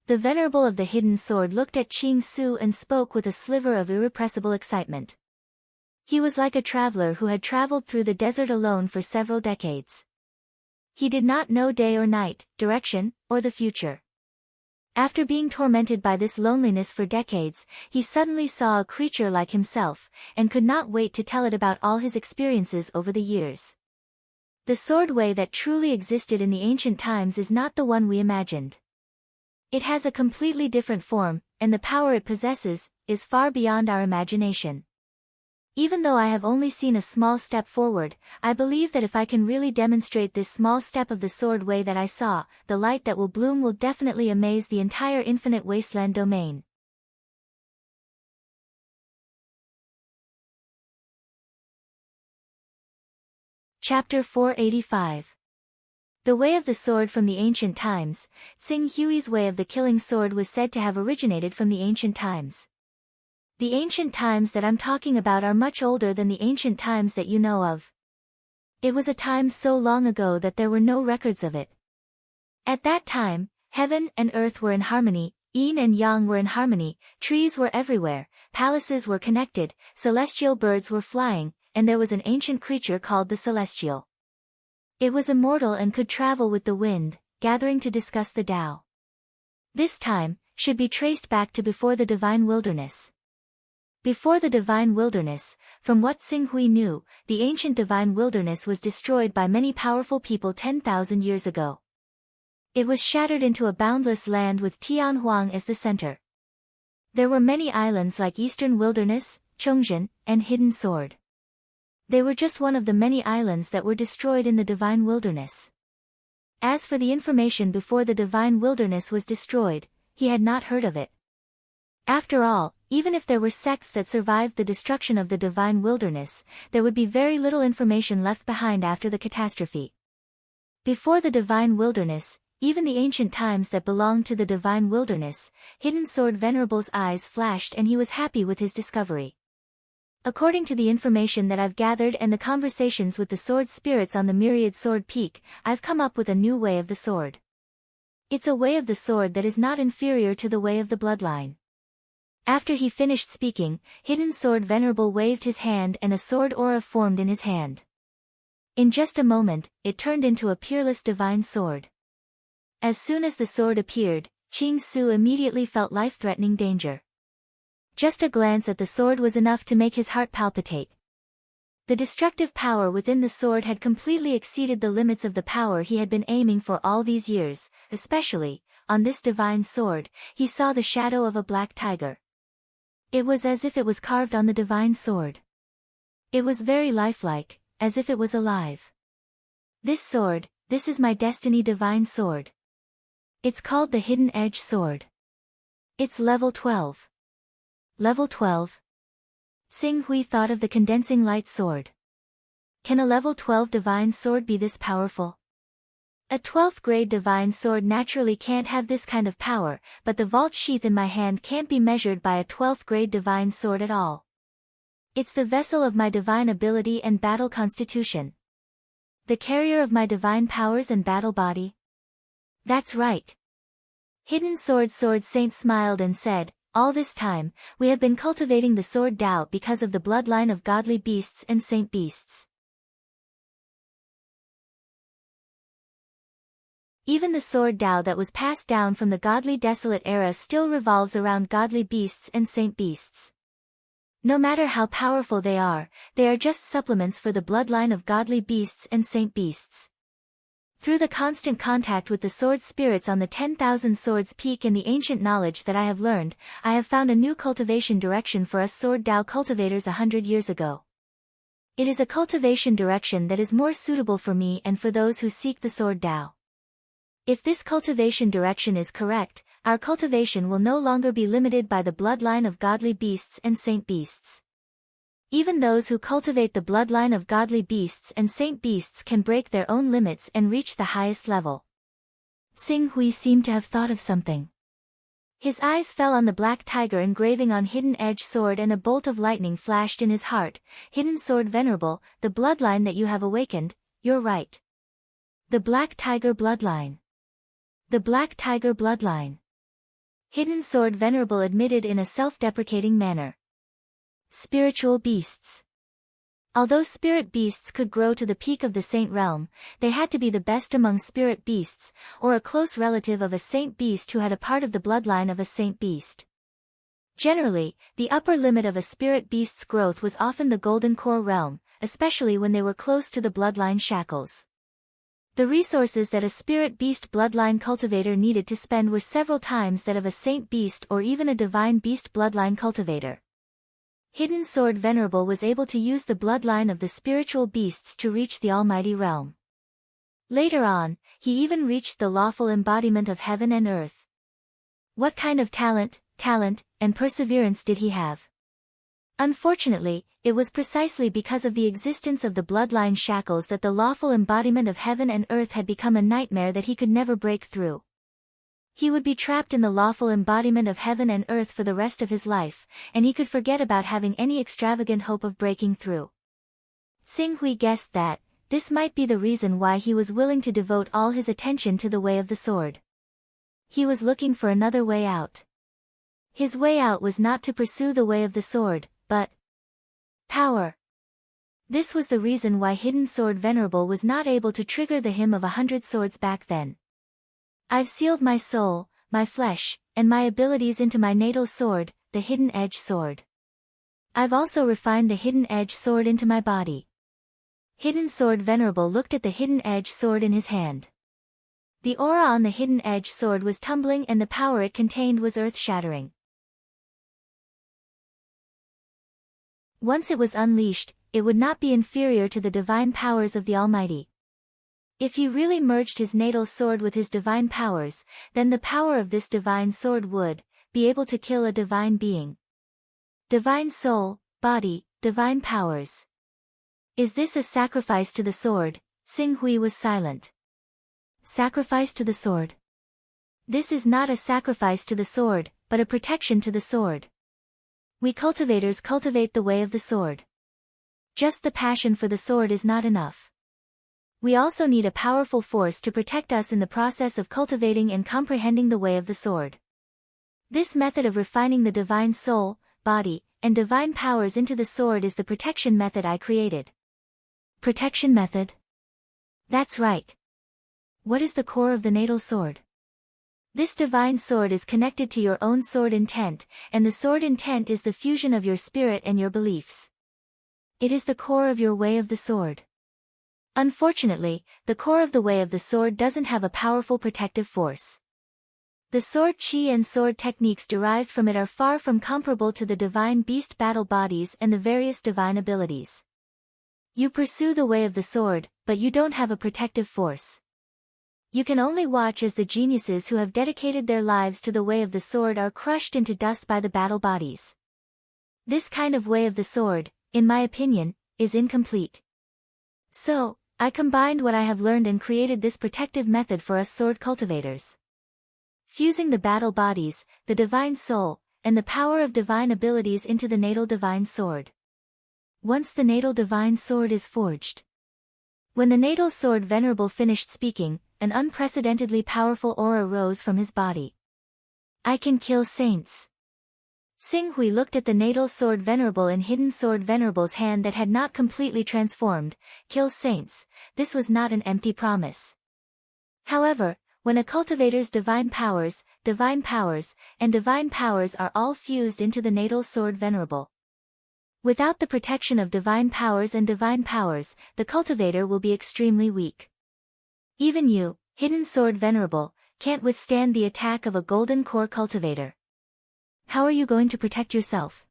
The venerable of the hidden sword looked at Qing Su and spoke with a sliver of irrepressible excitement. He was like a traveler who had traveled through the desert alone for several decades. He did not know day or night, direction, or the future. After being tormented by this loneliness for decades, he suddenly saw a creature like himself, and could not wait to tell it about all his experiences over the years. The sword way that truly existed in the ancient times is not the one we imagined. It has a completely different form, and the power it possesses is far beyond our imagination. Even though I have only seen a small step forward, I believe that if I can really demonstrate this small step of the sword way that I saw, the light that will bloom will definitely amaze the entire infinite wasteland domain. Chapter 485. The way of the sword from the ancient times. Xing Hui's way of the killing sword was said to have originated from the ancient times. The ancient times that I'm talking about are much older than the ancient times that you know of. It was a time so long ago that there were no records of it. At that time, heaven and earth were in harmony, yin and yang were in harmony, trees were everywhere, palaces were connected, celestial birds were flying, and there was an ancient creature called the Celestial. It was immortal and could travel with the wind, gathering to discuss the Tao. This time should be traced back to before the divine wilderness. Before the divine wilderness, from what Xing Hui knew, the ancient divine wilderness was destroyed by many powerful people 10,000 years ago. It was shattered into a boundless land with Tianhuang as the center. There were many islands like Eastern Wilderness, Chongzhen, and Hidden Sword. They were just one of the many islands that were destroyed in the divine wilderness. As for the information before the divine wilderness was destroyed, he had not heard of it. After all, even if there were sects that survived the destruction of the divine wilderness, there would be very little information left behind after the catastrophe. Before the divine wilderness, even the ancient times that belonged to the divine wilderness, Hidden Sword Venerable's eyes flashed and he was happy with his discovery. According to the information that I've gathered and the conversations with the sword spirits on the Myriad Sword Peak, I've come up with a new way of the sword. It's a way of the sword that is not inferior to the way of the bloodline. After he finished speaking, Hidden Sword Venerable waved his hand and a sword aura formed in his hand. In just a moment, it turned into a peerless divine sword. As soon as the sword appeared, Qing Su immediately felt life-threatening danger. Just a glance at the sword was enough to make his heart palpitate. The destructive power within the sword had completely exceeded the limits of the power he had been aiming for all these years, especially, on this divine sword, he saw the shadow of a black tiger. It was as if it was carved on the divine sword. It was very lifelike, as if it was alive. This sword, this is my destiny divine sword. It's called the Hidden Edge Sword. It's level 12. Level 12? Xing Hui thought of the condensing light sword. Can a level 12 divine sword be this powerful? A 12th grade divine sword naturally can't have this kind of power, but the vault sheath in my hand can't be measured by a 12th grade divine sword at all. It's the vessel of my divine ability and battle constitution. The carrier of my divine powers and battle body. That's right. Hidden Sword Saint smiled and said, all this time, we have been cultivating the sword Tao because of the bloodline of godly beasts and saint beasts. Even the sword Tao that was passed down from the godly desolate era still revolves around godly beasts and saint beasts. No matter how powerful they are just supplements for the bloodline of godly beasts and saint beasts. Through the constant contact with the sword spirits on the 10,000 Swords Peak and the ancient knowledge that I have learned, I have found a new cultivation direction for us sword Tao cultivators 100 years ago. It is a cultivation direction that is more suitable for me and for those who seek the sword Tao. If this cultivation direction is correct, our cultivation will no longer be limited by the bloodline of godly beasts and saint beasts. Even those who cultivate the bloodline of godly beasts and saint beasts can break their own limits and reach the highest level. Xing Hui seemed to have thought of something. His eyes fell on the black tiger engraving on hidden edge sword, and a bolt of lightning flashed in his heart. Hidden sword venerable, the bloodline that you have awakened, you're right. The black tiger bloodline. The black tiger bloodline. Hidden sword venerable admitted in a self-deprecating manner. Spiritual beasts. Although spirit beasts could grow to the peak of the saint realm, they had to be the best among spirit beasts, or a close relative of a saint beast who had a part of the bloodline of a saint beast. Generally, the upper limit of a spirit beast's growth was often the golden core realm, especially when they were close to the bloodline shackles. The resources that a spirit beast bloodline cultivator needed to spend were several times that of a saint beast or even a divine beast bloodline cultivator. Hidden Sword Venerable was able to use the bloodline of the spiritual beasts to reach the almighty realm. Later on, he even reached the lawful embodiment of heaven and earth. What kind of talent, and perseverance did he have? Unfortunately, it was precisely because of the existence of the bloodline shackles that the lawful embodiment of heaven and earth had become a nightmare that he could never break through. He would be trapped in the lawful embodiment of heaven and earth for the rest of his life, and he could forget about having any extravagant hope of breaking through. Xing Hui guessed that this might be the reason why he was willing to devote all his attention to the way of the sword. He was looking for another way out. His way out was not to pursue the way of the sword, but power. This was the reason why Hidden Sword Venerable was not able to trigger the Hymn of 100 Swords back then. I've sealed my soul, my flesh, and my abilities into my natal sword, the Hidden Edge Sword. I've also refined the Hidden Edge Sword into my body. Hidden Sword Venerable looked at the Hidden Edge Sword in his hand. The aura on the Hidden Edge Sword was tumbling and the power it contained was earth-shattering. Once it was unleashed, it would not be inferior to the divine powers of the Almighty. If he really merged his natal sword with his divine powers, then the power of this divine sword would be able to kill a divine being. Divine soul, body, divine powers. Is this a sacrifice to the sword? Xing Hui was silent. Sacrifice to the sword? This is not a sacrifice to the sword, but a protection to the sword. We cultivators cultivate the way of the sword. Just the passion for the sword is not enough. We also need a powerful force to protect us in the process of cultivating and comprehending the way of the sword. This method of refining the divine soul, body, and divine powers into the sword is the protection method I created. Protection method? That's right. What is the core of the natal sword? This divine sword is connected to your own sword intent, and the sword intent is the fusion of your spirit and your beliefs. It is the core of your way of the sword. Unfortunately, the core of the way of the sword doesn't have a powerful protective force. The sword chi and sword techniques derived from it are far from comparable to the divine beast battle bodies and the various divine abilities. You pursue the way of the sword, but you don't have a protective force. You can only watch as the geniuses who have dedicated their lives to the way of the sword are crushed into dust by the battle bodies. This kind of way of the sword, in my opinion, is incomplete. So, I combined what I have learned and created this protective method for us sword cultivators. Fusing the battle bodies, the divine soul, and the power of divine abilities into the natal divine sword. Once the natal divine sword is forged. When the natal sword venerable finished speaking, an unprecedentedly powerful aura rose from his body. I can kill saints. Xing Hui looked at the natal sword venerable and hidden sword venerable's hand that had not completely transformed. Kill saints, this was not an empty promise. However, when a cultivator's divine powers, and divine powers are all fused into the natal sword venerable. Without the protection of divine powers, the cultivator will be extremely weak. Even you, hidden sword venerable, can't withstand the attack of a golden core cultivator. How are you going to protect yourself?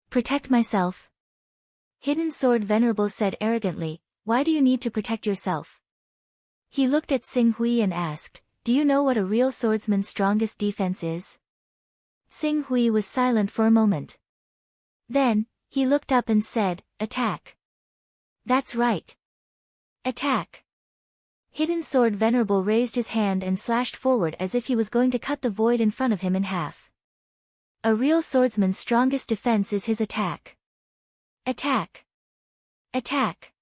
Protect myself? Hidden sword venerable said arrogantly, why do you need to protect yourself? He looked at Xing Hui and asked, do you know what a real swordsman's strongest defense is? Xing Hui was silent for a moment. Then, he looked up and said, attack. That's right. Attack. Hidden sword venerable raised his hand and slashed forward as if he was going to cut the void in front of him in half. A real swordsman's strongest defense is his attack. Attack. Attack.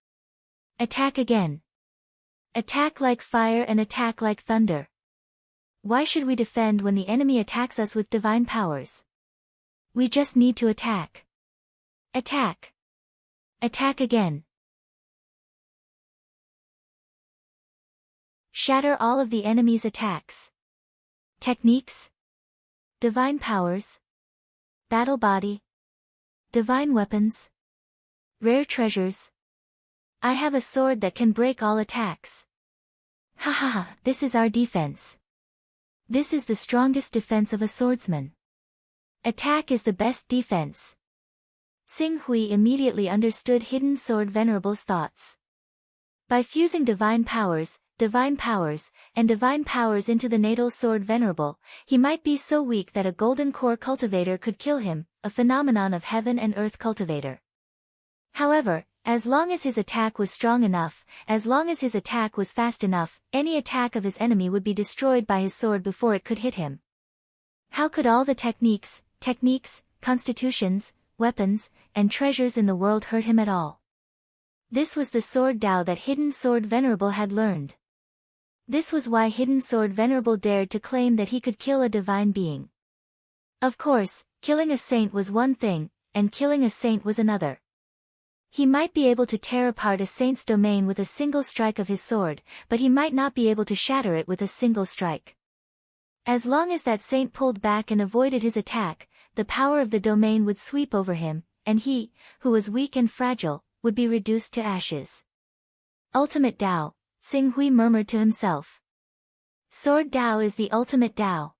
Attack again. Attack like fire and attack like thunder. Why should we defend when the enemy attacks us with divine powers? We just need to attack. Attack. Attack again. Shatter all of the enemy's attacks. Techniques. Divine powers. Battle body. Divine weapons. Rare treasures. I have a sword that can break all attacks. Ha ha ha, this is our defense. This is the strongest defense of a swordsman. Attack is the best defense. Xing Hui immediately understood hidden sword venerable's thoughts. By fusing divine powers, and divine powers into the natal sword venerable, he might be so weak that a golden core cultivator could kill him, a phenomenon of heaven and earth cultivator. However, as long as his attack was strong enough, as long as his attack was fast enough, any attack of his enemy would be destroyed by his sword before it could hit him. How could all the techniques, constitutions, weapons, and treasures in the world hurt him at all? This was the sword Tao that hidden sword venerable had learned. This was why hidden sword venerable dared to claim that he could kill a divine being. Of course, killing a saint was one thing, and killing a saint was another. He might be able to tear apart a saint's domain with a single strike of his sword, but he might not be able to shatter it with a single strike. As long as that saint pulled back and avoided his attack, the power of the domain would sweep over him, and he, who was weak and fragile, would be reduced to ashes. Ultimate Tao, Xing Hui murmured to himself. Sword Tao is the ultimate Tao.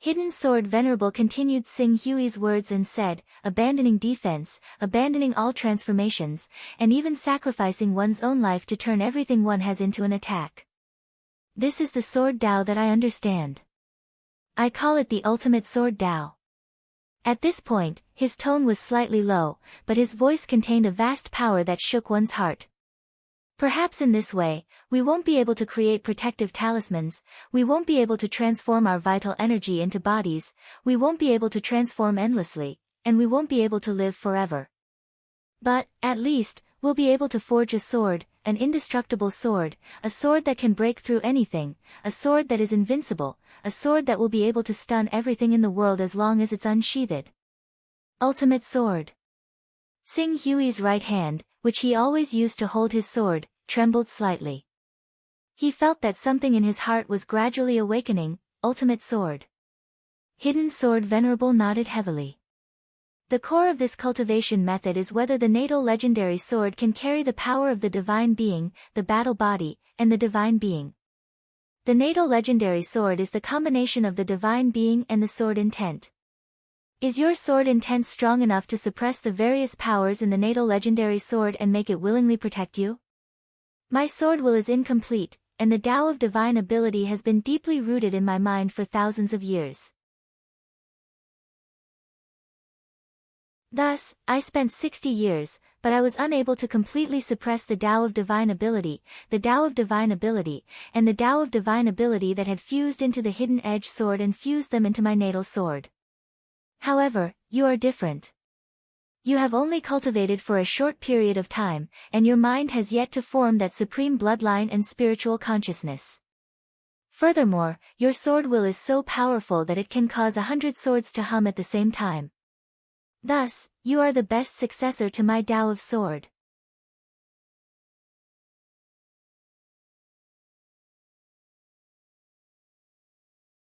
Hidden sword venerable continued Xing Hui's words and said, abandoning defense, abandoning all transformations, and even sacrificing one's own life to turn everything one has into an attack. This is the sword Tao that I understand. I call it the ultimate sword Tao. At this point, his tone was slightly low, but his voice contained a vast power that shook one's heart. Perhaps in this way, we won't be able to create protective talismans, we won't be able to transform our vital energy into bodies, we won't be able to transform endlessly, and we won't be able to live forever. But, at least, we'll be able to forge a sword, an indestructible sword, a sword that can break through anything, a sword that is invincible, a sword that will be able to stun everything in the world as long as it's unsheathed. Ultimate sword. Xing Hui's right hand, which he always used to hold his sword, trembled slightly. He felt that something in his heart was gradually awakening. Ultimate sword. Hidden sword venerable nodded heavily. The core of this cultivation method is whether the natal legendary sword can carry the power of the divine being, the battle body, and the divine being. The natal legendary sword is the combination of the divine being and the sword intent. Is your sword intent strong enough to suppress the various powers in the natal legendary sword and make it willingly protect you? My sword will is incomplete, and the Tao of divine ability has been deeply rooted in my mind for thousands of years. Thus, I spent 60 years, but I was unable to completely suppress the Tao of divine ability, the Tao of divine ability, and the Tao of divine ability that had fused into the hidden edge sword and fused them into my natal sword. However, you are different. You have only cultivated for a short period of time, and your mind has yet to form that supreme bloodline and spiritual consciousness. Furthermore, your sword will is so powerful that it can cause 100 swords to hum at the same time. Thus, you are the best successor to my Tao of Sword.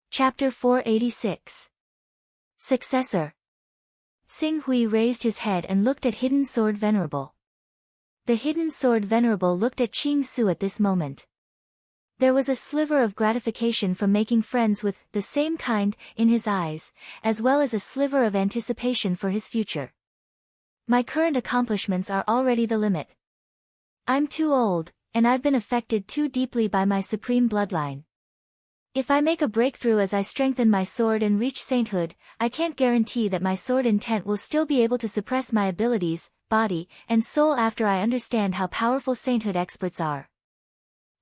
Chapter 486. Successor. Xing Hui raised his head and looked at Hidden Sword Venerable. The Hidden Sword Venerable looked at Qing Su at this moment. There was a sliver of gratification from making friends with the same kind in his eyes, as well as a sliver of anticipation for his future. My current accomplishments are already the limit. I'm too old, and I've been affected too deeply by my supreme bloodline. If I make a breakthrough as I strengthen my sword and reach sainthood, I can't guarantee that my sword intent will still be able to suppress my abilities, body, and soul after I understand how powerful sainthood experts are.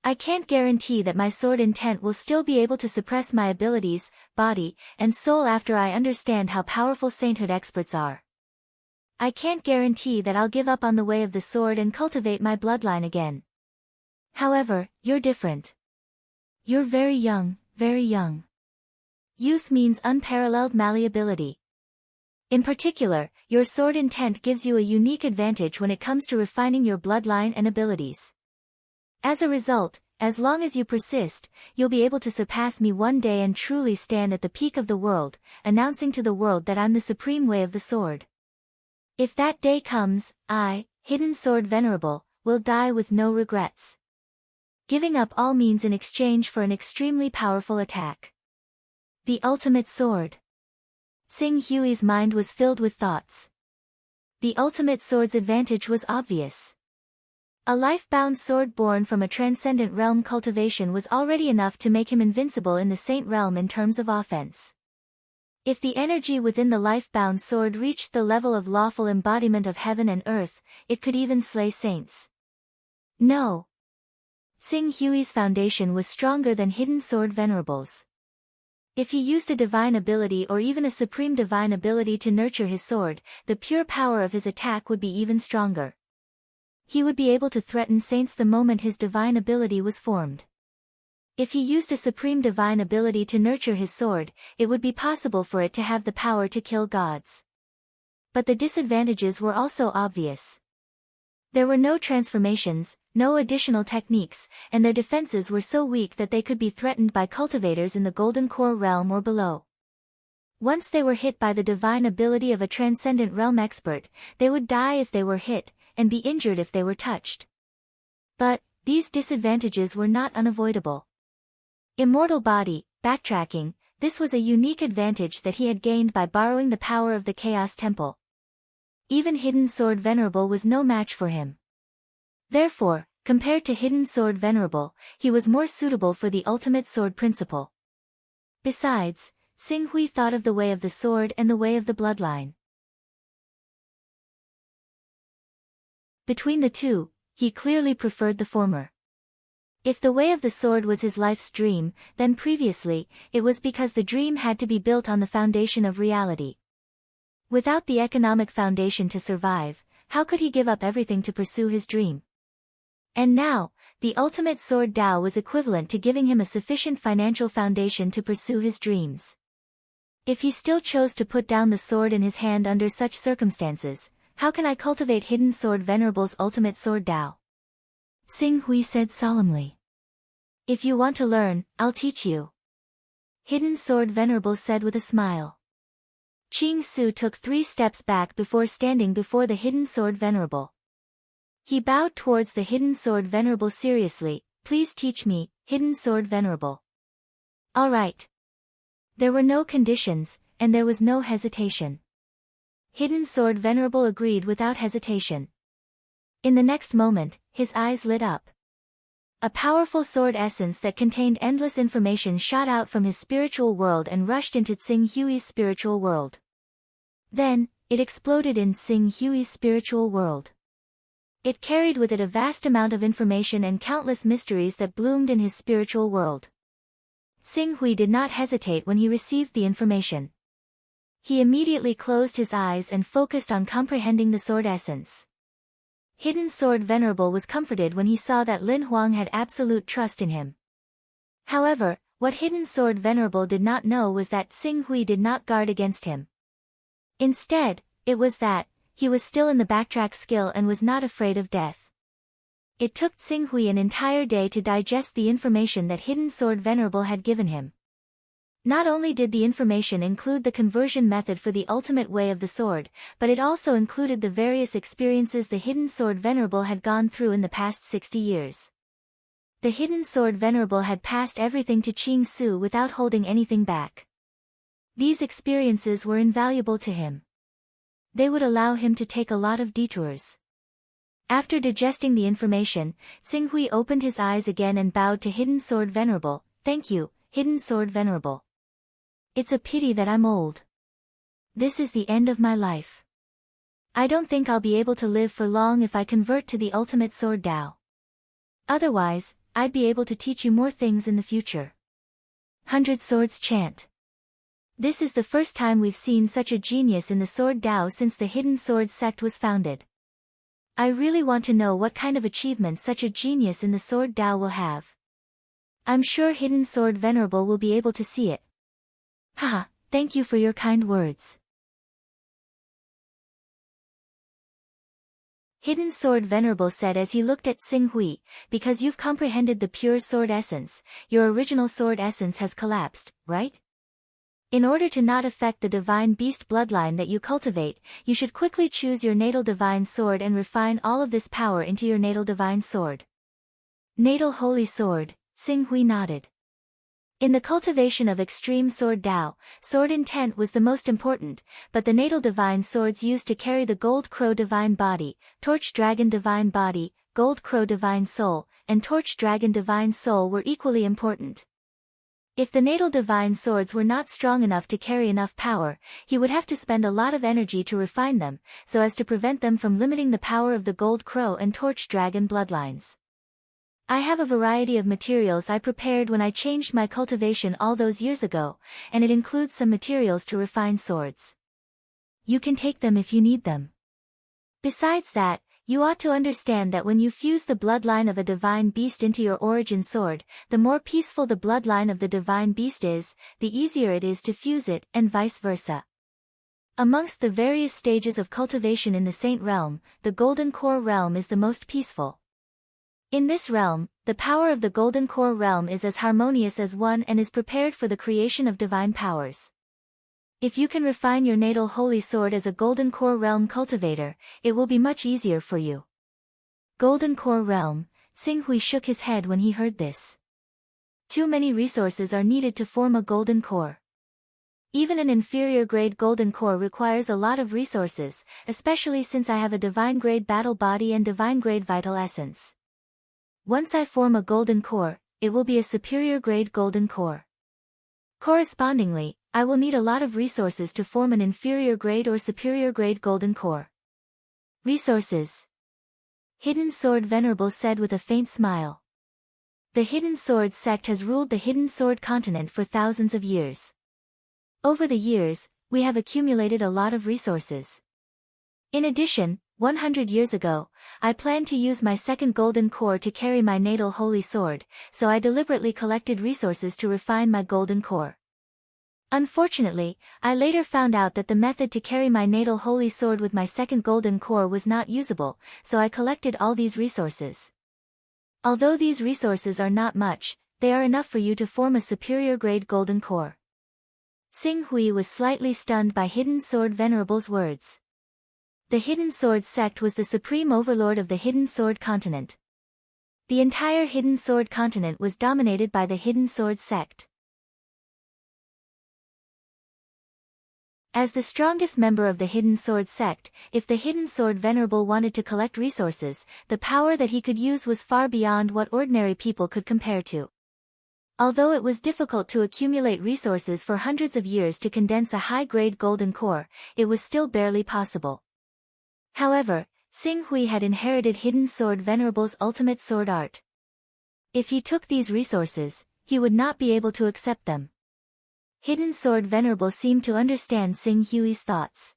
I can't guarantee that my sword intent will still be able to suppress my abilities, body, and soul after I understand how powerful sainthood experts are. I can't guarantee that I'll give up on the way of the sword and cultivate my bloodline again. However, you're different. You're very young, very young. Youth means unparalleled malleability. In particular, your sword intent gives you a unique advantage when it comes to refining your bloodline and abilities. As a result, as long as you persist, you'll be able to surpass me one day and truly stand at the peak of the world, announcing to the world that I'm the supreme way of the sword. If that day comes, I, Hidden Sword Venerable, will die with no regrets. Giving up all means in exchange for an extremely powerful attack. The ultimate sword. Xing Hui's mind was filled with thoughts. The ultimate sword's advantage was obvious. A life-bound sword born from a transcendent realm cultivation was already enough to make him invincible in the saint realm in terms of offense. If the energy within the life-bound sword reached the level of lawful embodiment of heaven and earth, it could even slay saints. No. Xing Hui's foundation was stronger than Hidden Sword Venerable's. If he used a divine ability or even a supreme divine ability to nurture his sword, the pure power of his attack would be even stronger. He would be able to threaten saints the moment his divine ability was formed. If he used a supreme divine ability to nurture his sword, it would be possible for it to have the power to kill gods. But the disadvantages were also obvious. There were no transformations, no additional techniques, and their defenses were so weak that they could be threatened by cultivators in the Golden Core realm or below. Once they were hit by the divine ability of a transcendent realm expert, they would die if they were hit, and be injured if they were touched. But, these disadvantages were not unavoidable. Immortal body, backtracking, this was a unique advantage that he had gained by borrowing the power of the Chaos Temple. Even Hidden Sword Venerable was no match for him. Therefore, compared to Hidden Sword Venerable, he was more suitable for the ultimate sword principle. Besides, Xing Hui thought of the way of the sword and the way of the bloodline. Between the two, he clearly preferred the former. If the way of the sword was his life's dream, then previously, it was because the dream had to be built on the foundation of reality. Without the economic foundation to survive, how could he give up everything to pursue his dream? And now, the ultimate sword Tao was equivalent to giving him a sufficient financial foundation to pursue his dreams. If he still chose to put down the sword in his hand under such circumstances, how can I cultivate Hidden Sword Venerable's ultimate sword Tao? Xing Hui said solemnly. If you want to learn, I'll teach you. Hidden Sword Venerable said with a smile. Qing Su took 3 steps back before standing before the Hidden Sword Venerable. He bowed towards the Hidden Sword Venerable seriously. Please teach me, Hidden Sword Venerable. All right. There were no conditions, and there was no hesitation. Hidden Sword Venerable agreed without hesitation. In the next moment, his eyes lit up. A powerful sword essence that contained endless information shot out from his spiritual world and rushed into Xing Hui's spiritual world. Then, it exploded in Xing Hui's spiritual world. It carried with it a vast amount of information and countless mysteries that bloomed in his spiritual world. Xing Hui did not hesitate when he received the information. He immediately closed his eyes and focused on comprehending the sword essence. Hidden Sword Venerable was comforted when he saw that Lin Huang had absolute trust in him. However, What Hidden Sword Venerable did not know was that Xing Hui did not guard against him. Instead, it was that, he was still in the backtrack skill and was not afraid of death. It took Xing Hui an entire day to digest the information that Hidden Sword Venerable had given him. Not only did the information include the conversion method for the ultimate way of the sword, but it also included the various experiences the Hidden Sword Venerable had gone through in the past 60 years. The Hidden Sword Venerable had passed everything to Qing Su without holding anything back. These experiences were invaluable to him. They would allow him to take a lot of detours. After digesting the information, Xing Hui opened his eyes again and bowed to Hidden Sword Venerable. "Thank you, Hidden Sword Venerable. It's a pity that I'm old. This is the end of my life. I don't think I'll be able to live for long if I convert to the ultimate sword Dao. Otherwise, I'd be able to teach you more things in the future." 100 Swords chant. This is the first time we've seen such a genius in the Sword Dao since the Hidden Sword sect was founded. I really want to know what kind of achievements such a genius in the Sword Dao will have. I'm sure Hidden Sword Venerable will be able to see it. Haha, thank you for your kind words. Hidden Sword Venerable said as he looked at Xing Hui, "Because you've comprehended the pure sword essence, your original sword essence has collapsed, right? In order to not affect the divine beast bloodline that you cultivate, you should quickly choose your natal divine sword and refine all of this power into your natal divine sword." Natal holy sword, Xing Hui nodded. In the cultivation of extreme sword Dao, sword intent was the most important, but the natal divine swords used to carry the Gold Crow Divine Body, Torch Dragon Divine Body, Gold Crow Divine Soul, and Torch Dragon Divine Soul were equally important. If the natal divine swords were not strong enough to carry enough power, he would have to spend a lot of energy to refine them, so as to prevent them from limiting the power of the Gold Crow and Torch Dragon bloodlines. I have a variety of materials I prepared when I changed my cultivation all those years ago, and it includes some materials to refine swords. You can take them if you need them. Besides that, you ought to understand that when you fuse the bloodline of a divine beast into your origin sword, the more peaceful the bloodline of the divine beast is, the easier it is to fuse it, and vice versa. Amongst the various stages of cultivation in the Saint Realm, the Golden Core Realm is the most peaceful. In this realm, the power of the Golden Core Realm is as harmonious as one and is prepared for the creation of divine powers. If you can refine your natal holy sword as a Golden Core Realm cultivator, it will be much easier for you. Golden Core Realm, Xing Hui shook his head when he heard this. Too many resources are needed to form a Golden Core. Even an inferior grade Golden Core requires a lot of resources, especially since I have a divine grade battle body and divine grade vital essence. Once I form a Golden Core, it will be a superior grade Golden Core. Correspondingly, I will need a lot of resources to form an inferior grade or superior grade Golden Core. Resources. Hidden Sword Venerable said with a faint smile. The Hidden Sword sect has ruled the Hidden Sword continent for thousands of years. Over the years, we have accumulated a lot of resources. In addition, 100 years ago, I planned to use my second Golden Core to carry my natal holy sword, so I deliberately collected resources to refine my Golden Core. Unfortunately, I later found out that the method to carry my natal holy sword with my second Golden Core was not usable, so I collected all these resources. Although these resources are not much, they are enough for you to form a superior grade Golden Core. Xing Hui was slightly stunned by Hidden Sword Venerable's words. The Hidden Sword sect was the supreme overlord of the Hidden Sword continent. The entire Hidden Sword continent was dominated by the Hidden Sword sect. As the strongest member of the Hidden Sword sect, if the Hidden Sword Venerable wanted to collect resources, the power that he could use was far beyond what ordinary people could compare to. Although it was difficult to accumulate resources for hundreds of years to condense a high-grade Golden Core, it was still barely possible. However, Xing Hui had inherited Hidden Sword Venerable's ultimate sword art. If he took these resources, he would not be able to accept them. Hidden Sword Venerable seemed to understand Xing Hui's thoughts.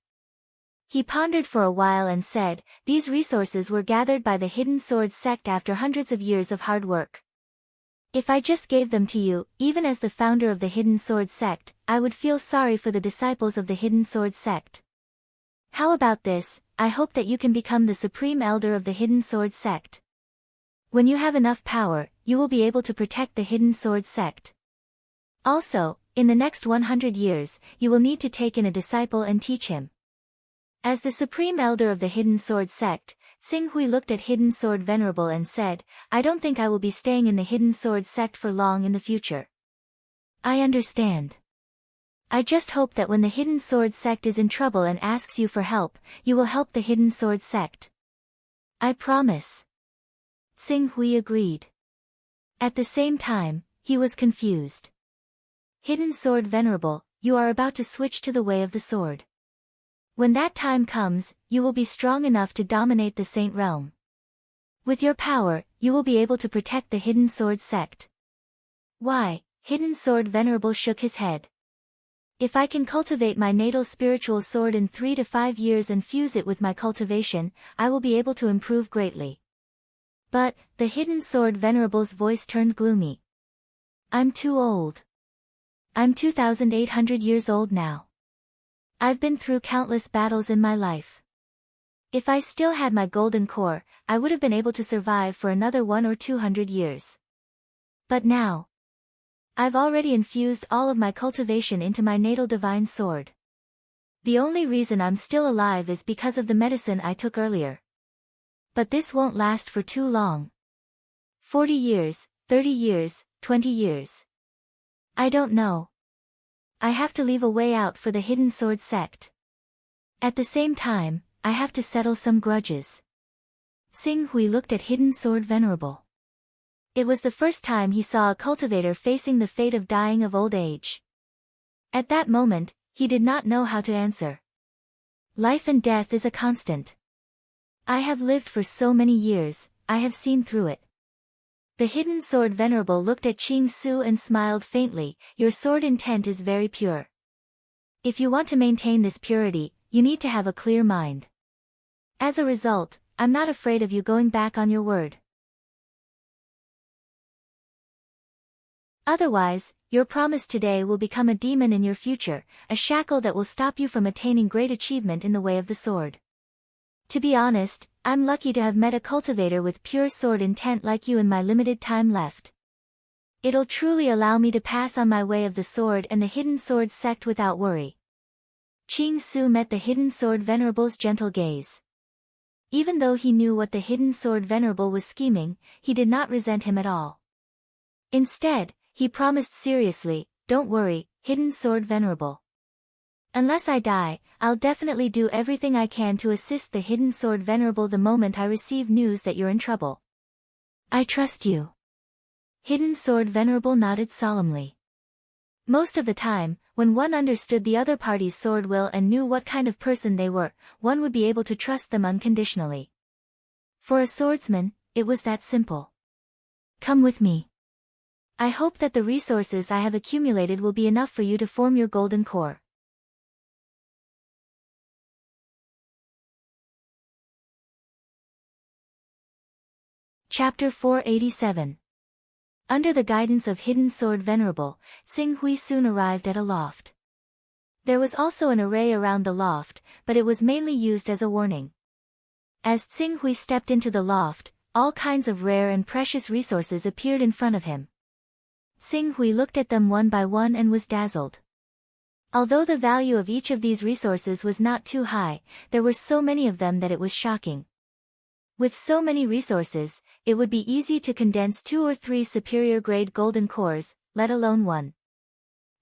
He pondered for a while and said, "These resources were gathered by the Hidden Sword sect after hundreds of years of hard work. If I just gave them to you, even as the founder of the Hidden Sword sect, I would feel sorry for the disciples of the Hidden Sword sect. How about this? I hope that you can become the supreme elder of the Hidden Sword sect. When you have enough power, you will be able to protect the Hidden Sword sect. Also, in the next 100 years, you will need to take in a disciple and teach him. As the supreme elder of the Hidden Sword sect, Xing Hui looked at Hidden Sword Venerable and said, I don't think I will be staying in the Hidden Sword sect for long in the future. I understand. I just hope that when the Hidden Sword sect is in trouble and asks you for help, you will help the Hidden Sword sect. I promise. Xing Hui agreed. At the same time, he was confused. Hidden Sword Venerable, you are about to switch to the way of the sword. When that time comes, you will be strong enough to dominate the Saint Realm. With your power, you will be able to protect the Hidden Sword sect. Why? Hidden Sword Venerable shook his head. If I can cultivate my natal spiritual sword in 3 to 5 years and fuse it with my cultivation, I will be able to improve greatly. But, the Hidden Sword Venerable's voice turned gloomy. I'm too old. I'm 2,800 years old now. I've been through countless battles in my life. If I still had my golden core, I would have been able to survive for another 100 or 200 years. But now, I've already infused all of my cultivation into my natal divine sword. The only reason I'm still alive is because of the medicine I took earlier. But this won't last for too long. 40 years, 30 years, 20 years. I don't know. I have to leave a way out for the Hidden Sword sect. At the same time, I have to settle some grudges. Xing Hui looked at Hidden Sword Venerable. It was the first time he saw a cultivator facing the fate of dying of old age. At that moment, he did not know how to answer. Life and death is a constant. I have lived for so many years, I have seen through it. The Hidden Sword Venerable looked at Qing Su and smiled faintly, your sword intent is very pure. If you want to maintain this purity, you need to have a clear mind. As a result, I'm not afraid of you going back on your word. Otherwise, your promise today will become a demon in your future, a shackle that will stop you from attaining great achievement in the way of the sword. To be honest, I'm lucky to have met a cultivator with pure sword intent like you in my limited time left. It'll truly allow me to pass on my way of the sword and the Hidden Sword sect without worry. Qing Su met the Hidden Sword Venerable's gentle gaze. Even though he knew what the Hidden Sword Venerable was scheming, he did not resent him at all. Instead, he promised seriously, don't worry, Hidden Sword Venerable. Unless I die, I'll definitely do everything I can to assist the Hidden Sword Venerable the moment I receive news that you're in trouble. I trust you. Hidden Sword Venerable nodded solemnly. Most of the time, when one understood the other party's sword will and knew what kind of person they were, one would be able to trust them unconditionally. For a swordsman, it was that simple. Come with me. I hope that the resources I have accumulated will be enough for you to form your golden core. Chapter 487. Under the guidance of Hidden Sword Venerable, Xing Hui soon arrived at a loft. There was also an array around the loft, but it was mainly used as a warning. As Xing Hui stepped into the loft, all kinds of rare and precious resources appeared in front of him. Xing Hui looked at them one by one and was dazzled. Although the value of each of these resources was not too high, there were so many of them that it was shocking. With so many resources, it would be easy to condense 2 or 3 superior-grade golden cores, let alone one.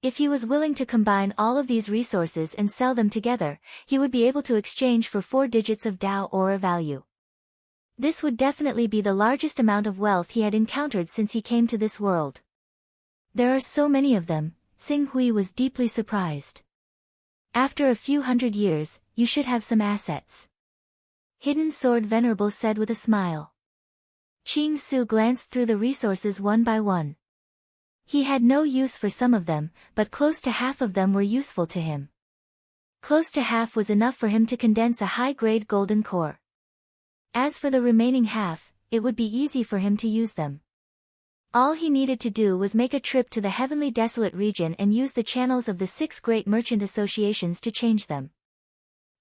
If he was willing to combine all of these resources and sell them together, he would be able to exchange for 4 digits of Dao aura value. This would definitely be the largest amount of wealth he had encountered since he came to this world. There are so many of them, Xing Hui was deeply surprised. After a few hundred years, you should have some assets. Hidden Sword Venerable said with a smile. Qing Su glanced through the resources one by one. He had no use for some of them, but close to half of them were useful to him. Close to half was enough for him to condense a high-grade golden core. As for the remaining half, it would be easy for him to use them. All he needed to do was make a trip to the heavenly desolate region and use the channels of the 6 great merchant associations to change them.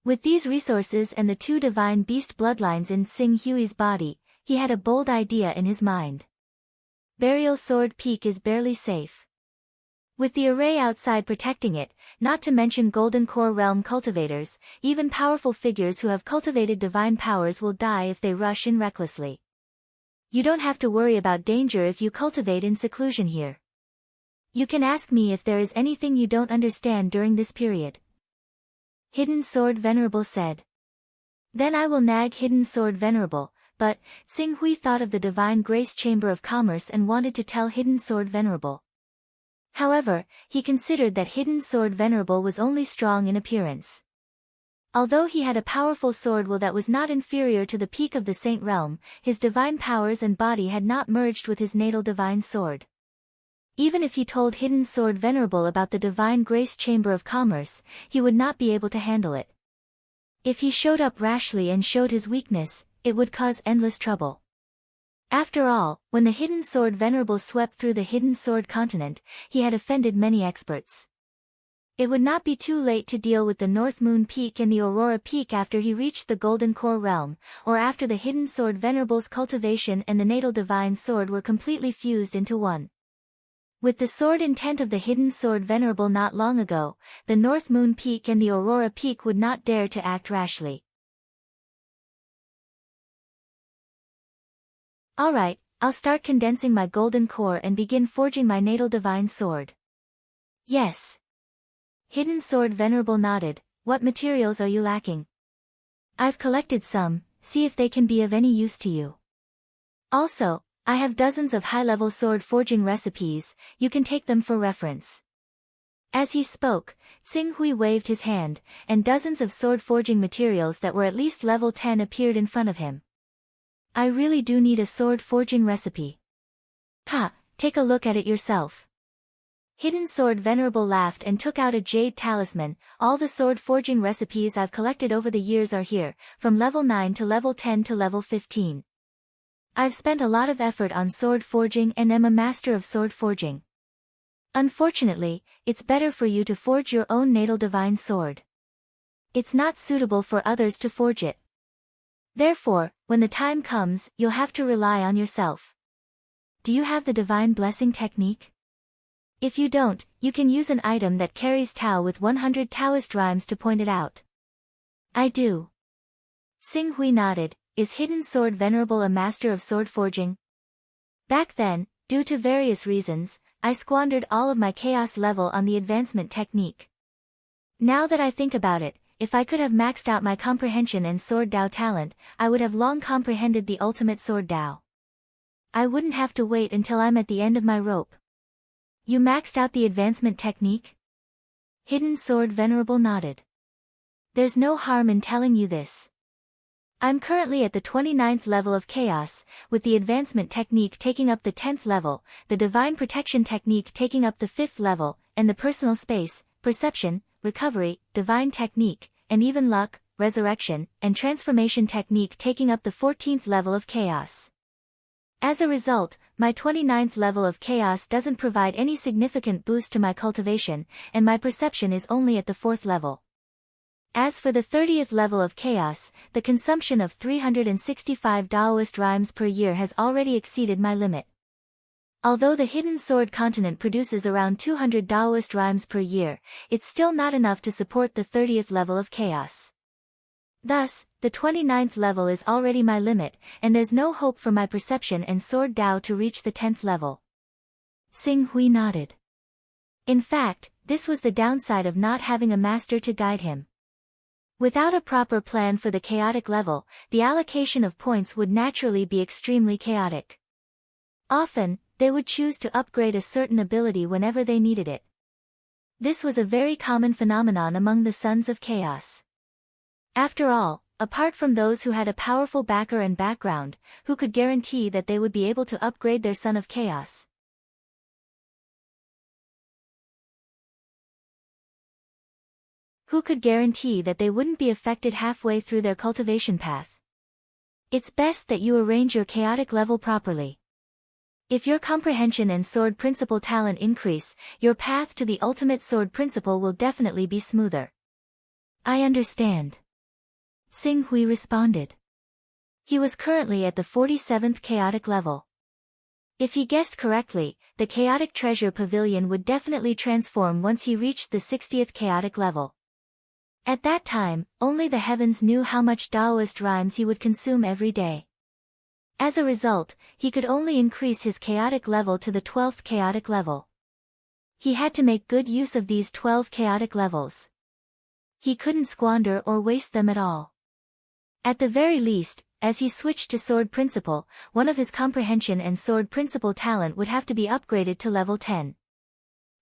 With these resources and the 2 divine beast bloodlines in Sing Hui's body, he had a bold idea in his mind. Burial Sword Peak is barely safe. With the array outside protecting it, not to mention Golden Core Realm cultivators, even powerful figures who have cultivated divine powers will die if they rush in recklessly. You don't have to worry about danger if you cultivate in seclusion here. You can ask me if there is anything you don't understand during this period. Hidden Sword Venerable said. Then I will nag Hidden Sword Venerable, but Sing Hui thought of the Divine Grace Chamber of Commerce and wanted to tell Hidden Sword Venerable. However, he considered that Hidden Sword Venerable was only strong in appearance. Although he had a powerful sword will that was not inferior to the peak of the Saint Realm, his divine powers and body had not merged with his natal divine sword. Even if he told Hidden Sword Venerable about the Divine Grace Chamber of Commerce, he would not be able to handle it. If he showed up rashly and showed his weakness, it would cause endless trouble. After all, when the Hidden Sword Venerable swept through the Hidden Sword continent, he had offended many experts. It would not be too late to deal with the North Moon Peak and the Aurora Peak after he reached the Golden Core Realm, or after the Hidden Sword Venerable's cultivation and the natal divine sword were completely fused into one. With the sword intent of the Hidden Sword Venerable not long ago, the North Moon Peak and the Aurora Peak would not dare to act rashly. Alright, I'll start condensing my golden core and begin forging my natal divine sword. Yes. Hidden Sword Venerable nodded. What materials are you lacking? I've collected some, see if they can be of any use to you. Also, I have dozens of high-level sword forging recipes, you can take them for reference. As he spoke, Sing Hui waved his hand, and dozens of sword forging materials that were at least level 10 appeared in front of him. I really do need a sword forging recipe. Ha, take a look at it yourself. Hidden Sword Venerable laughed and took out a jade talisman. All the sword forging recipes I've collected over the years are here, from level 9 to level 10 to level 15. I've spent a lot of effort on sword forging and am a master of sword forging. Unfortunately, it's better for you to forge your own natal divine sword. It's not suitable for others to forge it. Therefore, when the time comes, you'll have to rely on yourself. Do you have the divine blessing technique? If you don't, you can use an item that carries Tao with 100 Taoist rhymes to point it out. I do. Sing Hui nodded. Is Hidden Sword Venerable a master of sword forging? Back then, due to various reasons, I squandered all of my chaos level on the advancement technique. Now that I think about it, if I could have maxed out my comprehension and sword Dao talent, I would have long comprehended the ultimate sword Dao. I wouldn't have to wait until I'm at the end of my rope. You maxed out the advancement technique? Hidden Sword Venerable nodded. There's no harm in telling you this. I'm currently at the 29th level of Chaos, with the advancement technique taking up the 10th level, the divine protection technique taking up the 5th level, and the personal space, perception, recovery, divine technique, and even luck, resurrection, and transformation technique taking up the 14th level of Chaos. As a result, my 29th level of Chaos doesn't provide any significant boost to my cultivation, and my perception is only at the 4th level. As for the 30th level of Chaos, the consumption of 365 Taoist rhymes per year has already exceeded my limit. Although the Hidden Sword continent produces around 200 Taoist rhymes per year, it's still not enough to support the 30th level of Chaos. Thus, the 29th level is already my limit, and there's no hope for my perception and sword Dao to reach the 10th level. Sing Hui nodded. In fact, this was the downside of not having a master to guide him. Without a proper plan for the chaotic level, the allocation of points would naturally be extremely chaotic. Often, they would choose to upgrade a certain ability whenever they needed it. This was a very common phenomenon among the Sons of Chaos. After all, apart from those who had a powerful backer and background, who could guarantee that they would be able to upgrade their Son of Chaos? Who could guarantee that they wouldn't be affected halfway through their cultivation path? It's best that you arrange your chaotic level properly. If your comprehension and sword principle talent increase, your path to the ultimate sword principle will definitely be smoother. I understand. Xing Hui responded. He was currently at the 47th chaotic level. If he guessed correctly, the chaotic treasure pavilion would definitely transform once he reached the 60th chaotic level. At that time, only the heavens knew how much Taoist rhymes he would consume every day. As a result, he could only increase his chaotic level to the 12th chaotic level. He had to make good use of these 12 chaotic levels. He couldn't squander or waste them at all. At the very least, as he switched to sword principle, one of his comprehension and sword principle talent would have to be upgraded to level 10.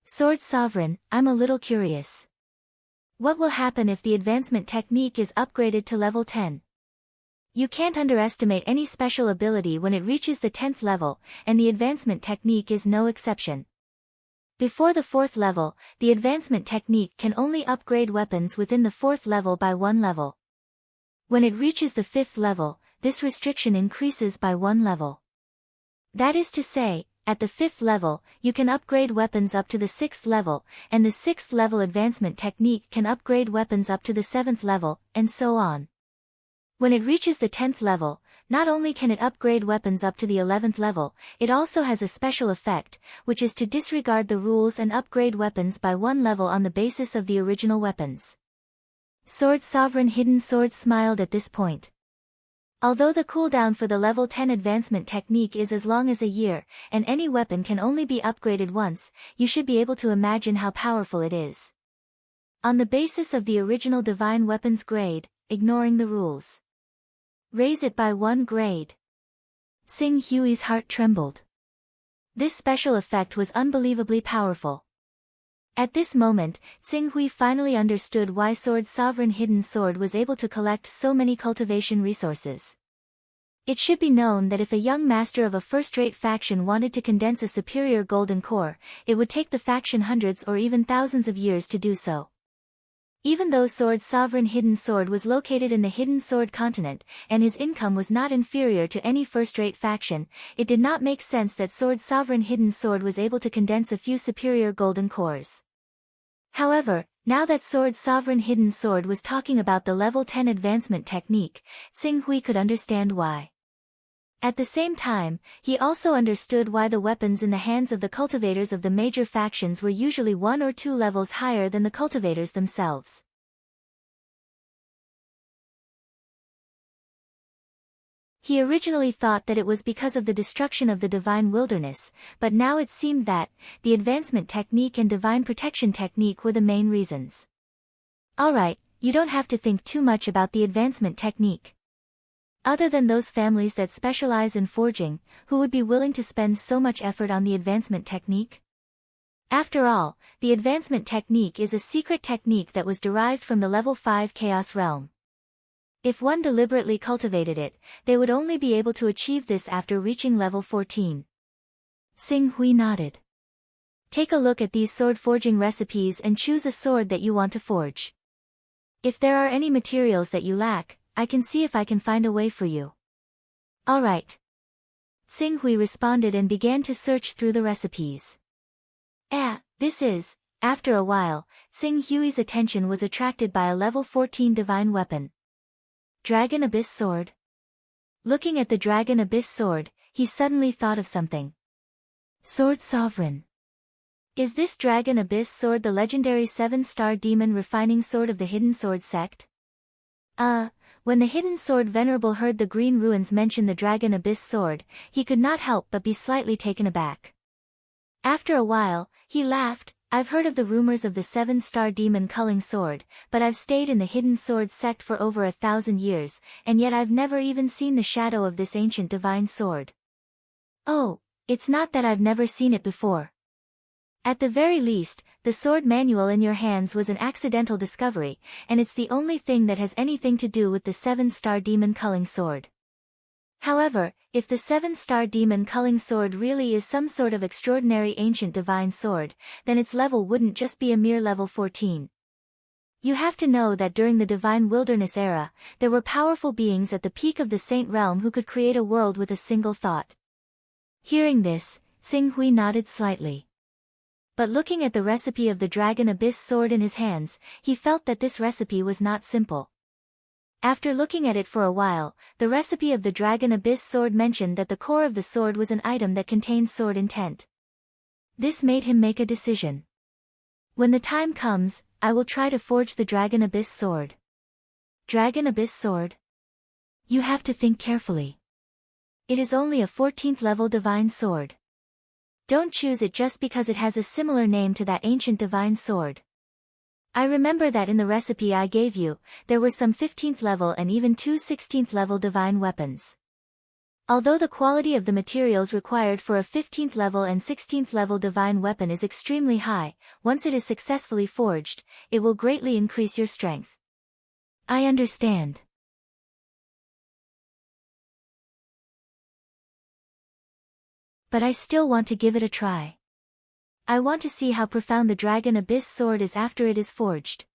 Sword Sovereign, I'm a little curious. What will happen if the advancement technique is upgraded to level 10? You can't underestimate any special ability when it reaches the 10th level, and the advancement technique is no exception. Before the 4th level, the advancement technique can only upgrade weapons within the 4th level by 1 level. When it reaches the 5th level, this restriction increases by 1 level. That is to say, at the 5th level, you can upgrade weapons up to the 6th level, and the 6th level advancement technique can upgrade weapons up to the 7th level, and so on. When it reaches the 10th level, not only can it upgrade weapons up to the 11th level, it also has a special effect, which is to disregard the rules and upgrade weapons by 1 level on the basis of the original weapons. Sword Sovereign Hidden Sword smiled at this point. Although the cooldown for the level 10 advancement technique is as long as a year, and any weapon can only be upgraded once, you should be able to imagine how powerful it is. On the basis of the original divine weapons grade, ignoring the rules. Raise it by 1 grade. Xing Hui's heart trembled. This special effect was unbelievably powerful. At this moment, Xing Hui finally understood why Sword Sovereign Hidden Sword was able to collect so many cultivation resources. It should be known that if a young master of a first-rate faction wanted to condense a superior golden core, it would take the faction hundreds or even thousands of years to do so. Even though Sword Sovereign Hidden Sword was located in the Hidden Sword continent, and his income was not inferior to any first-rate faction, it did not make sense that Sword Sovereign Hidden Sword was able to condense a few superior golden cores. However, now that Sword Sovereign Hidden Sword was talking about the level 10 advancement technique, Xing Hui could understand why. At the same time, he also understood why the weapons in the hands of the cultivators of the major factions were usually 1 or 2 levels higher than the cultivators themselves. He originally thought that it was because of the destruction of the divine wilderness, but now it seemed that the advancement technique and divine protection technique were the main reasons. Alright, you don't have to think too much about the advancement technique. Other than those families that specialize in forging, who would be willing to spend so much effort on the advancement technique? After all, the advancement technique is a secret technique that was derived from the level 5 Chaos Realm. If one deliberately cultivated it, they would only be able to achieve this after reaching level 14. Xing Hui nodded. Take a look at these sword forging recipes and choose a sword that you want to forge. If there are any materials that you lack, I can see if I can find a way for you. Alright. Xing Hui responded and began to search through the recipes. This is, after a while, Xing Hui's attention was attracted by a level 14 divine weapon. Dragon Abyss Sword. Looking at the Dragon Abyss Sword, he suddenly thought of something. Sword Sovereign. Is this Dragon Abyss Sword the legendary 7-star demon refining sword of the Hidden Sword sect? When the Hidden Sword Venerable heard the Green Ruins mention the Dragon Abyss Sword, he could not help but be slightly taken aback. After a while, he laughed. I've heard of the rumors of the 7-star demon culling sword, but I've stayed in the Hidden Sword sect for over 1,000 years, and yet I've never even seen the shadow of this ancient divine sword. Oh, it's not that I've never seen it before. At the very least, the sword manual in your hands was an accidental discovery, and it's the only thing that has anything to do with the 7-star demon culling sword. However, if the 7-star demon culling sword really is some sort of extraordinary ancient divine sword, then its level wouldn't just be a mere level 14. You have to know that during the Divine Wilderness era, there were powerful beings at the peak of the Saint Realm who could create a world with a single thought. Hearing this, Xing Hui nodded slightly. But looking at the recipe of the Dragon Abyss sword in his hands, he felt that this recipe was not simple. After looking at it for a while, the recipe of the Dragon Abyss sword mentioned that the core of the sword was an item that contained sword intent. This made him make a decision. When the time comes, I will try to forge the Dragon Abyss sword. Dragon Abyss sword? You have to think carefully. It is only a 14th level divine sword. Don't choose it just because it has a similar name to that ancient divine sword. I remember that in the recipe I gave you, there were some 15th level and even 2 16th level divine weapons. Although the quality of the materials required for a 15th level and 16th level divine weapon is extremely high, once it is successfully forged, it will greatly increase your strength. I understand. But I still want to give it a try. I want to see how profound the Dragon Abyss sword is after it is forged.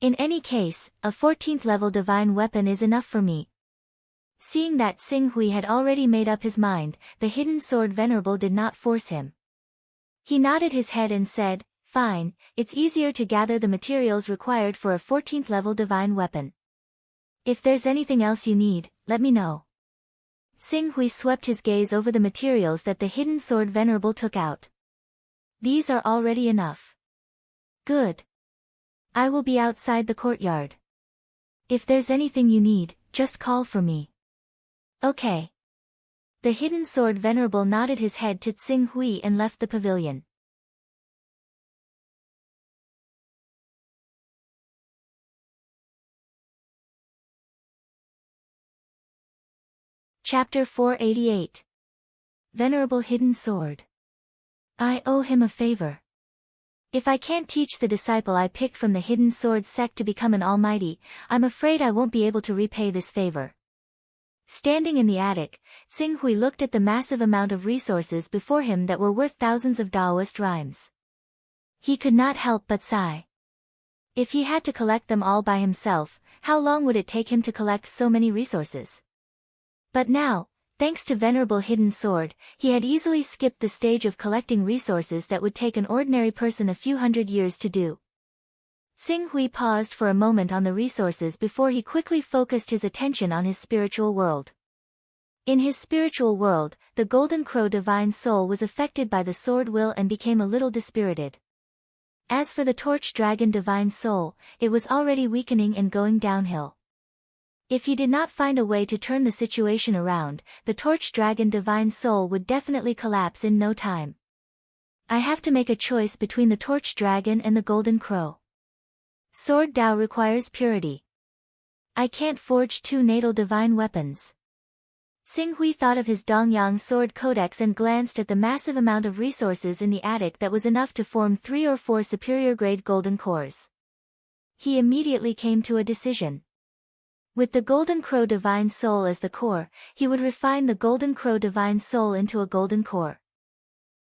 In any case, a 14th level divine weapon is enough for me. Seeing that Xing Hui had already made up his mind, the hidden sword venerable did not force him. He nodded his head and said, "Fine, it's easier to gather the materials required for a 14th level divine weapon. If there's anything else you need, let me know." Xing Hui swept his gaze over the materials that the hidden sword venerable took out. These are already enough. Good. I will be outside the courtyard. If there's anything you need, just call for me. Okay. The hidden sword venerable nodded his head to Xing Hui and left the pavilion. Chapter 488. Venerable Hidden Sword. I owe him a favor. If I can't teach the disciple I picked from the Hidden Sword sect to become an almighty, I'm afraid I won't be able to repay this favor. Standing in the attic, Xing Hui looked at the massive amount of resources before him that were worth thousands of Taoist rhymes. He could not help but sigh. If he had to collect them all by himself, how long would it take him to collect so many resources? But now, thanks to Venerable Hidden Sword, he had easily skipped the stage of collecting resources that would take an ordinary person a few hundred years to do. Xing Hui paused for a moment on the resources before he quickly focused his attention on his spiritual world. In his spiritual world, the Golden Crow divine soul was affected by the sword will and became a little dispirited. As for the Torch Dragon divine soul, it was already weakening and going downhill. If he did not find a way to turn the situation around, the Torch Dragon divine soul would definitely collapse in no time. I have to make a choice between the Torch Dragon and the Golden Crow. Sword Dao requires purity. I can't forge two natal divine weapons. Xing Hui thought of his Dongyang sword codex and glanced at the massive amount of resources in the attic that was enough to form 3 or 4 superior-grade golden cores. He immediately came to a decision. With the Golden Crow Divine Soul as the core, he would refine the Golden Crow Divine Soul into a golden core.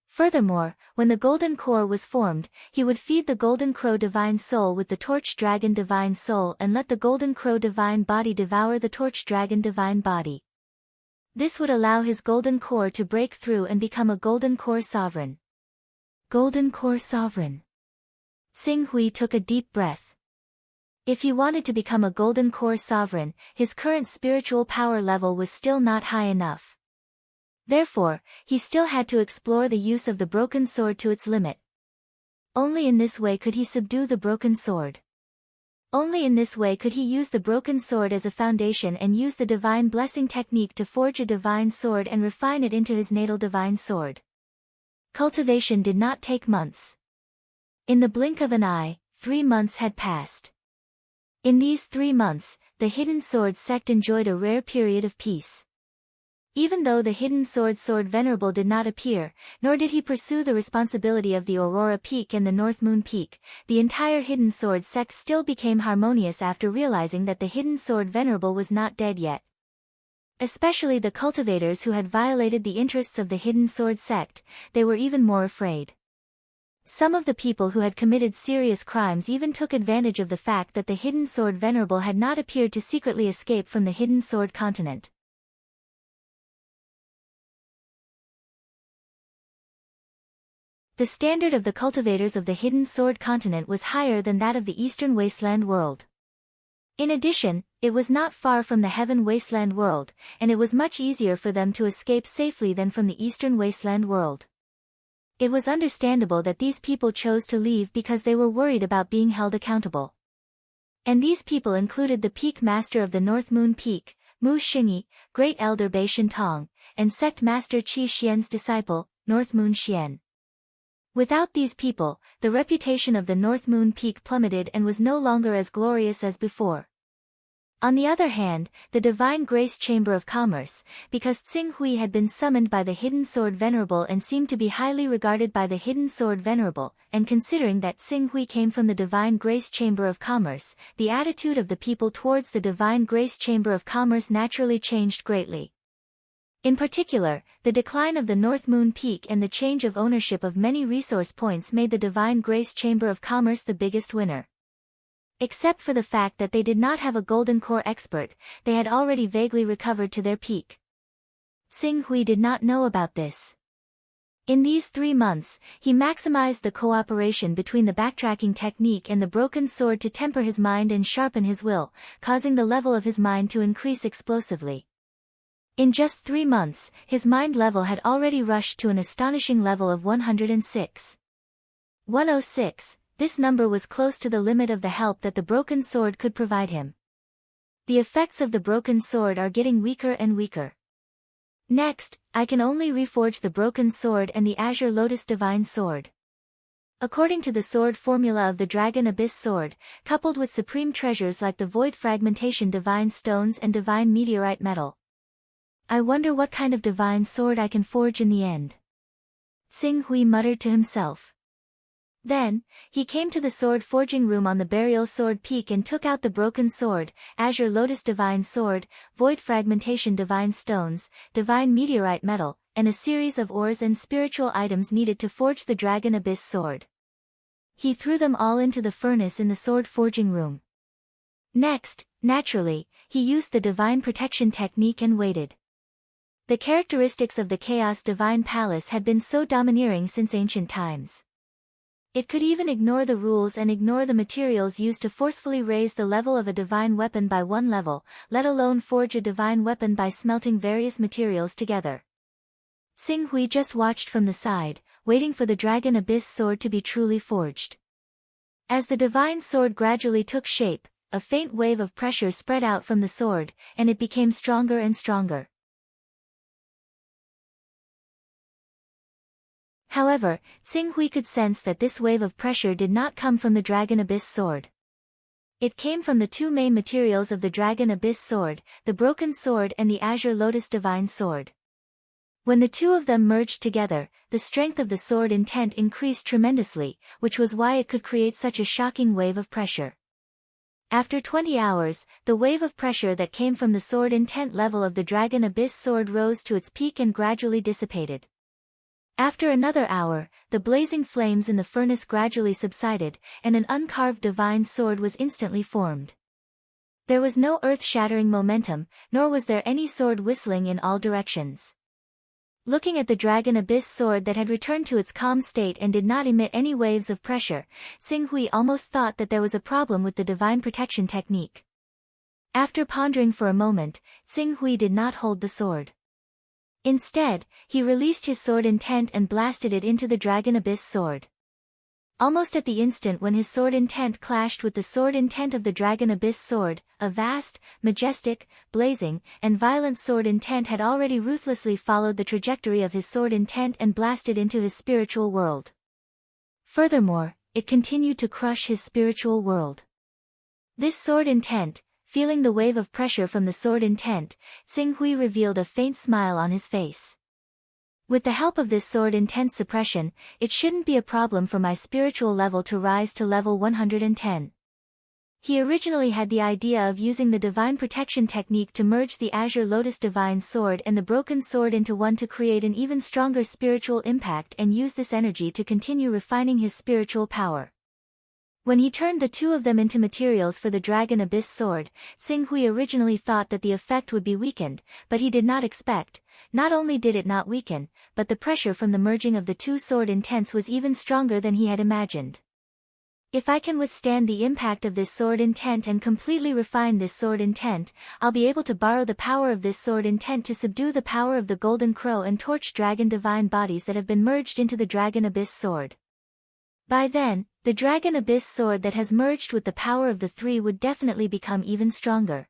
Furthermore, when the golden core was formed, he would feed the Golden Crow Divine Soul with the Torch Dragon Divine Soul and let the Golden Crow Divine Body devour the Torch Dragon Divine Body. This would allow his golden core to break through and become a golden core sovereign. Golden core sovereign. Xing Hui took a deep breath. If he wanted to become a golden core sovereign, his current spiritual power level was still not high enough. Therefore, he still had to explore the use of the broken sword to its limit. Only in this way could he subdue the broken sword. Only in this way could he use the broken sword as a foundation and use the divine blessing technique to forge a divine sword and refine it into his natal divine sword. Cultivation did not take months. In the blink of an eye, 3 months had passed. In these 3 months, the Hidden Sword sect enjoyed a rare period of peace. Even though the Hidden Sword Venerable did not appear, nor did he pursue the responsibility of the Aurora Peak and the North Moon Peak, the entire Hidden Sword sect still became harmonious after realizing that the Hidden Sword Venerable was not dead yet. Especially the cultivators who had violated the interests of the Hidden Sword sect, they were even more afraid. Some of the people who had committed serious crimes even took advantage of the fact that the Hidden Sword Venerable had not appeared to secretly escape from the Hidden Sword continent. The standard of the cultivators of the Hidden Sword continent was higher than that of the Eastern Wasteland world. In addition, it was not far from the Heaven Wasteland world, and it was much easier for them to escape safely than from the Eastern Wasteland world. It was understandable that these people chose to leave because they were worried about being held accountable. And these people included the Peak Master of the North Moon Peak, Mu Xingyi, Great Elder Bei Shintong, and Sect Master Qi Xian's disciple, North Moon Xian. Without these people, the reputation of the North Moon Peak plummeted and was no longer as glorious as before. On the other hand, the Divine Grace Chamber of Commerce, because Tsing Hui had been summoned by the Hidden Sword Venerable and seemed to be highly regarded by the Hidden Sword Venerable, and considering that Tsing Hui came from the Divine Grace Chamber of Commerce, the attitude of the people towards the Divine Grace Chamber of Commerce naturally changed greatly. In particular, the decline of the North Moon Peak and the change of ownership of many resource points made the Divine Grace Chamber of Commerce the biggest winner. Except for the fact that they did not have a Golden Core expert, they had already vaguely recovered to their peak. Tsing Hui did not know about this. In these 3 months, he maximized the cooperation between the backtracking technique and the broken sword to temper his mind and sharpen his will, causing the level of his mind to increase explosively. In just 3 months, his mind level had already rushed to an astonishing level of 106. 106, this number was close to the limit of the help that the broken sword could provide him. The effects of the broken sword are getting weaker and weaker. Next, I can only reforge the broken sword and the Azure Lotus Divine Sword. According to the sword formula of the Dragon Abyss Sword, coupled with supreme treasures like the Void Fragmentation Divine Stones and Divine Meteorite Metal. I wonder what kind of divine sword I can forge in the end. Tsing Hui muttered to himself. Then, he came to the sword forging room on the Burial Sword Peak and took out the broken sword, Azure Lotus Divine Sword, Void Fragmentation Divine Stones, Divine Meteorite Metal, and a series of ores and spiritual items needed to forge the Dragon Abyss Sword. He threw them all into the furnace in the sword forging room. Next, naturally, he used the Divine Protection technique and waited. The characteristics of the Chaos Divine Palace had been so domineering since ancient times. It could even ignore the rules and ignore the materials used to forcefully raise the level of a divine weapon by 1 level, let alone forge a divine weapon by smelting various materials together. Tsing Hui just watched from the side, waiting for the Dragon Abyss Sword to be truly forged. As the divine sword gradually took shape, a faint wave of pressure spread out from the sword, and it became stronger and stronger. However, Tsing Hui could sense that this wave of pressure did not come from the Dragon Abyss Sword. It came from the 2 main materials of the Dragon Abyss Sword, the Broken Sword and the Azure Lotus Divine Sword. When the 2 of them merged together, the strength of the sword intent increased tremendously, which was why it could create such a shocking wave of pressure. After 20 hours, the wave of pressure that came from the sword intent level of the Dragon Abyss Sword rose to its peak and gradually dissipated. After another hour, the blazing flames in the furnace gradually subsided, and an uncarved divine sword was instantly formed. There was no earth-shattering momentum, nor was there any sword whistling in all directions. Looking at the Dragon Abyss Sword that had returned to its calm state and did not emit any waves of pressure, Tsing Hui almost thought that there was a problem with the Divine Protection technique. After pondering for a moment, Tsing Hui did not hold the sword. Instead, he released his sword intent and blasted it into the Dragon Abyss Sword. Almost at the instant when his sword intent clashed with the sword intent of the Dragon Abyss Sword, a vast, majestic, blazing, and violent sword intent had already ruthlessly followed the trajectory of his sword intent and blasted into his spiritual world. Furthermore, it continued to crush his spiritual world. This sword intent, feeling the wave of pressure from the sword intent, Tsing Hui revealed a faint smile on his face. With the help of this sword intent suppression, it shouldn't be a problem for my spiritual level to rise to level 110. He originally had the idea of using the Divine Protection technique to merge the Azure Lotus Divine Sword and the Broken Sword into one to create an even stronger spiritual impact and use this energy to continue refining his spiritual power. When he turned the two of them into materials for the Dragon Abyss sword, Xinghui originally thought that the effect would be weakened, but he did not expect. Not only did it not weaken, but the pressure from the merging of the two sword intents was even stronger than he had imagined. If I can withstand the impact of this sword intent and completely refine this sword intent, I'll be able to borrow the power of this sword intent to subdue the power of the Golden Crow and Torch Dragon divine bodies that have been merged into the Dragon Abyss sword. By then, the Dragon Abyss sword that has merged with the power of the three would definitely become even stronger.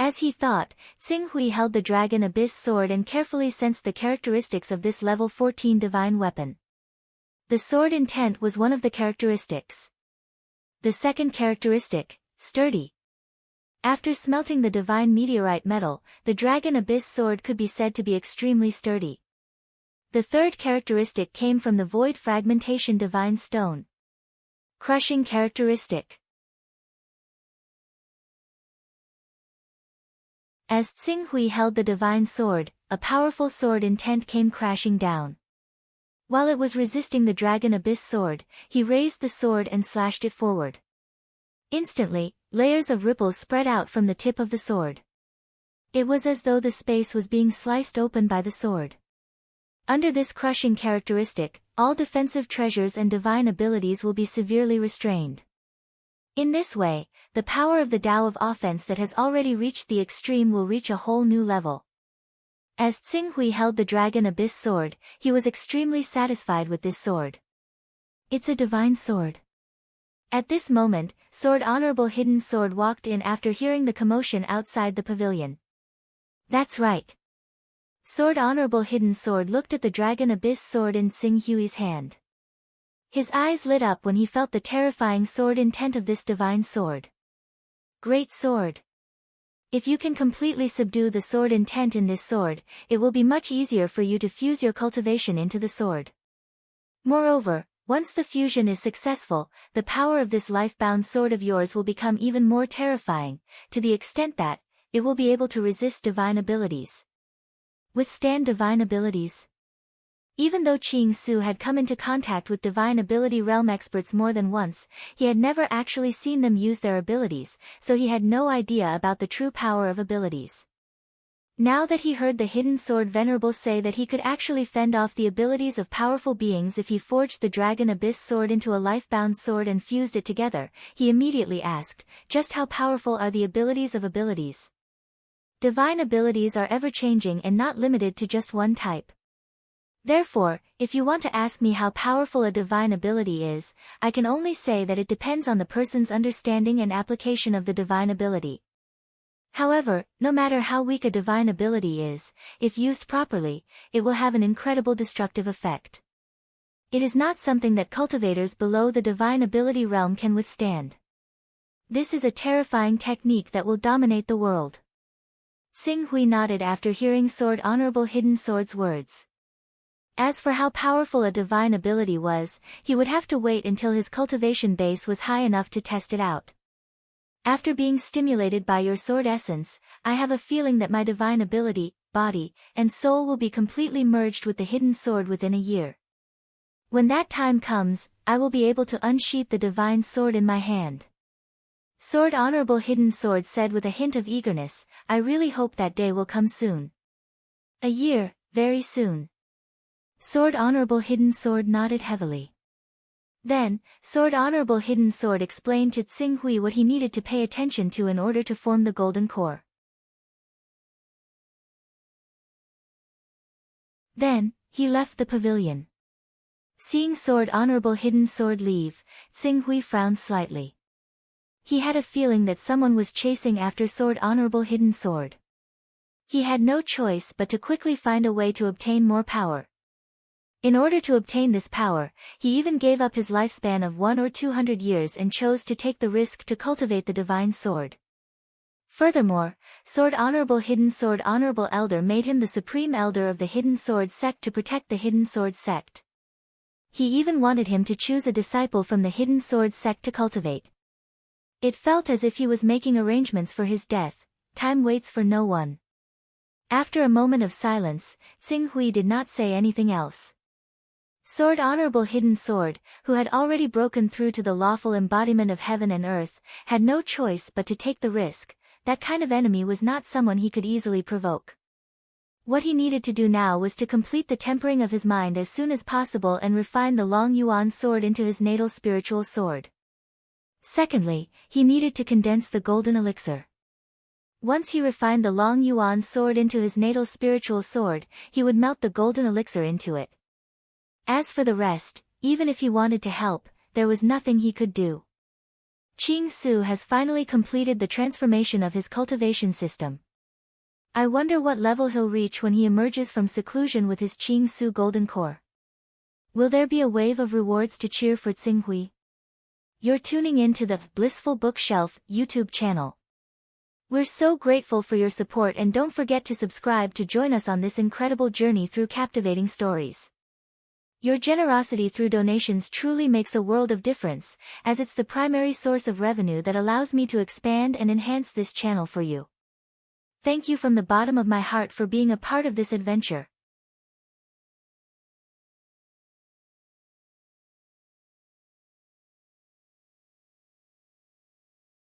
As he thought, Xinghui held the Dragon Abyss sword and carefully sensed the characteristics of this level 14 divine weapon. The sword intent was one of the characteristics. The second characteristic, sturdy. After smelting the divine meteorite metal, the Dragon Abyss sword could be said to be extremely sturdy. The third characteristic came from the Void Fragmentation Divine Stone. Crushing characteristic. As Xinghui held the divine sword, a powerful sword intent came crashing down. While it was resisting the Dragon Abyss sword, he raised the sword and slashed it forward. Instantly, layers of ripples spread out from the tip of the sword. It was as though the space was being sliced open by the sword. Under this crushing characteristic, all defensive treasures and divine abilities will be severely restrained. In this way, the power of the Tao of offense that has already reached the extreme will reach a whole new level. As Xinghui held the Dragon Abyss sword, he was extremely satisfied with this sword. It's a divine sword. At this moment, Sword Honorable Hidden Sword walked in after hearing the commotion outside the pavilion. That's right. Sword Honorable Hidden Sword looked at the Dragon Abyss sword in Xinghui's hand. His eyes lit up when he felt the terrifying sword intent of this divine sword. Great sword. If you can completely subdue the sword intent in this sword, it will be much easier for you to fuse your cultivation into the sword. Moreover, once the fusion is successful, the power of this life-bound sword of yours will become even more terrifying, to the extent that it will be able to resist divine abilities. Withstand divine abilities. Even though Qing Su had come into contact with divine ability realm experts more than once, he had never actually seen them use their abilities, so he had no idea about the true power of abilities. Now that he heard the Hidden Sword Venerable say that he could actually fend off the abilities of powerful beings if he forged the Dragon Abyss sword into a life-bound sword and fused it together, he immediately asked, just how powerful are the abilities of abilities? Divine abilities are ever-changing and not limited to just one type. Therefore, if you want to ask me how powerful a divine ability is, I can only say that it depends on the person's understanding and application of the divine ability. However, no matter how weak a divine ability is, if used properly, it will have an incredible destructive effect. It is not something that cultivators below the divine ability realm can withstand. This is a terrifying technique that will dominate the world. Xinghui nodded after hearing Sword Honorable Hidden Sword's words. As for how powerful a divine ability was, he would have to wait until his cultivation base was high enough to test it out. After being stimulated by your sword essence, I have a feeling that my divine ability, body, and soul will be completely merged with the hidden sword within a year. When that time comes, I will be able to unsheath the divine sword in my hand. Sword Honorable Hidden Sword said with a hint of eagerness, I really hope that day will come soon. A year, very soon. Sword Honorable Hidden Sword nodded heavily. Then, Sword Honorable Hidden Sword explained to Xinghui what he needed to pay attention to in order to form the golden core. Then, he left the pavilion. Seeing Sword Honorable Hidden Sword leave, Xinghui frowned slightly. He had a feeling that someone was chasing after Sword Honorable Hidden Sword. He had no choice but to quickly find a way to obtain more power. In order to obtain this power, he even gave up his lifespan of 100 or 200 years and chose to take the risk to cultivate the divine sword. Furthermore, Sword Honorable Hidden Sword Honorable Elder made him the supreme elder of the Hidden Sword sect to protect the Hidden Sword sect. He even wanted him to choose a disciple from the Hidden Sword sect to cultivate. It felt as if he was making arrangements for his death. Time waits for no one. After a moment of silence, Xinghui did not say anything else. Sword Honorable Hidden Sword, who had already broken through to the lawful embodiment of heaven and earth, had no choice but to take the risk. That kind of enemy was not someone he could easily provoke. What he needed to do now was to complete the tempering of his mind as soon as possible and refine the Long Yuan sword into his natal spiritual sword. Secondly, he needed to condense the golden elixir. Once he refined the Long Yuan sword into his natal spiritual sword, he would melt the golden elixir into it. As for the rest, even if he wanted to help, there was nothing he could do. Qing Su has finally completed the transformation of his cultivation system. I wonder what level he'll reach when he emerges from seclusion with his Qing Su golden core. Will there be a wave of rewards to cheer for Tsinghui? You're tuning in to the Blissful Bookshelf YouTube channel. We're so grateful for your support, and don't forget to subscribe to join us on this incredible journey through captivating stories. Your generosity through donations truly makes a world of difference, as it's the primary source of revenue that allows me to expand and enhance this channel for you. Thank you from the bottom of my heart for being a part of this adventure.